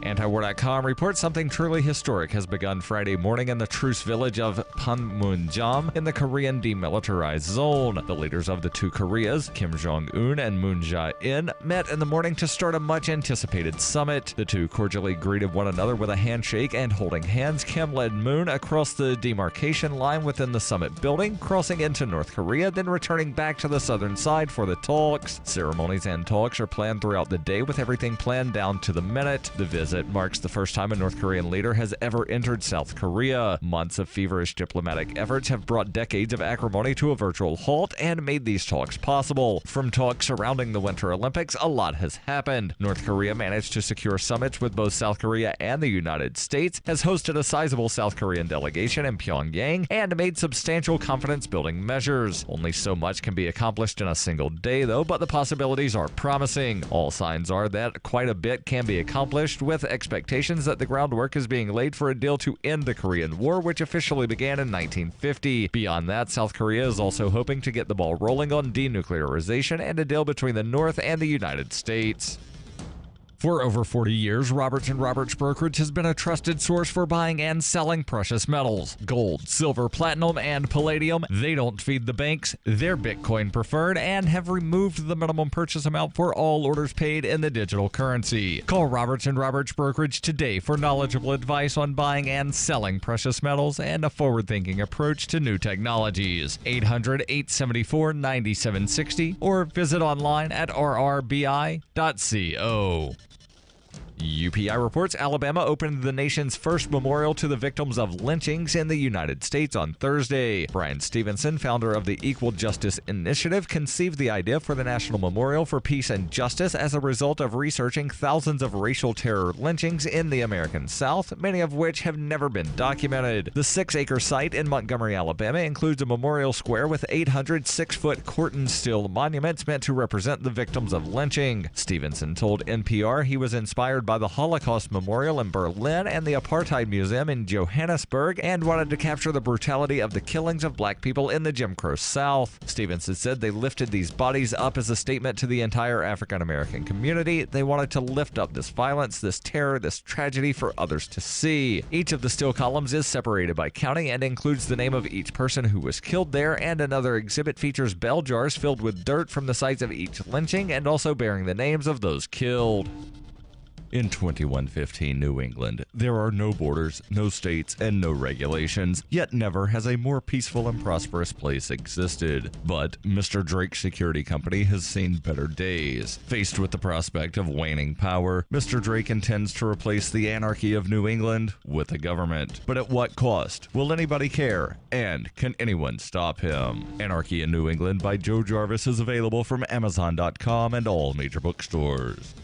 Antiwar.com reports something truly historic has begun Friday morning in the truce village of Panmunjom in the Korean demilitarized zone. The leaders of the 2 Koreas, Kim Jong-un and Moon Jae-in, met in the morning to start a much-anticipated summit. The 2 cordially greeted one another with a handshake and holding hands. Kim led Moon across the demarcation line within the summit building, crossing into North Korea, then returning back to the southern side for the talks. Ceremonies and talks are planned throughout the day, with everything planned down to the minute. The visit marks the first time a North Korean leader has ever entered South Korea. Months of feverish diplomatic efforts have brought decades of acrimony to a virtual halt and made these talks possible. From talks surrounding the Winter Olympics, a lot has happened. North Korea managed to secure summits with both South Korea and the United States, has hosted a sizable South Korean delegation in Pyongyang, and made substantial confidence-building measures. Only so much can be accomplished in a single day, though, but the possibilities are promising. All signs are that quite a bit can be accomplished, with expectations that the groundwork is being laid for a deal to end the Korean War, which officially began in 1950. Beyond that, South Korea is also hoping to get the ball rolling on denuclearization and a deal between the North and the United States. For over 40 years, Roberts & Roberts Brokerage has been a trusted source for buying and selling precious metals. Gold, silver, platinum, and palladium. They don't feed the banks. They're Bitcoin preferred and have removed the minimum purchase amount for all orders paid in the digital currency. Call Roberts & Roberts Brokerage today for knowledgeable advice on buying and selling precious metals and a forward-thinking approach to new technologies. 800-874-9760 or visit online at rrbi.co. UPI reports Alabama opened the nation's first memorial to the victims of lynchings in the United States on Thursday. Brian Stevenson, founder of the Equal Justice Initiative, conceived the idea for the National Memorial for Peace and Justice as a result of researching thousands of racial terror lynchings in the American South, many of which have never been documented. The 6-acre site in Montgomery, Alabama includes a memorial square with 800 6-foot Corten steel monuments meant to represent the victims of lynching. Stevenson told NPR he was inspired by the Holocaust Memorial in Berlin and the Apartheid Museum in Johannesburg and wanted to capture the brutality of the killings of black people in the Jim Crow South. Stevenson said they lifted these bodies up as a statement to the entire African American community. They wanted to lift up this violence, this terror, this tragedy for others to see. Each of the steel columns is separated by county and includes the name of each person who was killed there, and another exhibit features bell jars filled with dirt from the sites of each lynching and also bearing the names of those killed. In 2115 New England, there are no borders, no states, and no regulations, yet never has a more peaceful and prosperous place existed. But Mr. Drake's security company has seen better days. Faced with the prospect of waning power, Mr. Drake intends to replace the anarchy of New England with a government. But at what cost? Will anybody care? And can anyone stop him? Anarchy in New England by Joe Jarvis is available from Amazon.com and all major bookstores.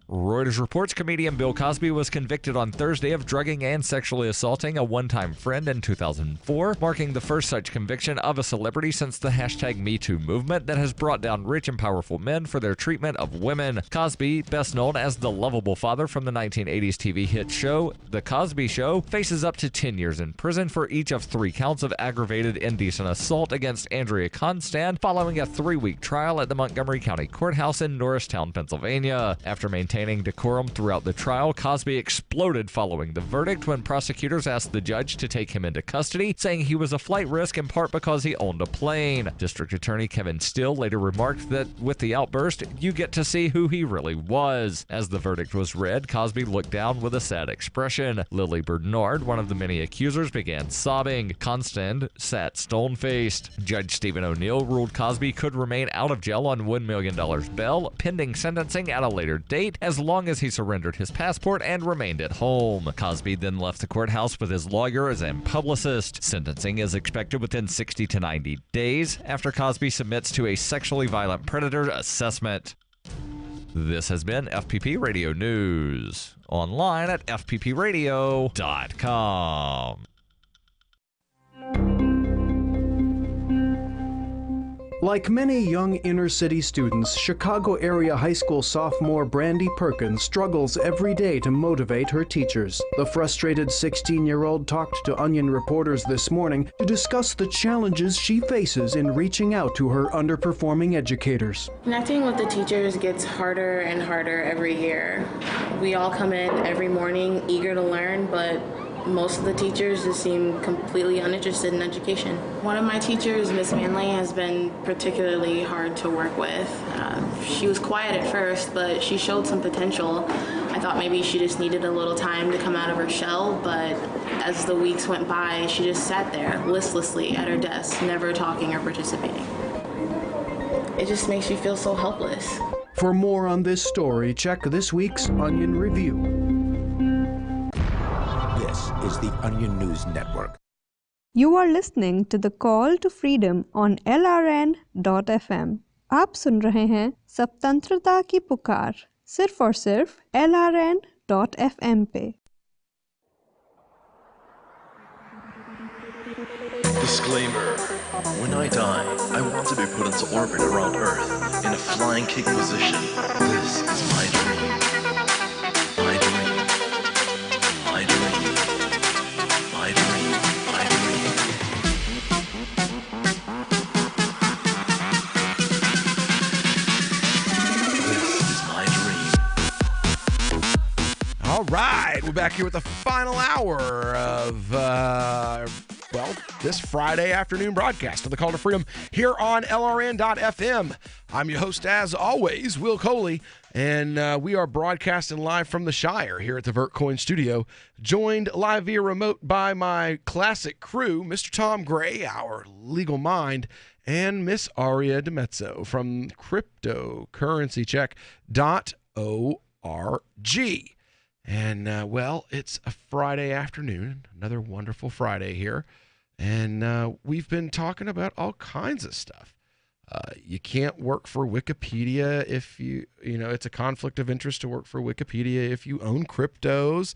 Reuters reports comedian Bill Cosby was convicted on Thursday of drugging and sexually assaulting a one-time friend in 2004, marking the first such conviction of a celebrity since the #MeToo movement that has brought down rich and powerful men for their treatment of women. Cosby, best known as the lovable father from the 1980s TV hit show The Cosby Show, faces up to 10 years in prison for each of 3 counts of aggravated indecent assault against Andrea Constand following a 3-week trial at the Montgomery County Courthouse in Norristown, Pennsylvania. After maintaining decorum throughout the trial, Cosby exploded following the verdict when prosecutors asked the judge to take him into custody, saying he was a flight risk in part because he owned a plane. District Attorney Kevin Still later remarked that with the outburst, you get to see who he really was. As the verdict was read, Cosby looked down with a sad expression. Lily Bernard, one of the many accusers, began sobbing. Constand sat stone-faced. Judge Stephen O'Neill ruled Cosby could remain out of jail on $1 million bail, pending sentencing at a later date, as long as he surrendered his passport and remained at home. Cosby then left the courthouse with his lawyers and publicist. Sentencing is expected within 60 to 90 days after Cosby submits to a sexually violent predator assessment. This has been FPP Radio News. Online at fppradio.com. Like many young inner-city students, Chicago area high school sophomore Brandy Perkins struggles every day to motivate her teachers. The frustrated 16-year-old talked to Onion reporters this morning to discuss the challenges she faces in reaching out to her underperforming educators. Connecting with the teachers gets harder and harder every year. We all come in every morning eager to learn, but most of the teachers just seem completely uninterested in education. One of my teachers, Miss Manley, has been particularly hard to work with. She was quiet at first, but she showed some potential. I thought maybe she just needed a little time to come out of her shell, but as the weeks went by, she just sat there listlessly at her desk, never talking or participating. It just makes you feel so helpless. For more on this story, check this week's Onion Review. This is the Onion News Network. You are listening to the Call to Freedom on LRN.FM. आप सुन रहे हैं स्वतंत्रता की पुकार सिर्फ और सिर्फ LRN.FM पे. Disclaimer. When I die, I want to be put into orbit around Earth in a flying kick position. This is my dream. My dream. My dream. My dream. My dream. This is my dream. All right, we're back here with the final hour of, this Friday afternoon broadcast of the Call to Freedom here on LRN.FM. I'm your host, as always, Will Coley, and we are broadcasting live from the Shire here at the VertCoin studio, joined live via remote by my classic crew, Mr. Tom Gray, our legal mind, and Miss Aria DiMezzo from cryptocurrencycheck.org. And, it's a Friday afternoon, another wonderful Friday here. And we've been talking about all kinds of stuff. You can't work for Wikipedia if it's a conflict of interest to work for Wikipedia if you own cryptos.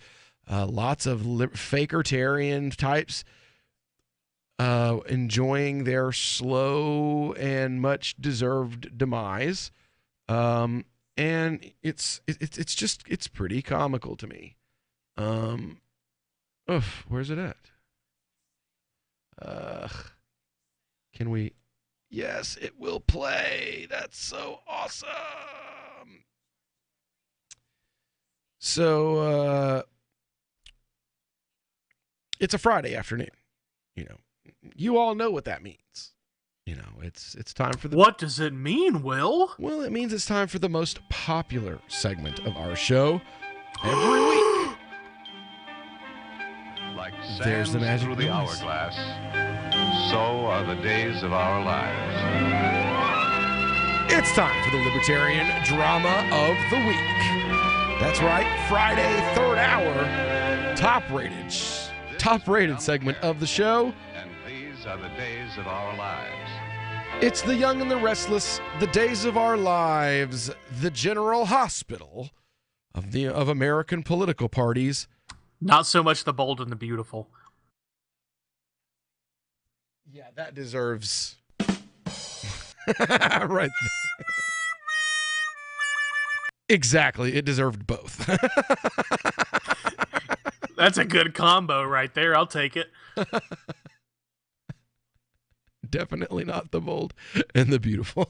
Lots of fakertarian types enjoying their slow and much deserved demise. And it's pretty comical to me. Where's it at? Can we? Yes, it will play. That's so awesome. So, it's a Friday afternoon. You all know what that means. It's time for the... What does it mean, Will? Well, it means it's time for the most popular segment of our show every week. Like there's the magic through the hourglass, so are the days of our lives. It's time for the Libertarian Drama of the Week. That's right, Friday, third hour, top-rated segment of the show. And these are the days of our lives. It's the young and the restless, the days of our lives, the General Hospital of American political parties. Not so much the bold and the beautiful. Yeah, that deserves right there. Exactly, it deserved both. That's a good combo right there. I'll take it. Definitely not the bold and the beautiful.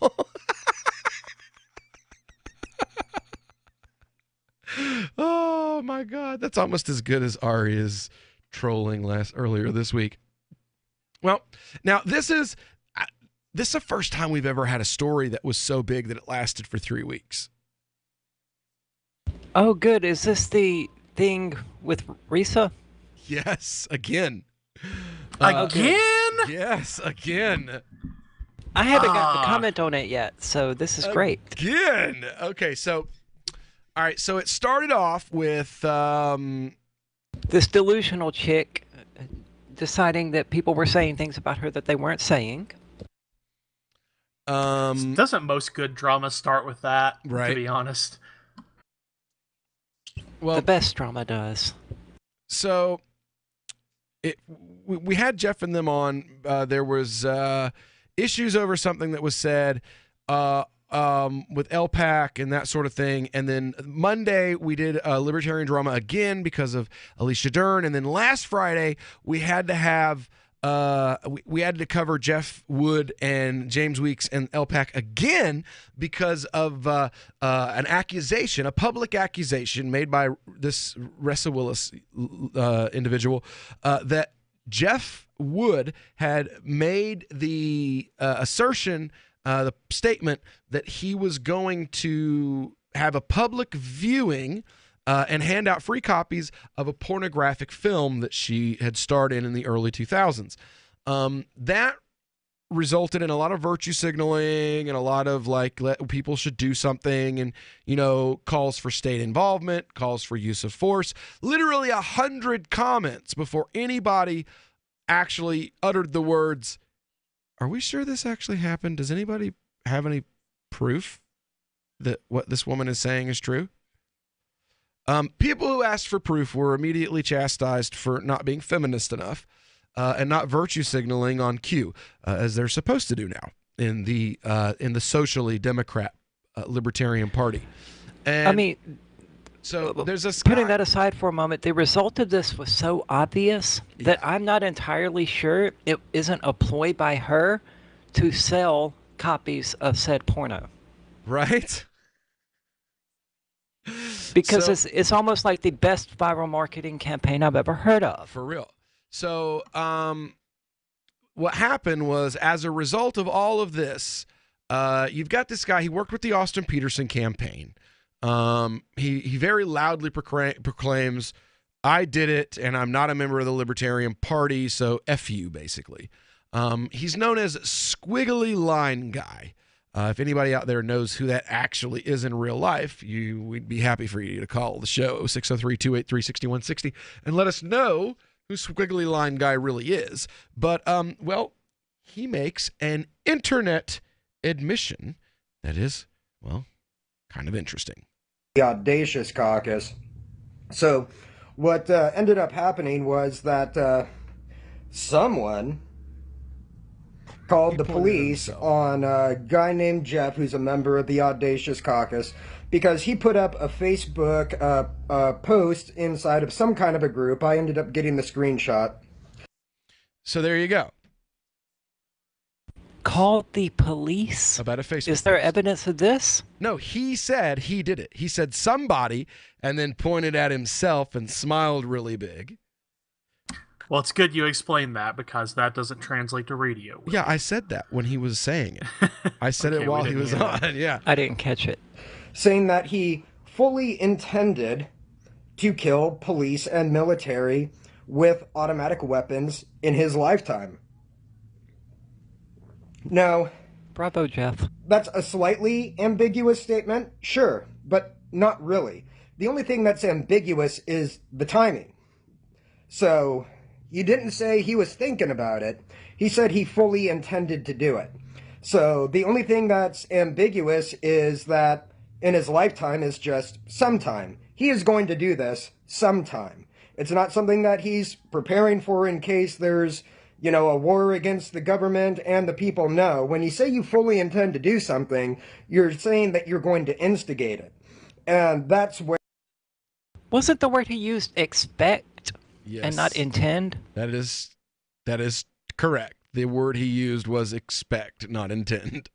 Oh my God, that's almost as good as Aria's trolling earlier this week. Well, now this is the first time we've ever had a story that was so big that it lasted for 3 weeks. Oh, good. Is this the thing with Risa? Yes, again. Again? Yes, again. I haven't got to comment on it yet, so this is great. Again. Okay, so, all right, so it started off with this delusional chick deciding that people were saying things about her that they weren't saying. Doesn't most good drama start with that, right? To be honest. Well, the best drama does. So, we had Jeff and them on. There was issues over something that was said with LPAC and that sort of thing. And then Monday we did Libertarian Drama again because of Alicia Dern. And then last Friday we had to have we had to cover Jeff Wood and James Weeks and LPAC again because of an accusation, a public accusation made by this Ressa Willis individual that Jeff Wood had made the assertion, the statement that he was going to have a public viewing and hand out free copies of a pornographic film that she had starred in the early 2000s. That resulted in a lot of virtue signaling and a lot of people should do something and, calls for state involvement, calls for use of force, literally 100 comments before anybody actually uttered the words, "Are we sure this actually happened? Does anybody have any proof that what this woman is saying is true?" People who asked for proof were immediately chastised for not being feminist enough and not virtue signaling on cue, as they're supposed to do now in the socially democrat libertarian party. And so there's this putting that aside for a moment, the result of this was so obvious that I'm not entirely sure it isn't a ploy by her to sell copies of said porno. Right? Because it's almost like the best viral marketing campaign I've ever heard of. For real. So what happened was, as a result of all of this, you've got this guy. He worked with the Austin Peterson campaign. He very loudly proclaims, I did it, and I'm not a member of the Libertarian Party, so F you, basically. He's known as Squiggly Line Guy. If anybody out there knows who that actually is in real life, we'd be happy for you to call the show, 603-283-6160, and let us know who Squiggly Line Guy really is. But, well, he makes an internet admission that is, well, kind of interesting. The Audacious Caucus. So what ended up happening was that someone called the police on a guy named Jeff, who's a member of the Audacious Caucus, because he put up a Facebook post inside of some kind of a group. I ended up getting the screenshot. So there you go. Called the police? About a Facebook Is there post. evidence of this? No, he said he did it. He said somebody, and then pointed at himself and smiled really big. Well, it's good you explained that, because that doesn't translate to radio. Yeah, I said that when he was saying it. I said Okay, it while we he didn't was hear on. that. Yeah. I didn't catch it. Saying that he fully intended to kill police and military with automatic weapons in his lifetime. Now, bravo, Jeff. That's a slightly ambiguous statement, sure, but not really. The only thing that's ambiguous is the timing. So, he didn't say he was thinking about it. He said he fully intended to do it. So, the only thing that's ambiguous is that in his lifetime is just sometime. He is going to do this sometime. It's not something that he's preparing for in case there's, you know, a war against the government and the people. No. When you say you fully intend to do something, you're saying that you're going to instigate it. And that's where... Wasn't the word he used expect and not intend? That is correct. The word he used was expect, not intend.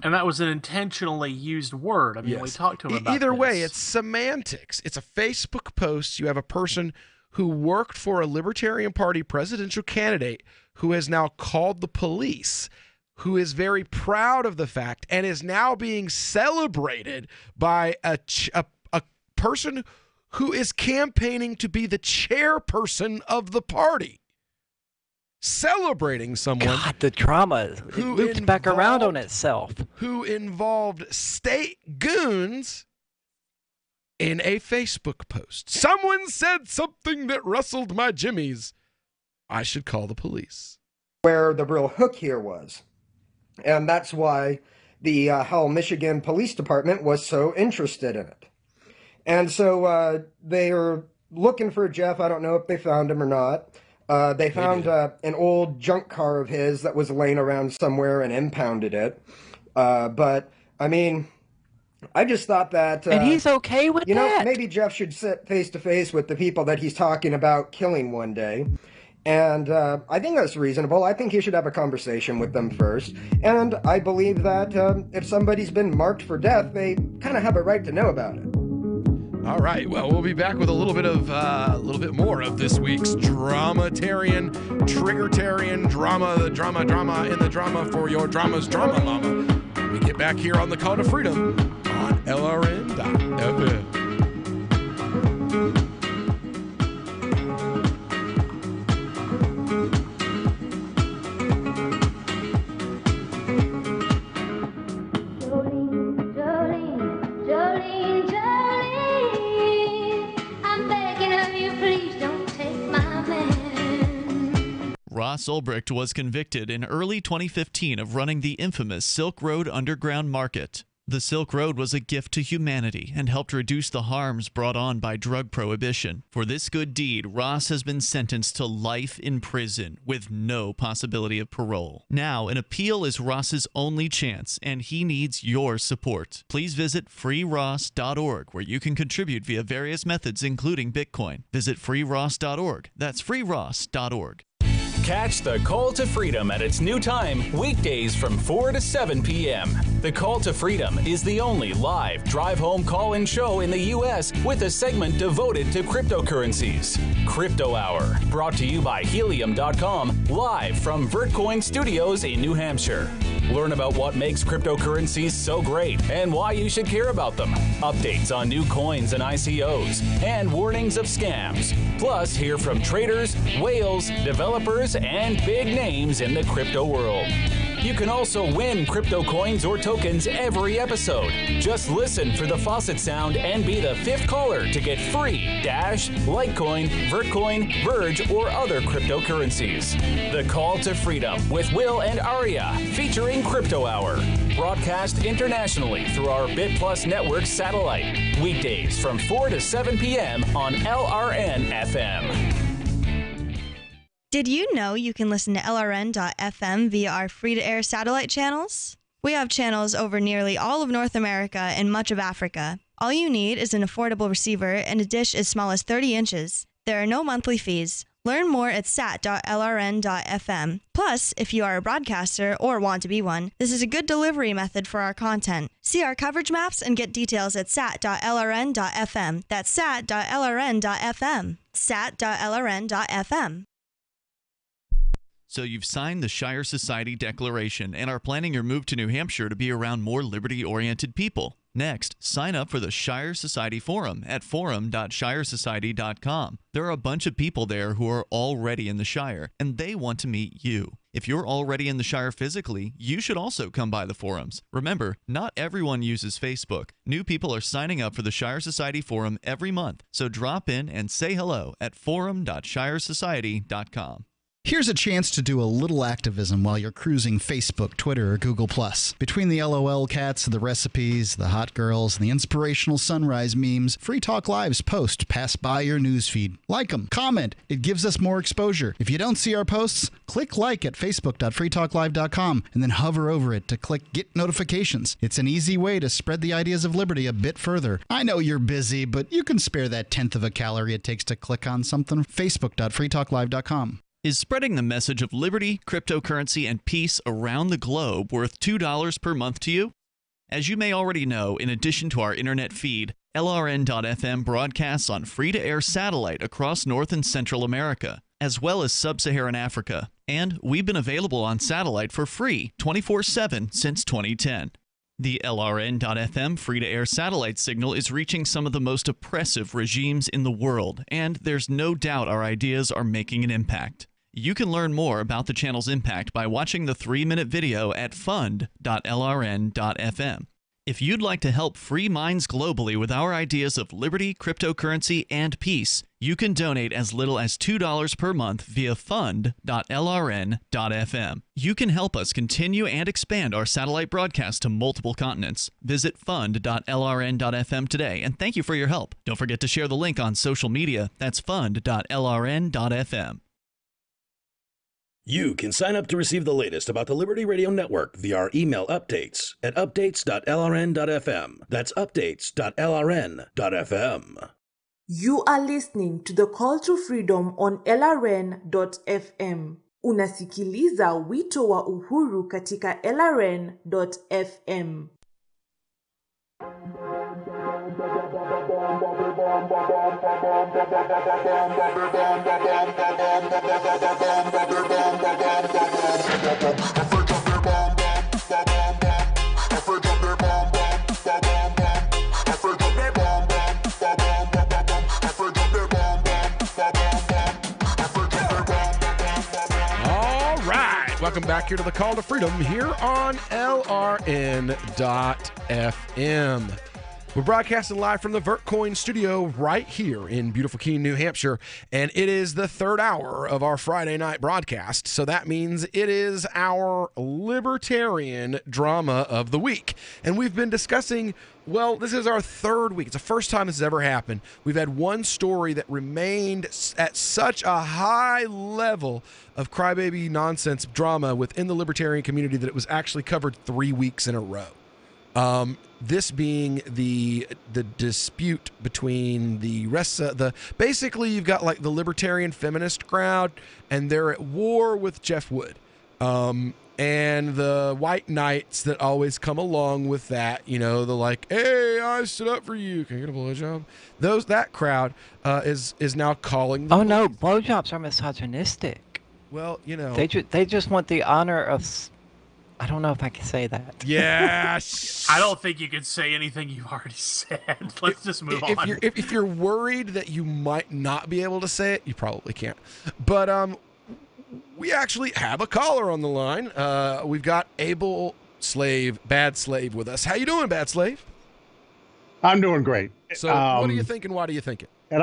And that was an intentionally used word. I mean, Yes. we talked to him about Either way, this. it's semantics. It's a Facebook post. You have a person who worked for a Libertarian Party presidential candidate who has now called the police, who is very proud of the fact and is now being celebrated by a person who is campaigning to be the chairperson of the party. Celebrating someone. God, the drama. It loops back around on itself. Who involved state goons in a Facebook post. Someone said something that rustled my jimmies. I should call the police. Where the real hook here was. And that's why the Howell, Michigan Police Department was so interested in it. And so they are looking for Jeff. I don't know if they found him or not. They found an old junk car of his that was laying around somewhere and impounded it. But, I mean, I just thought that... and he's okay with you that? know, maybe Jeff should sit face-to-face with the people that he's talking about killing one day. And I think that's reasonable. I think he should have a conversation with them first. And I believe that if somebody's been marked for death, they kind of have a right to know about it. All right. Well, we'll be back with a little bit more of this week's Dramatarian, Triggertarian drama, the drama in the drama for your drama's drama mama. We get back here on the Call to Freedom on LRN.FM. Ross Ulbricht was convicted in early 2015 of running the infamous Silk Road Underground Market. The Silk Road was a gift to humanity and helped reduce the harms brought on by drug prohibition. For this good deed, Ross has been sentenced to life in prison with no possibility of parole. Now, an appeal is Ross's only chance, and he needs your support. Please visit freeross.org, where you can contribute via various methods, including Bitcoin. Visit freeross.org. That's freeross.org. Catch the Call to Freedom at its new time, weekdays from 4 to 7 p.m. The Call to Freedom is the only live drive-home call-in show in the U.S. with a segment devoted to cryptocurrencies. Crypto Hour, brought to you by Helium.com, live from Vertcoin Studios in New Hampshire. Learn about what makes cryptocurrencies so great and why you should care about them. Updates on new coins and ICOs, and warnings of scams. Plus, hear from traders, whales, developers, and big names in the crypto world. You can also win crypto coins or tokens every episode. Just listen for the faucet sound and be the 5th caller to get free Dash, Litecoin, Vertcoin, Verge, or other cryptocurrencies. The Call to Freedom with Will and Aria, featuring Crypto Hour. Broadcast internationally through our BitPlus network satellite. Weekdays from 4 to 7 p.m. on LRN FM. Did you know you can listen to LRN.FM via our free-to-air satellite channels? We have channels over nearly all of North America and much of Africa. All you need is an affordable receiver and a dish as small as 30 inches. There are no monthly fees. Learn more at sat.lrn.fm. Plus, if you are a broadcaster or want to be one, this is a good delivery method for our content. See our coverage maps and get details at sat.lrn.fm. That's sat.lrn.fm. sat.lrn.fm. So you've signed the Shire Society Declaration and are planning your move to New Hampshire to be around more liberty-oriented people. Next, sign up for the Shire Society Forum at forum.shiresociety.com. There are a bunch of people there who are already in the Shire, and they want to meet you. If you're already in the Shire physically, you should also come by the forums. Remember, not everyone uses Facebook. New people are signing up for the Shire Society Forum every month, so drop in and say hello at forum.shiresociety.com. Here's a chance to do a little activism while you're cruising Facebook, Twitter, or Google+. Between the LOL cats, the recipes, the hot girls, and the inspirational sunrise memes, Free Talk Live's posts pass by your newsfeed. Like them, comment. It gives us more exposure. If you don't see our posts, click like at facebook.freetalklive.com and then hover over it to click Get Notifications. It's an easy way to spread the ideas of liberty a bit further. I know you're busy, but you can spare that 1/10 of a calorie it takes to click on something. facebook.freetalklive.com. Is spreading the message of liberty, cryptocurrency, and peace around the globe worth $2 per month to you? As you may already know, in addition to our internet feed, LRN.FM broadcasts on free-to-air satellite across North and Central America, as well as Sub-Saharan Africa. And we've been available on satellite for free 24/7 since 2010. The LRN.FM free-to-air satellite signal is reaching some of the most oppressive regimes in the world, and there's no doubt our ideas are making an impact. You can learn more about the channel's impact by watching the 3-minute video at fund.lrn.fm. If you'd like to help free minds globally with our ideas of liberty, cryptocurrency, and peace, you can donate as little as $2 per month via fund.lrn.fm. You can help us continue and expand our satellite broadcast to multiple continents. Visit fund.lrn.fm today, and thank you for your help. Don't forget to share the link on social media. That's fund.lrn.fm. You can sign up to receive the latest about the Liberty Radio Network via our email updates at updates.lrn.fm. That's updates.lrn.fm. You are listening to the Call to Freedom on LRN.fm. Unasikiliza wito wa uhuru katika LRN.fm. Welcome back here to the Call to Freedom here on LRN.FM. We're broadcasting live from the Vertcoin studio right here in beautiful Keene, New Hampshire, and it is the 3rd hour of our Friday night broadcast, so that means it is our libertarian drama of the week. And we've been discussing, well, this is our 3rd week. It's the first time this has ever happened. We've had one story that remained at such a high level of crybaby nonsense drama within the libertarian community that it was actually covered 3 weeks in a row. This being the dispute between the rest of the, basically you've got like the libertarian feminist crowd, and they're at war with Jeff Wood, and the white knights that always come along with that, you know, the like, hey, I stood up for you, can I get a blowjob? That crowd is now calling. Oh no, blowjobs are misogynistic. Well, you know, they just want the honor of. I don't know if I can say that. Yes. I don't think you can say anything you've already said. Let's just move on. If you're worried that you might not be able to say it, you probably can't. But we actually have a caller on the line. We've got Abel Slave, Bad Slave, with us. How you doing, Bad Slave? I'm doing great. So what do you think, and why do you think it? And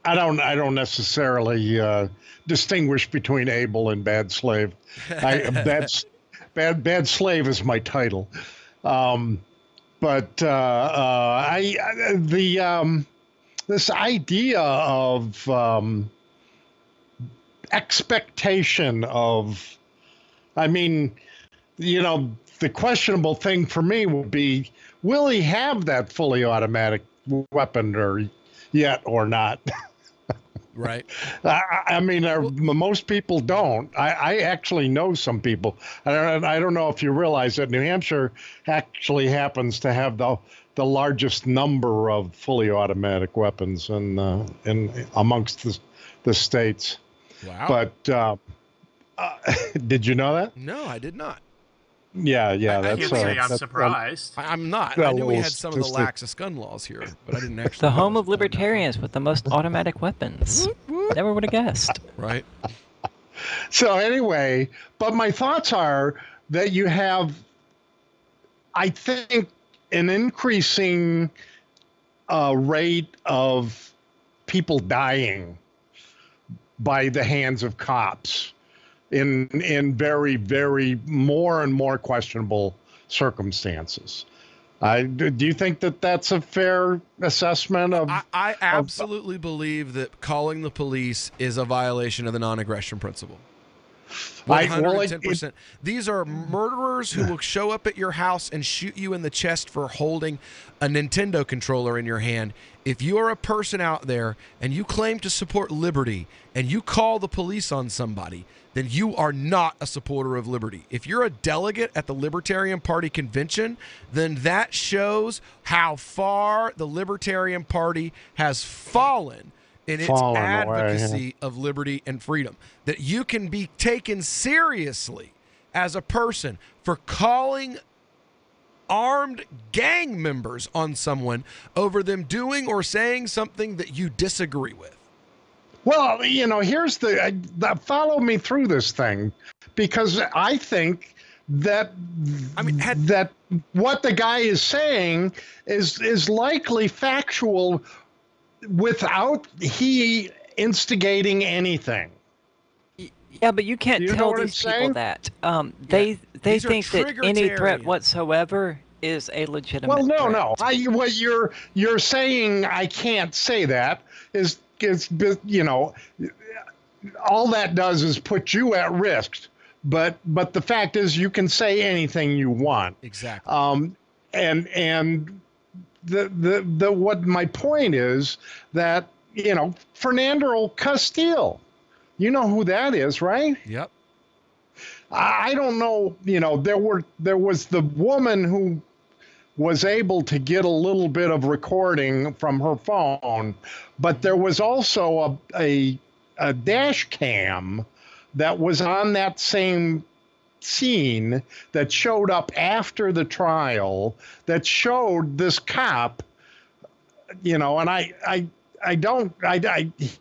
I don't necessarily distinguish between Abel and Bad Slave. Bad Slave is my title, but this idea of expectation of, I mean, you know, the questionable thing for me would be, will he have that fully automatic weapon yet or not? Right. I mean, most people don't. I actually know some people. I don't know if you realize that New Hampshire actually happens to have the largest number of fully automatic weapons in amongst the states. Wow. But did you know that? No, I did not. Yeah. I can't say I'm surprised. I'm not. I knew we had some of the laxest gun laws here, but I didn't actually. The home of libertarians with the most automatic weapons. Never would have guessed. Right. So anyway, but my thoughts are that you have, I think, an increasing rate of people dying by the hands of cops in very, very more and more questionable circumstances. Do you think that that's a fair assessment of? I absolutely believe that calling the police is a violation of the non-aggression principle. 110%. These are murderers who will show up at your house and shoot you in the chest for holding a Nintendo controller in your hand. If you are a person out there and you claim to support liberty and you call the police on somebody, then you are not a supporter of liberty. If you're a delegate at the Libertarian Party convention, then that shows how far the Libertarian Party has fallen in its advocacy of liberty and freedom. That you can be taken seriously as a person for calling armed gang members on someone over them doing or saying something that you disagree with. Well, you know, here's follow me through this thing, because I think that that what the guy is saying is likely factual without he instigating anything. Yeah, but you can't tell these people that. They think that any threat whatsoever is a legitimate threat. No. What you're saying, I can't say that, is you know, all that does is put you at risk. But the fact is, you can say anything you want. Exactly. And the what my point is that, you know, Fernando Castile, you know who that is, right? Yep. I don't know, you know, there was the woman who was able to get a little bit of recording from her phone, but there was also a dash cam that was on that same scene that showed up after the trial that showed this cop, you know, and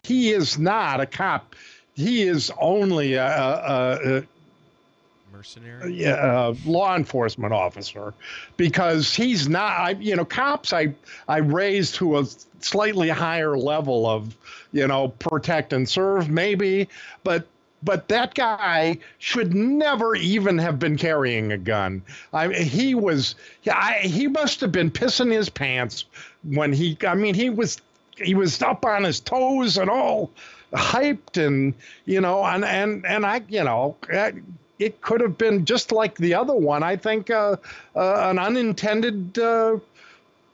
he is not a cop. He is only a mercenary, law enforcement officer, because he's not. Cops I raised to a slightly higher level of, you know, protect and serve maybe, but that guy should never even have been carrying a gun. He must have been pissing his pants when he was up on his toes and all hyped, and, you know, and I, you know, it could have been just like the other one. I think an unintended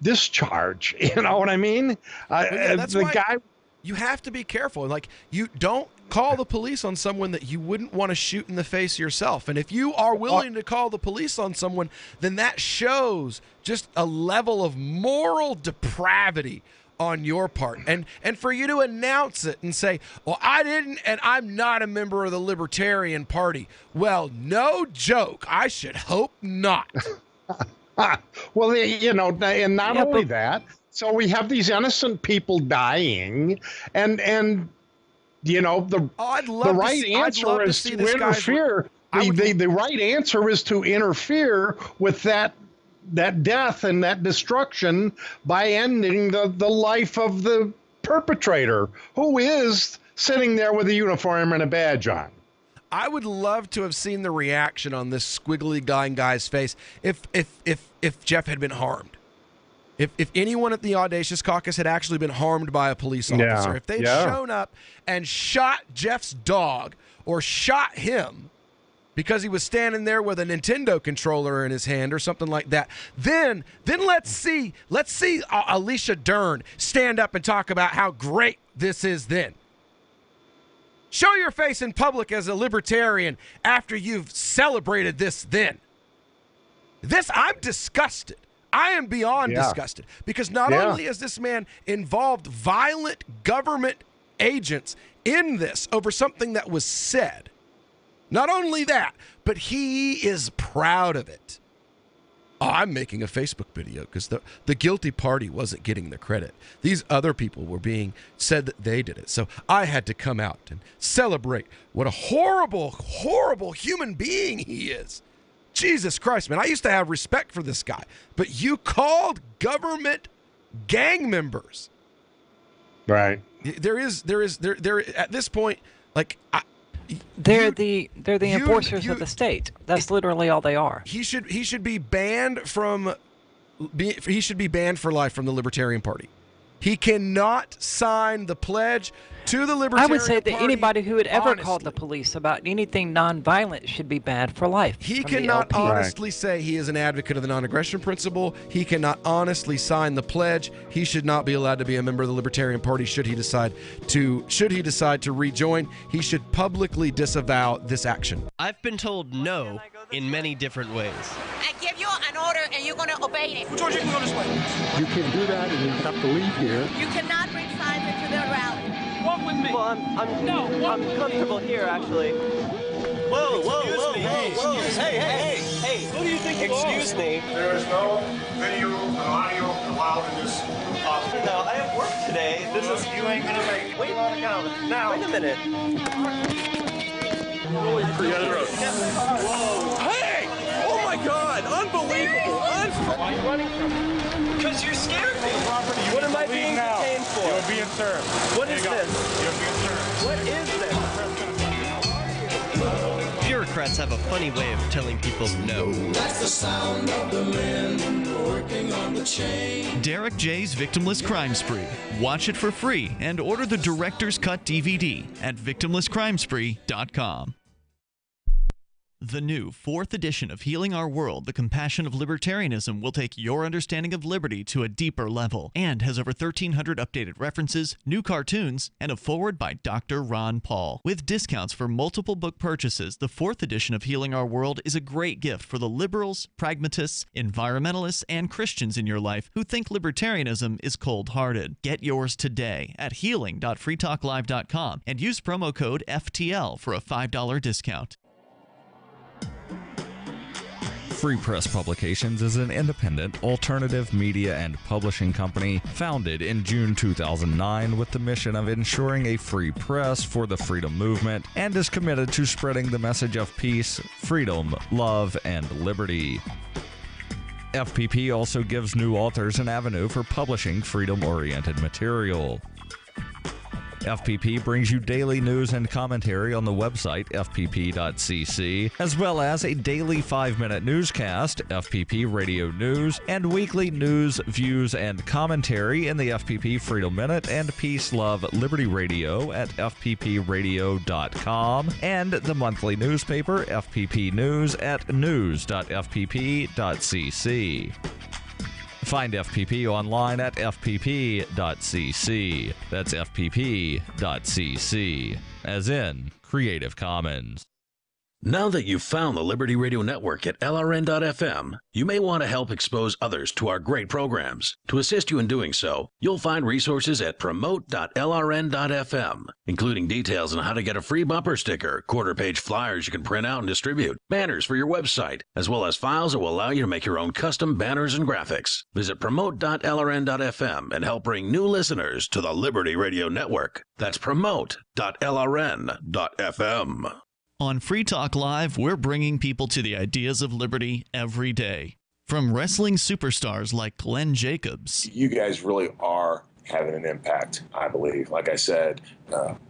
discharge. You know what I mean? That's the why guy. You have to be careful. Like, you don't call the police on someone that you wouldn't want to shoot in the face yourself. And if you are willing to call the police on someone, then that shows just a level of moral depravity on your part. And for you to announce it and say, well, I didn't, and I'm not a member of the Libertarian Party. Well, no joke. I should hope not. Well, you know, and not only that, so we have these innocent people dying, and you know, the right answer is to interfere. The right answer is to interfere with that death and that destruction by ending the life of the perpetrator, who is sitting there with a uniform and a badge on. I would love to have seen the reaction on this squiggly guy's face if Jeff had been harmed. If anyone at the Audacious Caucus had actually been harmed by a police officer, if they'd shown up and shot Jeff's dog or shot him because he was standing there with a Nintendo controller in his hand or something like that, then let's see Alicia Dern stand up and talk about how great this is then. Show your face in public as a libertarian after you've celebrated this then. I'm disgusted. I am beyond disgusted, because not only has this man involved violent government agents in this over something that was said, not only that, but he is proud of it. Oh, I'm making a Facebook video because the guilty party wasn't getting the credit. These other people were being said that they did it. So I had to come out and celebrate what a horrible, horrible human being he is. Jesus Christ, man, I used to have respect for this guy, but you called government gang members. Right. There at this point, like, they're the enforcers of the state. That's literally all they are. He should be banned for life from the Libertarian Party. He cannot sign the pledge to the Libertarian Party. I would say that anybody who would ever call the police about anything nonviolent should be banned for life. He cannot honestly say he is an advocate of the non-aggression principle. He cannot honestly sign the pledge. He should not be allowed to be a member of the Libertarian Party should he decide to rejoin. He should publicly disavow this action. I've been told no in many different ways. I give you an order and you're going to obey it. Who told you to go this way? You can't do that and you have to leave here. You cannot bring signs into the rally. Walk with me. Well, I'm comfortable here, actually. Whoa. Hey. Who do you think you are? Excuse me. There is no video and audio allowed in this office. No, I have work today. You ain't gonna make it. Wait a minute. Hey! Oh my God! Unbelievable! Why are you running from me? Because you're scared me. What am I being detained for? You're being served. What is this? You're being served. What is this? Bureaucrats have a funny way of telling people no. That's the sound of the men working on the chain. Derek J's Victimless Crime Spree. Watch it for free and order the Director's Cut DVD at victimlesscrimespree.com. The new 4th edition of Healing Our World, The Compassion of Libertarianism, will take your understanding of liberty to a deeper level and has over 1,300 updated references, new cartoons, and a foreword by Dr. Ron Paul. With discounts for multiple book purchases, the 4th edition of Healing Our World is a great gift for the liberals, pragmatists, environmentalists, and Christians in your life who think libertarianism is cold-hearted. Get yours today at healing.freetalklive.com and use promo code FTL for a $5 discount. Free Press Publications is an independent, alternative media and publishing company founded in June 2009 with the mission of ensuring a free press for the freedom movement and is committed to spreading the message of peace, freedom, love, and liberty. FPP also gives new authors an avenue for publishing freedom-oriented material. FPP brings you daily news and commentary on the website, fpp.cc, as well as a daily 5-minute newscast, FPP Radio News, and weekly news, views, and commentary in the FPP Freedom Minute and Peace, Love, Liberty Radio at fppradio.com, and the monthly newspaper, FPP News, at news.fpp.cc. Find FPP online at fpp.cc. That's fpp.cc, as in Creative Commons. Now that you've found the Liberty Radio Network at LRN.FM, you may want to help expose others to our great programs. To assist you in doing so, you'll find resources at promote.lrn.fm, including details on how to get a free bumper sticker, quarter-page flyers you can print out and distribute, banners for your website, as well as files that will allow you to make your own custom banners and graphics. Visit promote.lrn.fm and help bring new listeners to the Liberty Radio Network. That's promote.lrn.fm. On Free Talk Live, we're bringing people to the ideas of liberty every day. From wrestling superstars like Glenn Jacobs. You guys really are having an impact, I believe. Like I said,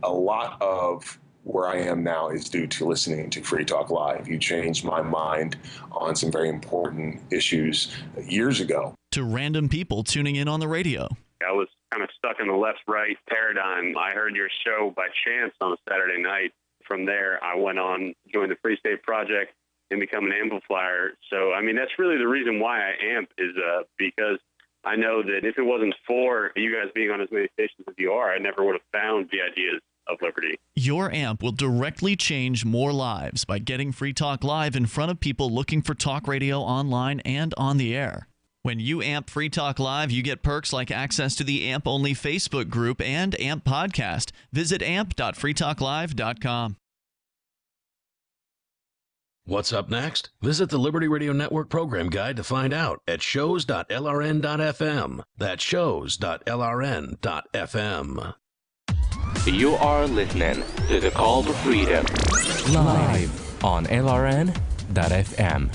a lot of where I am now is due to listening to Free Talk Live. You changed my mind on some very important issues years ago. To random people tuning in on the radio. I was kind of stuck in the left-right paradigm. I heard your show by chance on a Saturday night. From there, I went on, joined the Free State Project, and become an amplifier. So, I mean, that's really the reason why I amp is because I know that if it wasn't for you guys being on as many stations as you are, I never would have found the ideas of liberty. Your amp will directly change more lives by getting Free Talk Live in front of people looking for talk radio online and on the air. When you amp Free Talk Live, you get perks like access to the AMP-only Facebook group and AMP podcast. Visit amp.freetalklive.com. What's up next? Visit the Liberty Radio Network program guide to find out at shows.lrn.fm. That's shows.lrn.fm. You are listening to The Call to Freedom live on LRN.FM.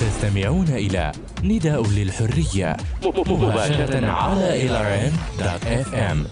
تستمعون إلى نداء للحرية مباشرة على LRN.FM.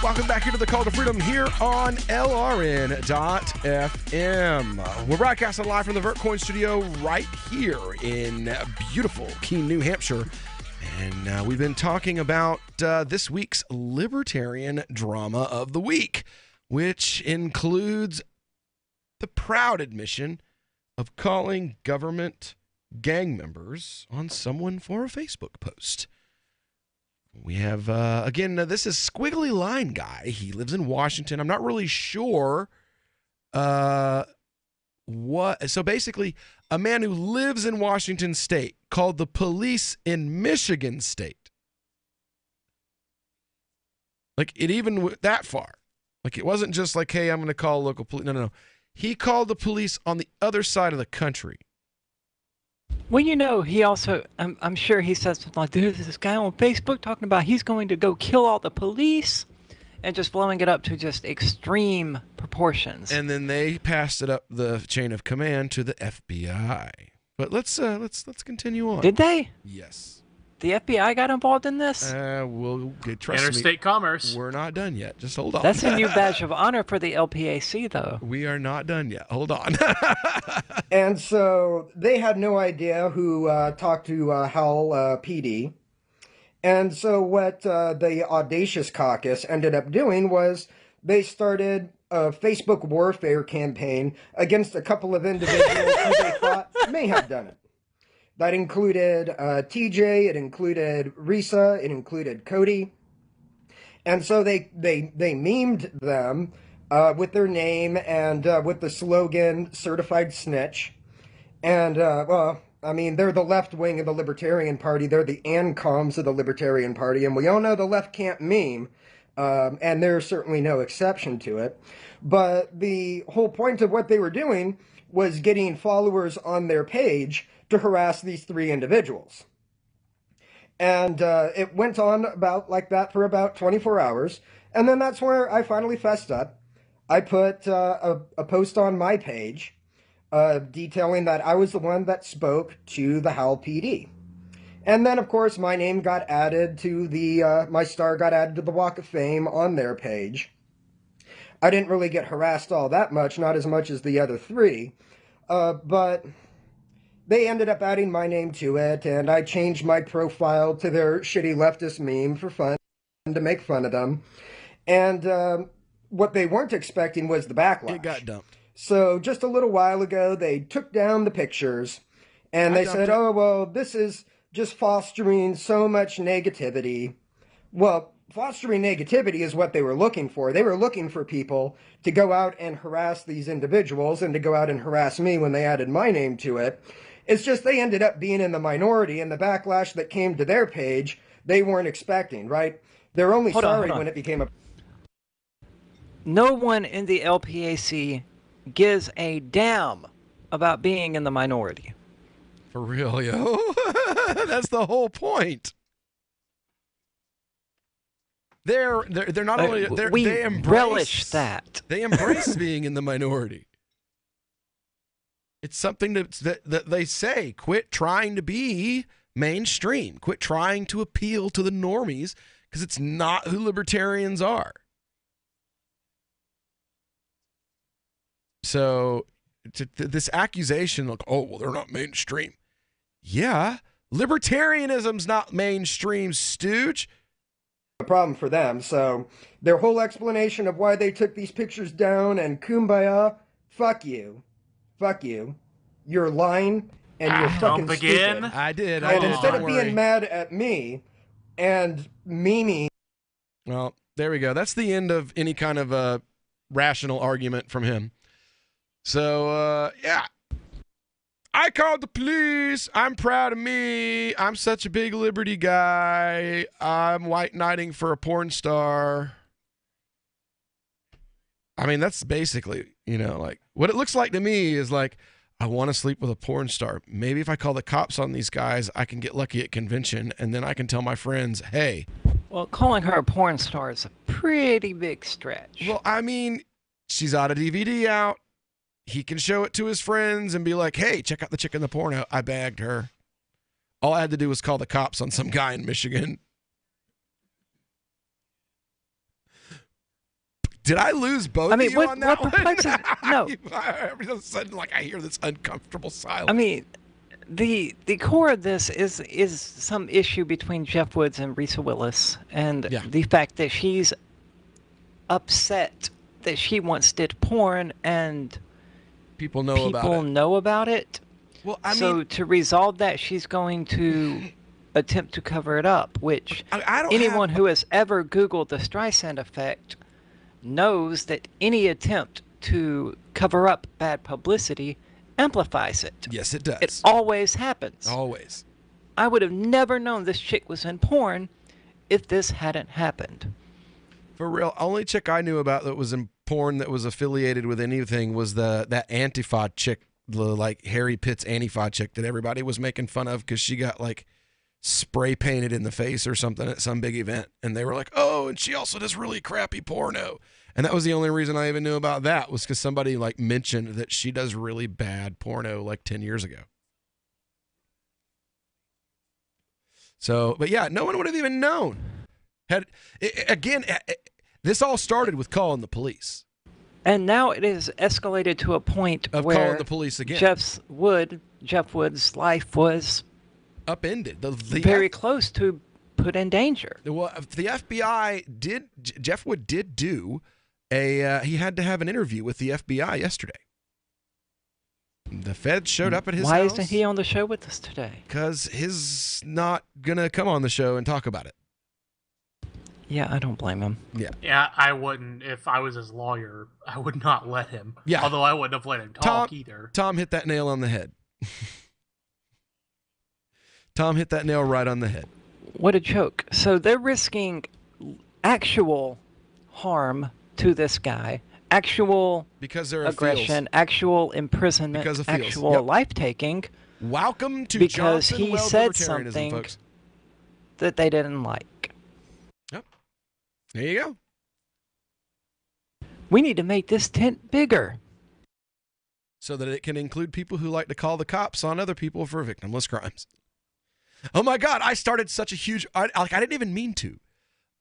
Welcome back into the Call to Freedom here on LRN.FM. We're broadcasting live from the Vertcoin studio right here in beautiful Keene, New Hampshire. And we've been talking about this week's Libertarian Drama of the Week, which includes the proud admission of calling government gang members on someone for a Facebook post. We have, again, this is Squiggly Line Guy. He lives in Washington. I'm not really sure what. So basically, a man who lives in Washington State called the police in Michigan State. Like, it even went that far. Like, it wasn't just like, hey, I'm going to call local police. No. He called the police on the other side of the country. Well, you know, he also, I'm sure he says something like, there's this guy on Facebook talking about he's going to go kill all the police, and just blowing it up to just extreme proportions. And then they passed it up the chain of command to the FBI. But let's continue on. Did they? Yes. The FBI got involved in this? We'll trust Interstate commerce. We're not done yet. Just hold on. That's a new badge of honor for the LPAC, though. We are not done yet. Hold on. And so they had no idea who talked to Howell PD. And so what the Audacious Caucus ended up doing was they started a Facebook warfare campaign against a couple of individuals who they thought may have done it. That included TJ, it included Risa, it included Cody. And so they memed them with their name and with the slogan, Certified Snitch. And, well, I mean, they're the left wing of the Libertarian Party. They're the ANCOMs of the Libertarian Party. And we all know the left can't meme. and they're certainly no exception to it. But the whole point of what they were doing was getting followers on their page to harass these 3 individuals. And it went on about like that for about 24 hours. And then that's where I finally fessed up. I put a post on my page detailing that I was the one that spoke to the Howell PD. And then, of course, my name got added to my star got added to the Walk of Fame on their page. I didn't really get harassed all that much, not as much as the other 3. But they ended up adding my name to it, and I changed my profile to their shitty leftist meme for fun, to make fun of them. And what they weren't expecting was the backlash. It got dumped. So just a little while ago, they took down the pictures, and they said, oh, well, this is just fostering so much negativity. Well, fostering negativity is what they were looking for. They were looking for people to go out and harass these individuals and to go out and harass me when they added my name to it. It's just they ended up being in the minority, and the backlash that came to their page, they weren't expecting, right? They're only sorry when it became a... No one in the LPAC gives a damn about being in the minority. For real, yo. That's the whole point. They're not only they embrace, relish that. They embrace being in the minority. It's something that they say, quit trying to be mainstream. Quit trying to appeal to the normies, because it's not who libertarians are. So this accusation, like, oh, well, they're not mainstream. Yeah, libertarianism's not mainstream, stooge. A problem for them. So their whole explanation of why they took these pictures down and kumbaya, fuck you. Fuck you. You're lying and you're fucking stupid. I did. And instead of being mad at me and memeing. Well, there we go. That's the end of any kind of rational argument from him. So, yeah. I called the police. I'm proud of me. I'm such a big liberty guy. I'm white knighting for a porn star. I mean, that's basically, like, what it looks like to me is like, I want to sleep with a porn star. Maybe if I call the cops on these guys, I can get lucky at convention, and then I can tell my friends, hey. Well, calling her a porn star is a pretty big stretch. Well, I mean, she's got a DVD out. He can show it to his friends and be like, hey, check out the chick in the porno. I bagged her. All I had to do was call the cops on some guy in Michigan. Did I lose both of you on that one? No. Every of a sudden, like, I hear this uncomfortable silence. I mean, the core of this is some issue between Jeff Woods and Risa Willis, and the fact that she's upset that she once did porn and people know about it. Well, so to resolve that, she's going to attempt to cover it up, which anyone who has ever Googled the Streisand effect knows that any attempt to cover up bad publicity amplifies it. Yes, it does. It always happens. Always. I would have never known this chick was in porn if this hadn't happened. For real, only chick I knew about that was in porn that was affiliated with anything was that Antifa chick, like Harry Pitt's Antifa chick that everybody was making fun of because she got like spray painted in the face or something at some big event, and they were like, oh, and she also does really crappy porno. And that was the only reason I even knew about that, was because somebody like mentioned that she does really bad porno like 10 years ago. So, but yeah, no one would have even known. This all started with calling the police. And now it is escalated to a point of where calling the police again. Jeff Wood's life was upended. Very close to put in danger. Well, the FBI did. Jeff Wood did do he had to have an interview with the FBI yesterday. The feds showed up at his house. Why isn't he on the show with us today? Because he's not going to come on the show and talk about it. Yeah, I don't blame him. Yeah, I wouldn't. If I was his lawyer, I would not let him. Yeah. Although I wouldn't have let him talk either. Tom hit that nail on the head. What a joke. So they're risking actual harm to this guy. Actual because there are aggression, actual imprisonment, actual life taking. Welcome to because Jonathan he Wells said libertarianism, something folks. that they didn't like. Yep. There you go. We need to make this tent bigger. So that it can include people who like to call the cops on other people for victimless crimes. Oh my God, I started such a huge... I didn't even mean to.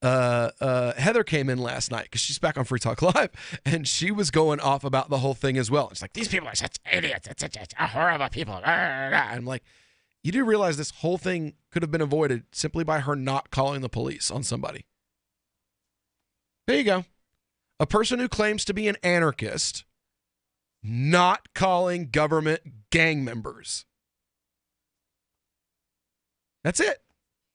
Heather came in last night because she's back on Free Talk Live, and she was going off about the whole thing as well. It's like, these people are such idiots. It's such horrible people. And I'm like, you do realize this whole thing could have been avoided simply by her not calling the police on somebody. There you go. A person who claims to be an anarchist not calling government gang members. That's it.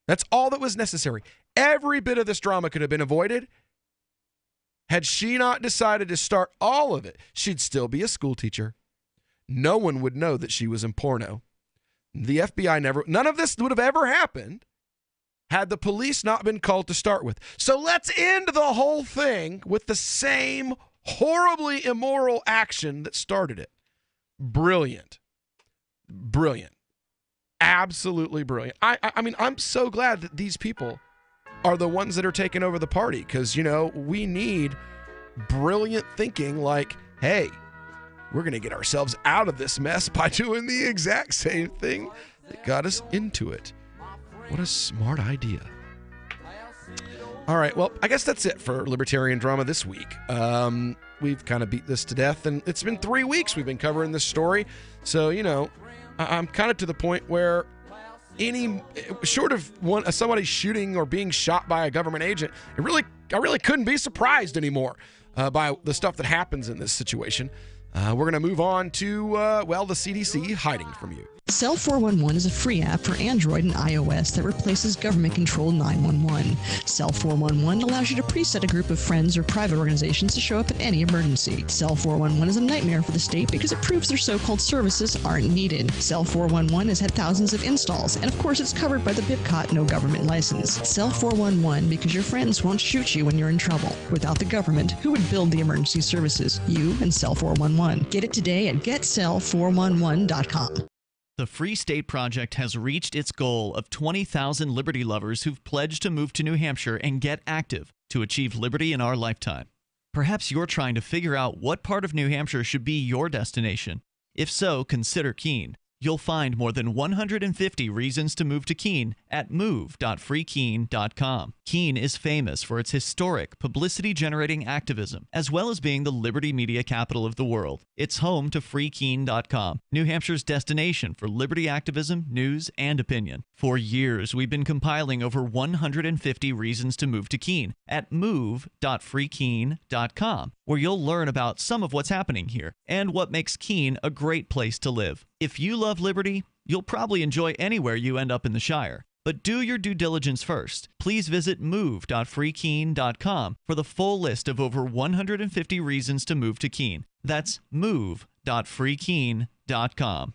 That's all that was necessary. Every bit of this drama could have been avoided. Had she not decided to start all of it, she'd still be a school teacher. No one would know that she was in porno. The FBI none of this would have ever happened had the police not been called to start with. So let's end the whole thing with the same horribly immoral action that started it. Brilliant. Brilliant. Absolutely brilliant. I mean, I'm so glad that these people are the ones that are taking over the party because, you know, we need brilliant thinking like, hey, we're going to get ourselves out of this mess by doing the exact same thing that got us into it. What a smart idea. All right, well, I guess that's it for Libertarian Drama this week. We've kind of beat this to death, and it's been 3 weeks we've been covering this story. So, you know, I'm kind of to the point where any short of somebody shooting or being shot by a government agent, I really couldn't be surprised anymore by the stuff that happens in this situation. We're going to move on to, the CDC hiding from you. Cell 411 is a free app for Android and iOS that replaces government-controlled 911. Cell 411 allows you to preset a group of friends or private organizations to show up at any emergency. Cell 411 is a nightmare for the state because it proves their so-called services aren't needed. Cell 411 has had thousands of installs, and of course it's covered by the BIPCOT no government license. Cell 411 because your friends won't shoot you when you're in trouble. Without the government, who would build the emergency services? You and Cell 411. Get it today at getcell411.com. The Free State Project has reached its goal of 20,000 liberty lovers who've pledged to move to New Hampshire and get active to achieve liberty in our lifetime. Perhaps you're trying to figure out what part of New Hampshire should be your destination. If so, consider Keene. You'll find more than 150 reasons to move to Keene at move.freekeene.com. Keene is famous for its historic, publicity-generating activism, as well as being the liberty media capital of the world. It's home to freekeene.com, New Hampshire's destination for liberty activism, news, and opinion. For years, we've been compiling over 150 reasons to move to Keene at move.freekeene.com, where you'll learn about some of what's happening here and what makes Keene a great place to live. If you love liberty, you'll probably enjoy anywhere you end up in the Shire. But do your due diligence first. Please visit move.freekeene.com for the full list of over 150 reasons to move to Keene. That's move.freekeene.com.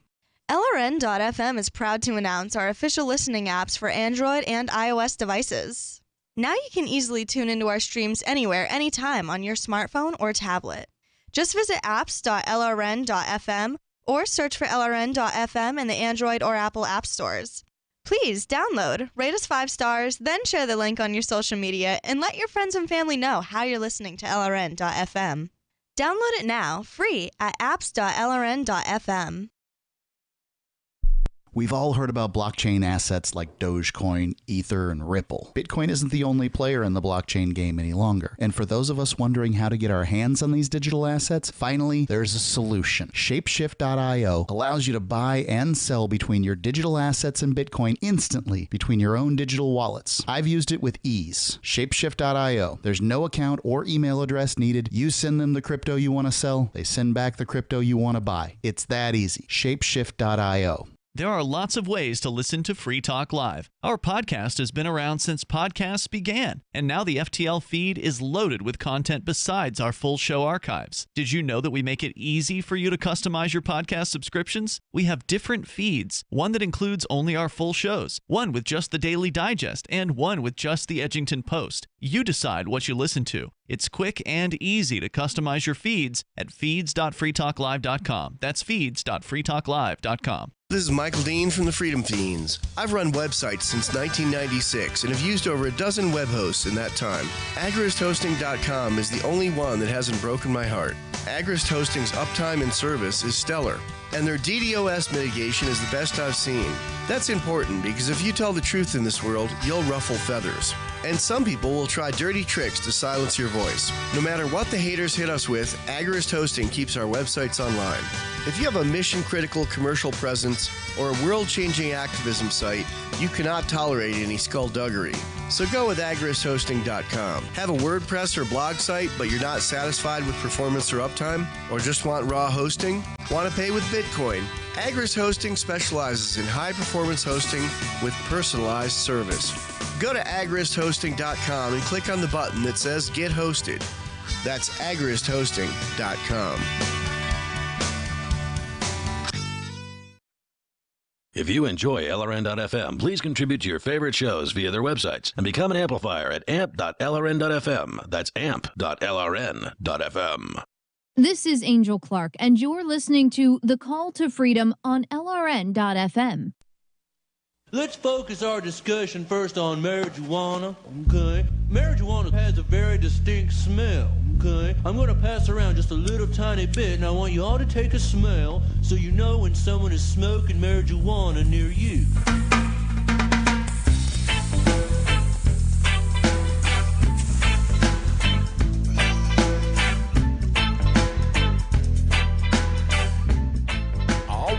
LRN.FM is proud to announce our official listening apps for Android and iOS devices. Now you can easily tune into our streams anywhere, anytime on your smartphone or tablet. Just visit apps.lrn.fm or search for LRN.FM in the Android or Apple app stores. Please download, rate us 5 stars, then share the link on your social media, and let your friends and family know how you're listening to LRN.FM. Download it now, free, at apps.lrn.fm. We've all heard about blockchain assets like Dogecoin, Ether, and Ripple. Bitcoin isn't the only player in the blockchain game any longer. And for those of us wondering how to get our hands on these digital assets, finally, there's a solution. Shapeshift.io allows you to buy and sell between your digital assets and Bitcoin instantly between your own digital wallets. I've used it with ease. Shapeshift.io. There's no account or email address needed. You send them the crypto you want to sell. They send back the crypto you want to buy. It's that easy. Shapeshift.io. There are lots of ways to listen to Free Talk Live. Our podcast has been around since podcasts began, and now the FTL feed is loaded with content besides our full show archives. Did you know that we make it easy for you to customize your podcast subscriptions? We have different feeds, one that includes only our full shows, one with just the Daily Digest, and one with just the Edgington Post. You decide what you listen to. It's quick and easy to customize your feeds at feeds.freetalklive.com. That's feeds.freetalklive.com. This is Michael Dean from the Freedom Fiends. I've run websites since 1996 and have used over a dozen web hosts in that time. AgristHosting.com is the only one that hasn't broken my heart. Agrist Hosting's uptime and service is stellar, and their DDoS mitigation is the best I've seen. That's important because if you tell the truth in this world, you'll ruffle feathers. And some people will try dirty tricks to silence your voice. No matter what the haters hit us with, Agrist Hosting keeps our websites online. If you have a mission-critical commercial presence or a world-changing activism site, you cannot tolerate any skullduggery. So go with agristhosting.com. Have a WordPress or blog site, but you're not satisfied with performance or uptime? Or just want raw hosting? Want to pay with Bitcoin? Agrist Hosting specializes in high-performance hosting with personalized service. Go to agristhosting.com and click on the button that says Get Hosted. That's agristhosting.com. If you enjoy LRN.FM, please contribute to your favorite shows via their websites and become an amplifier at amp.lrn.fm. That's amp.lrn.fm. This is Angel Clark, and you're listening to The Call to Freedom on LRN.fm. Let's focus our discussion first on marijuana, okay? Marijuana has a very distinct smell, okay? I'm going to pass around just a little tiny bit, and I want you all to take a smell so you know when someone is smoking marijuana near you.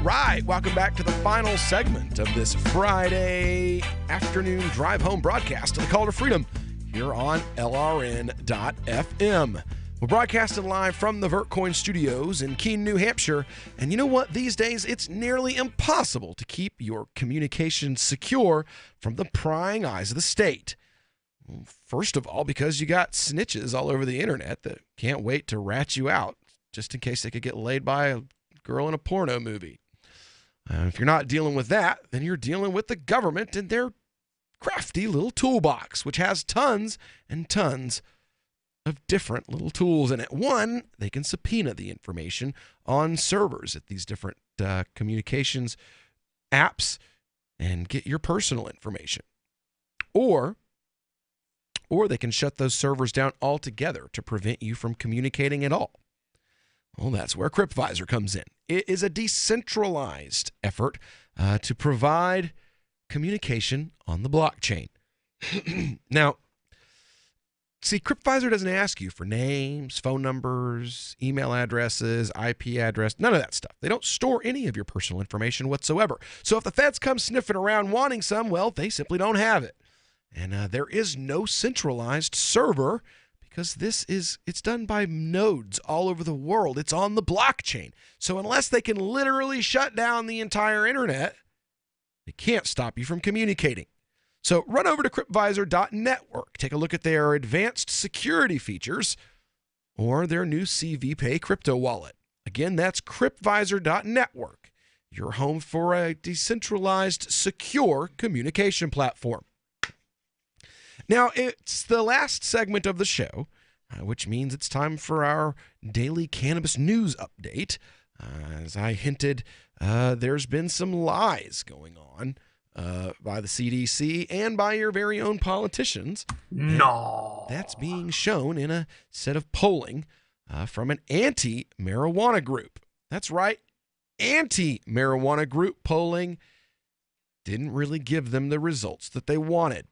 Right, welcome back to the final segment of this Friday afternoon drive home broadcast of the Call to Freedom here on LRN.FM. We're broadcasting live from the Vertcoin studios in Keene, New Hampshire. And you know what? These days, it's nearly impossible to keep your communications secure from the prying eyes of the state. First of all, because you got snitches all over the internet that can't wait to rat you out just in case they could get laid by a girl in a porno movie. If you're not dealing with that, then you're dealing with the government and their crafty little toolbox, which has tons and tons of different little tools in it. One, they can subpoena the information on servers at these different communications apps and get your personal information. Or they can shut those servers down altogether to prevent you from communicating at all. Well, that's where CryptVisor comes in. It is a decentralized effort to provide communication on the blockchain. Now, see, CryptVisor doesn't ask you for names, phone numbers, email addresses, IP address, none of that stuff. They don't store any of your personal information whatsoever. So if the feds come sniffing around wanting some, well, they simply don't have it. And there is no centralized server because it's done by nodes all over the world. It's on the blockchain. So unless they can literally shut down the entire internet, they can't stop you from communicating. So run over to cryptvisor.network. Take a look at their advanced security features or their new CVPay crypto wallet. Again, that's cryptvisor.network, your home for a decentralized, secure communication platform. Now, it's the last segment of the show, which means it's time for our daily cannabis news update. As I hinted, there's been some lies going on by the CDC and by your very own politicians. No. That's being shown in a set of polling from an anti-marijuana group. That's right, anti-marijuana group polling didn't really give them the results that they wanted.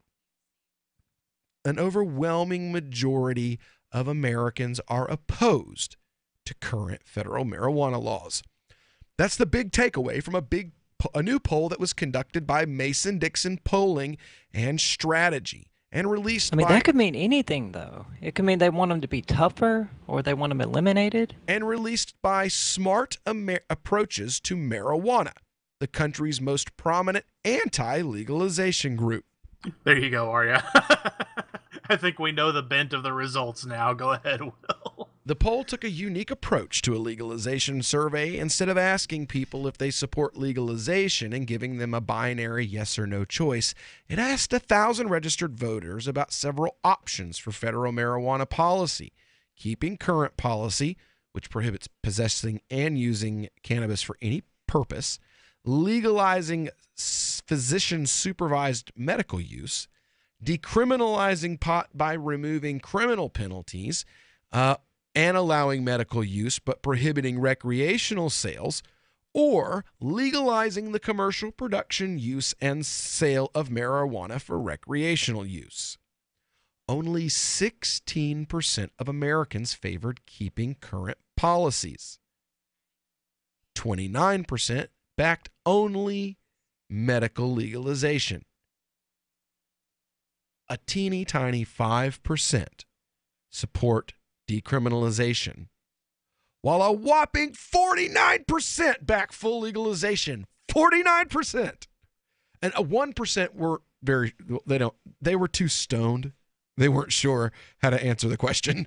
An overwhelming majority of Americans are opposed to current federal marijuana laws. That's the big takeaway from a new poll that was conducted by Mason-Dixon Polling and Strategy and released by... that could mean anything, though. It could mean they want them to be tougher or they want them eliminated. And released by Smart Approaches to Marijuana. the country's most prominent anti-legalization group. There you go, Arya. I think we know the bent of the results now. Go ahead, Will. The poll took a unique approach to a legalization survey. Instead of asking people if they support legalization and giving them a binary yes or no choice, it asked 1,000 registered voters about several options for federal marijuana policy: keeping current policy, which prohibits possessing and using cannabis for any purpose; legalizing physician-supervised medical use; decriminalizing pot by removing criminal penalties, and allowing medical use but prohibiting recreational sales; or legalizing the commercial production, use, and sale of marijuana for recreational use. Only 16% of Americans favored keeping current policies. 29% backed only medical legalization. A teeny tiny 5% support decriminalization, while a whopping 49% back full legalization. 49%. And a 1% were they were too stoned. They weren't sure how to answer the question.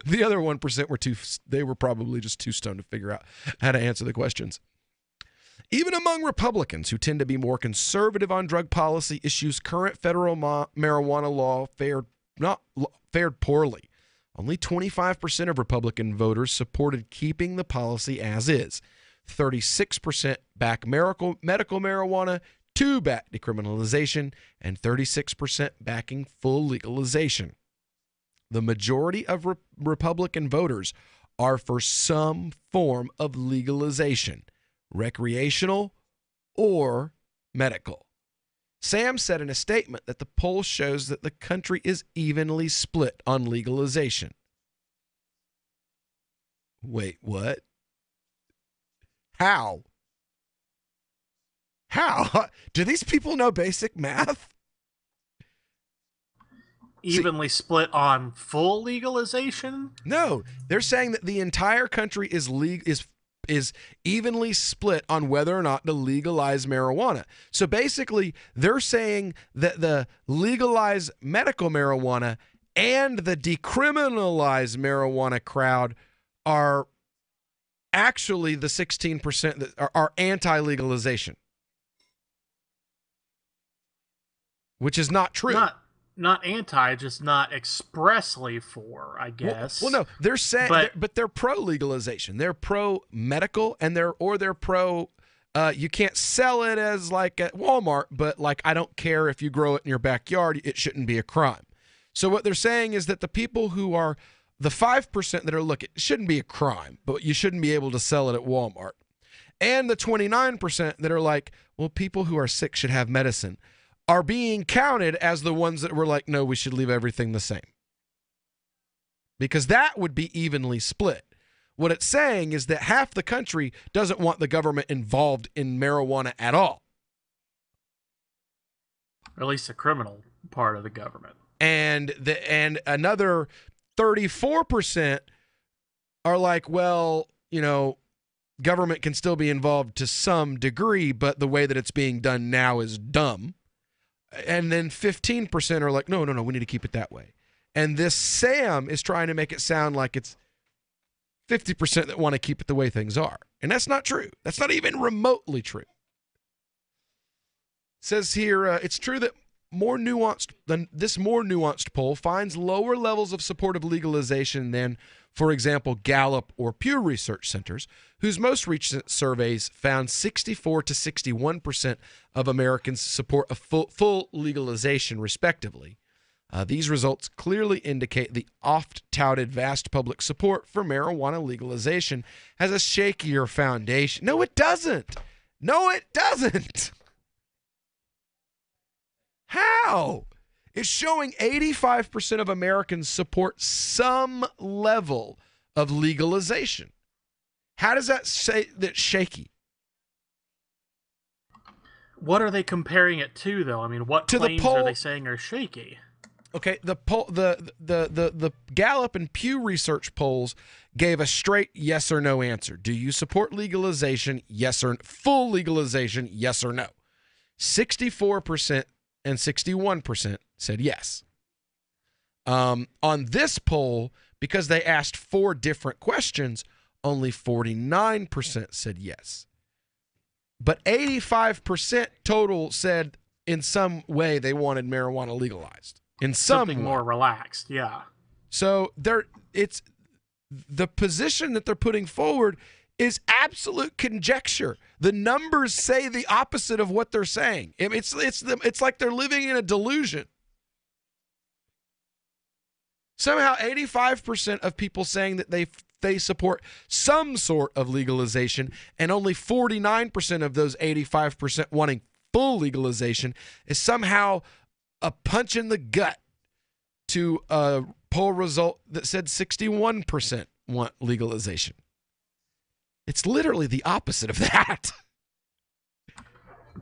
The other 1% they were probably just too stoned to figure out how to answer the questions. Even among Republicans, who tend to be more conservative on drug policy issues, current federal marijuana law fared poorly. Only 25% of Republican voters supported keeping the policy as is. 36% back medical marijuana, 2% back decriminalization, and 36% backing full legalization. The majority of Republican voters are for some form of legalization, recreational or medical. Sam said in a statement that the poll shows that the country is evenly split on legalization. Wait, what? How? Do these people know basic math? Evenly split on full legalization? No, they're saying that the entire country is evenly split on whether or not to legalize marijuana. So basically, they're saying that the legalized medical marijuana and the decriminalized marijuana crowd are actually the 16% that are anti-legalization, which is not true. Not anti, just not expressly for, I guess. Well, no, they're saying, but they're pro-legalization. They're pro-medical, and they're pro. You can't sell it as like at Walmart, but like I don't care if you grow it in your backyard, it shouldn't be a crime. So what they're saying is that the people who are the 5% that are look, it shouldn't be a crime, but you shouldn't be able to sell it at Walmart, and the 29% that are like, well, people who are sick should have medicine, are being counted as the ones that were like, no, we should leave everything the same. Because that would be evenly split. What it's saying is that half the country doesn't want the government involved in marijuana at all. Or at least the criminal part of the government. And another 34% are like, well, you know, government can still be involved to some degree, but the way that it's being done now is dumb. And then 15% are like, no, we need to keep it that way. And this Sam is trying to make it sound like it's 50% that want to keep it the way things are. And that's not true. That's not even remotely true. It says here, it's true that this more nuanced poll finds lower levels of support of legalization than, for example, Gallup or Pew Research Centers, whose most recent surveys found 64 to 61% of Americans support a full legalization, respectively. These results clearly indicate the oft-touted vast public support for marijuana legalization has a shakier foundation. No, it doesn't. How? It's showing 85% of Americans support some level of legalization. How does that say that's shaky? What are they comparing it to, though? I mean, what claims are they saying are shaky? Okay, the Gallup and Pew Research polls gave a straight yes or no answer. Do you support legalization? Yes or full legalization? Yes or no? 64% and 61% said yes. On this poll, because they asked 4 different questions, only 49% said yes. But 85% total said in some way they wanted marijuana legalized. In something more relaxed, yeah. So it's the position that they're putting forward is absolute conjecture. The numbers say the opposite of what they're saying. It's like they're living in a delusion. Somehow 85% of people saying that they support some sort of legalization, and only 49% of those 85% wanting full legalization is somehow a punch in the gut to a poll result that said 61% want legalization. It's literally the opposite of that.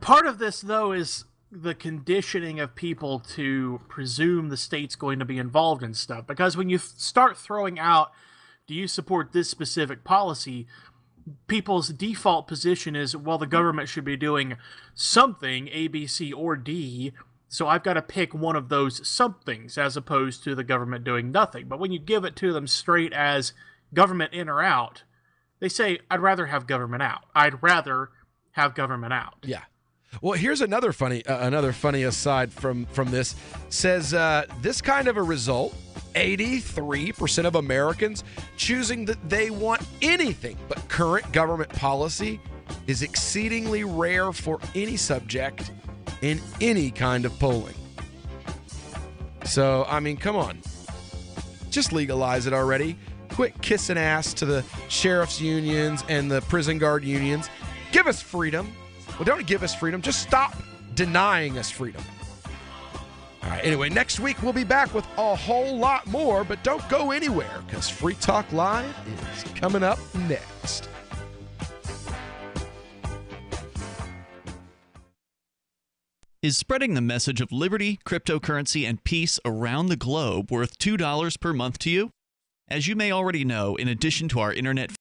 Part of this, though, is the conditioning of people to presume the state's going to be involved in stuff. Because when you start throwing out, do you support this specific policy, people's default position is, well, the government should be doing something, A, B, C, or D, so I've got to pick one of those somethings as opposed to the government doing nothing. But when you give it to them straight as government in or out, they say, I'd rather have government out. I'd rather have government out. Yeah. Well, here's another funny aside from this. Says this kind of a result, 83% of Americans choosing that they want anything but current government policy is exceedingly rare for any subject in any kind of polling. So, I mean, come on. Just legalize it already. Quit kissing ass to the sheriff's unions and the prison guard unions. Give us freedom. Well, don't give us freedom. Just stop denying us freedom. All right, anyway, next week we'll be back with a whole lot more, but don't go anywhere because Free Talk Live is coming up next. Is spreading the message of liberty, cryptocurrency, and peace around the globe worth $2 per month to you? As you may already know, in addition to our internet